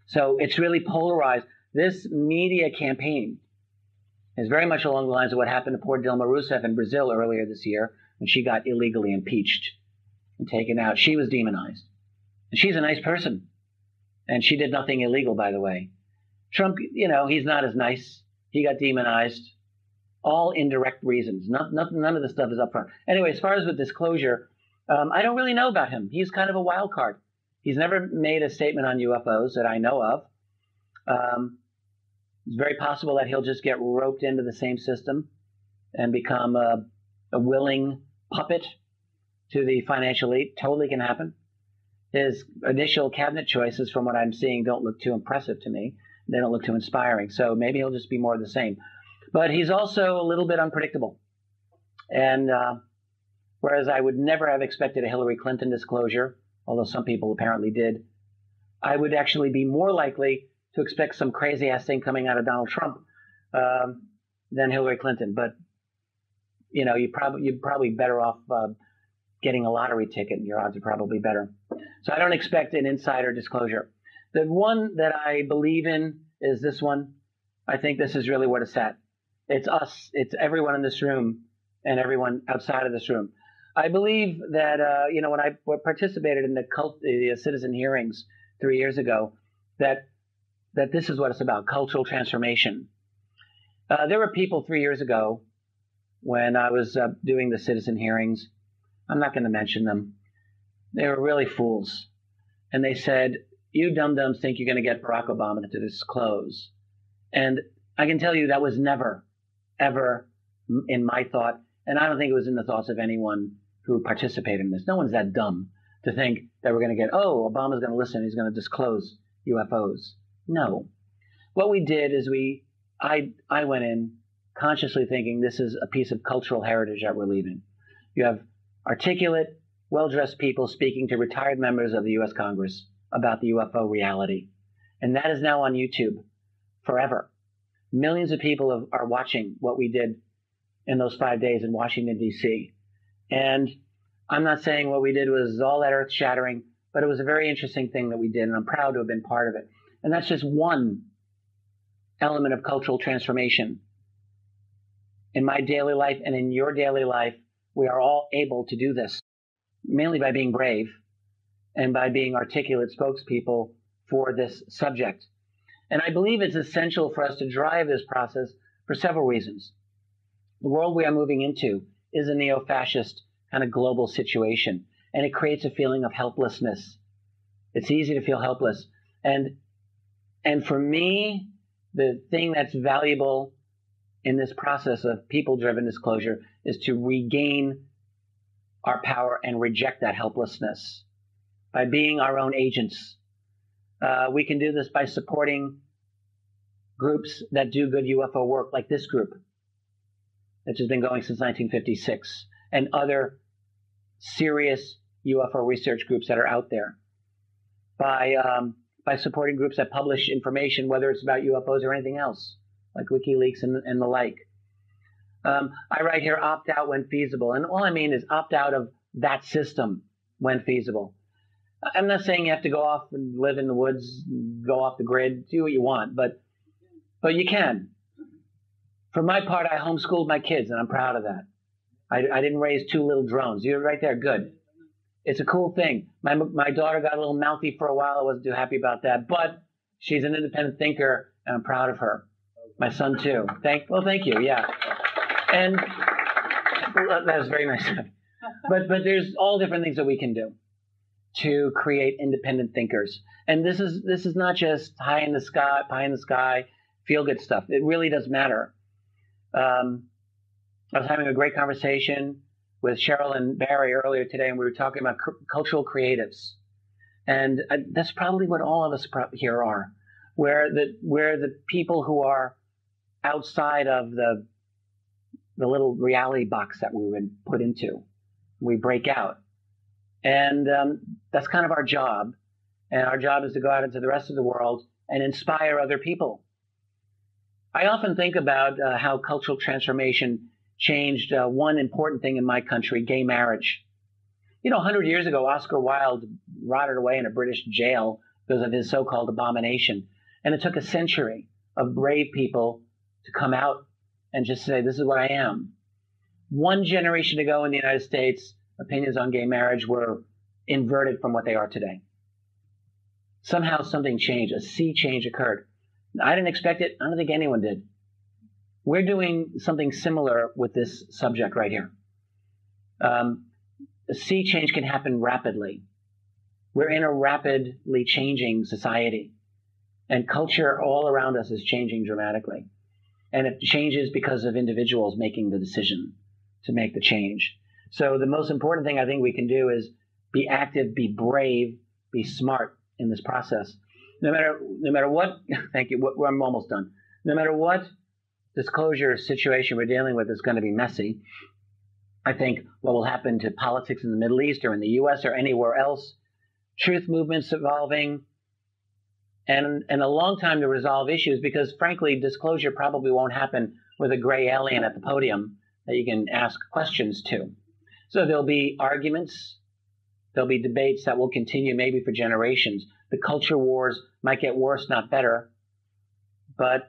so it's really polarized. This media campaign is very much along the lines of what happened to poor Dilma Rousseff in Brazil earlier this year when she got illegally impeached and taken out. She was demonized. And she's a nice person. And she did nothing illegal, by the way. Trump, he's not as nice. He got demonized. All indirect reasons. None of the stuff is up front. Anyway, as far as with disclosure, I don't really know about him. He's kind of a wild card. He's never made a statement on UFOs that I know of. It's very possible that he'll just get roped into the same system and become a willing puppet to the financial elite. Totally can happen. His initial cabinet choices, from what I'm seeing, don't look too impressive to me. They don't look too inspiring. So maybe he'll just be more of the same. But he's also a little bit unpredictable. And whereas I would never have expected a Hillary Clinton disclosure, although some people apparently did, I would actually be more likely to expect some crazy-ass thing coming out of Donald Trump than Hillary Clinton. But, you're probably better off getting a lottery ticket. Your odds are probably better. So I don't expect an insider disclosure. The one that I believe in is this one. I think this is really what it's at. It's us. It's everyone in this room and everyone outside of this room. I believe that, when I participated in the citizen hearings 3 years ago, that this is what it's about, cultural transformation. There were people 3 years ago when I was doing the citizen hearings. I'm not going to mention them. They were really fools. And they said, you dum-dums think you're going to get Barack Obama to disclose. And I can tell you that was never, ever in my thought. And I don't think it was in the thoughts of anyone who participated in this. No one's that dumb to think that we're going to get, oh, Obama's going to listen. He's going to disclose UFOs. No. What we did is I went in consciously thinking this is a piece of cultural heritage that we're leaving. You have articulate, well-dressed people speaking to retired members of the U.S. Congress about the UFO reality. And that is now on YouTube forever. Millions of people are watching what we did in those 5 days in Washington, D.C. And I'm not saying what we did was all that earth-shattering, but it was a very interesting thing that we did, and I'm proud to have been part of it. And that's just one element of cultural transformation. In my daily life and in your daily life, we are all able to do this, mainly by being brave and by being articulate spokespeople for this subject. And I believe it's essential for us to drive this process for several reasons. The world we are moving into is a neo-fascist kind of global situation, and it creates a feeling of helplessness. It's easy to feel helpless. And for me, the thing that's valuable in this process of people-driven disclosure is to regain our power and reject that helplessness by being our own agents. We can do this by supporting groups that do good UFO work, like this group, which has been going since 1956, and other serious UFO research groups that are out there. By supporting groups that publish information, whether it's about UFOs or anything else, like WikiLeaks and the like. I write here, opt out when feasible. And all I mean is opt out of that system when feasible. I'm not saying you have to go off and live in the woods, go off the grid, do what you want, but you can. For my part, I homeschooled my kids, and I'm proud of that. I didn't raise two little drones. You're right there, good. It's a cool thing. My daughter got a little mouthy for a while. I wasn't too happy about that, but she's an independent thinker, and I'm proud of her. My son too. Thank you. Yeah, and that was very nice. But there's all different things that we can do to create independent thinkers. And this is not just pie in the sky, feel good stuff. It really does matter. I was having a great conversation with Cheryl and Barry earlier today, and we were talking about cultural creatives. And that's probably what all of us here are, where the people who are outside of the little reality box that we would put into, we break out. And that's kind of our job. And our job is to go out into the rest of the world and inspire other people. I often think about how cultural transformation changed one important thing in my country, gay marriage. 100 years ago, Oscar Wilde rotted away in a British jail because of his so-called abomination. And it took a century of brave people to come out and just say, this is what I am. One generation ago in the United States, opinions on gay marriage were inverted from what they are today. Somehow something changed, a sea change occurred. I didn't expect it. I don't think anyone did. We're doing something similar with this subject right here. A sea change can happen rapidly. We're in a rapidly changing society, and culture all around us is changing dramatically. And it changes because of individuals making the decision to make the change. So the most important thing I think we can do is be active, be brave, be smart in this process. No matter what, thank you, I'm almost done. No matter what disclosure situation we're dealing with is going to be messy. I think what will happen to politics in the Middle East or in the U.S. or anywhere else, truth movements evolving, and a long time to resolve issues, because frankly, disclosure probably won't happen with a gray alien at the podium that you can ask questions to. So there'll be arguments, there'll be debates that will continue maybe for generations. The culture wars might get worse, not better. But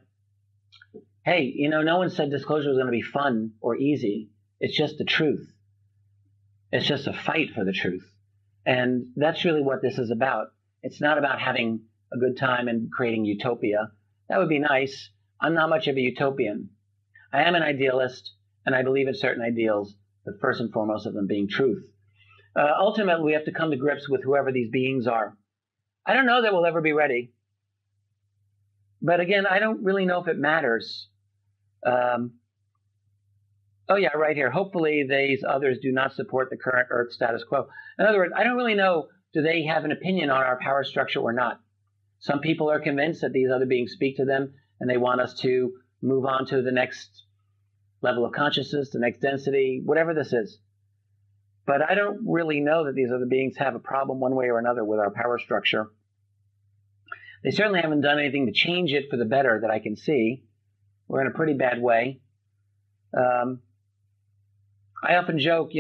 hey, no one said disclosure was going to be fun or easy. It's just the truth. It's just a fight for the truth. And that's really what this is about. It's not about having a good time and creating utopia. That would be nice. I'm not much of a utopian. I am an idealist, and I believe in certain ideals, the first and foremost of them being truth. Ultimately, we have to come to grips with whoever these beings are. I don't know that we'll ever be ready. But again, I don't really know if it matters. Oh yeah, right here. Hopefully these others do not support the current Earth status quo. In other words, I don't really know, do they have an opinion on our power structure or not? Some people are convinced that these other beings speak to them and they want us to move on to the next level of consciousness, the next density, whatever this is. But I don't really know that these other beings have a problem one way or another with our power structure. They certainly haven't done anything to change it for the better that I can see. We're in a pretty bad way. I often joke,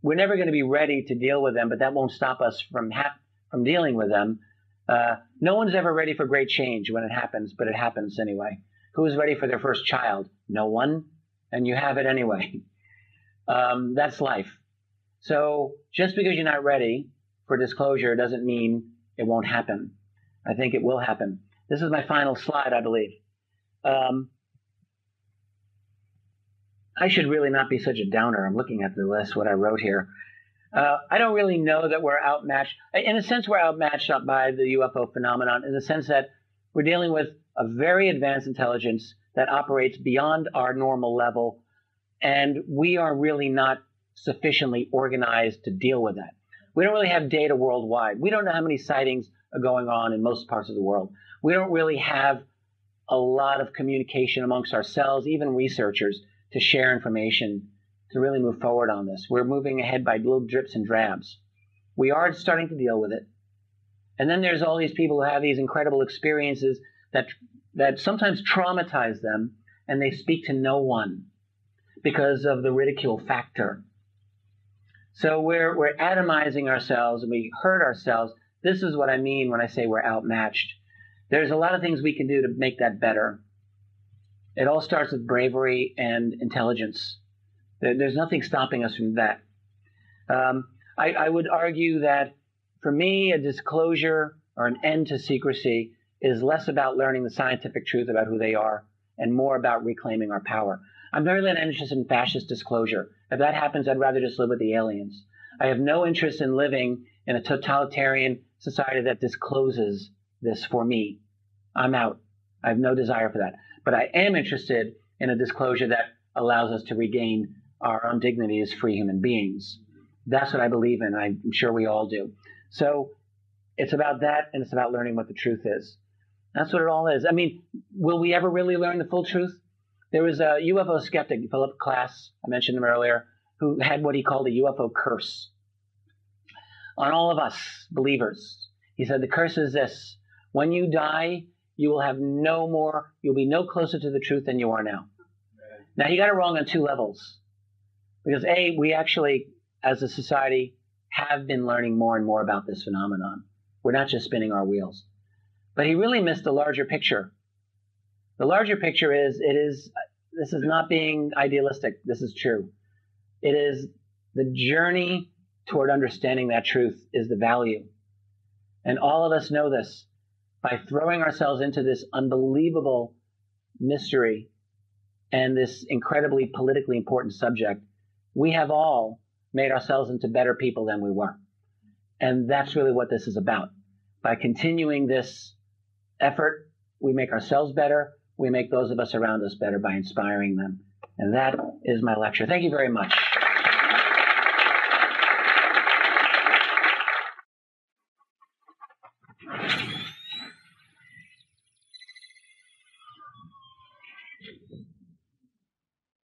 we're never going to be ready to deal with them, but that won't stop us from dealing with them. No one's ever ready for great change when it happens, but it happens anyway. Who's ready for their first child? No one, and you have it anyway. That's life. So just because you're not ready for disclosure doesn't mean it won't happen. I think it will happen. This is my final slide, I believe. I should really not be such a downer. I'm looking at the list, what I wrote here. I don't really know that we're outmatched. In a sense, we're outmatched by the UFO phenomenon in the sense that we're dealing with a very advanced intelligence that operates beyond our normal level, and we are really not sufficiently organized to deal with that. We don't really have data worldwide. We don't know how many sightings are going on in most parts of the world. We don't really have a lot of communication amongst ourselves, even researchers, to share information, to really move forward on this. We're moving ahead by little drips and drabs. We are starting to deal with it. And then there's all these people who have these incredible experiences that sometimes traumatize them, and they speak to no one because of the ridicule factor. So we're atomizing ourselves and we hurt ourselves. This is what I mean when I say we're outmatched. There's a lot of things we can do to make that better. It all starts with bravery and intelligence. There's nothing stopping us from that. I would argue that for me, a disclosure or an end to secrecy is less about learning the scientific truth about who they are and more about reclaiming our power. I'm very little interested in fascist disclosure. If that happens, I'd rather just live with the aliens. I have no interest in living in a totalitarian society that discloses this for me. I'm out. I have no desire for that. But I am interested in a disclosure that allows us to regain our own dignity as free human beings. That's what I believe in. I'm sure we all do. So it's about that, and it's about learning what the truth is. That's what it all is. I mean, will we ever really learn the full truth? There was a UFO skeptic, Philip Klass, I mentioned him earlier, who had what he called a UFO curse on all of us believers. He said the curse is this: when you die, you'll be no closer to the truth than you are now. Now, he got it wrong on two levels. Because A, we actually, as a society, have been learning more and more about this phenomenon. We're not just spinning our wheels. But he really missed the larger picture. The larger picture is, this is not being idealistic. This is true. It is the journey toward understanding that truth is the value. And all of us know this. By throwing ourselves into this unbelievable mystery and this incredibly politically important subject, we have all made ourselves into better people than we were. And that's really what this is about. By continuing this effort, we make ourselves better. We make those of us around us better by inspiring them. And that is my lecture. Thank you very much.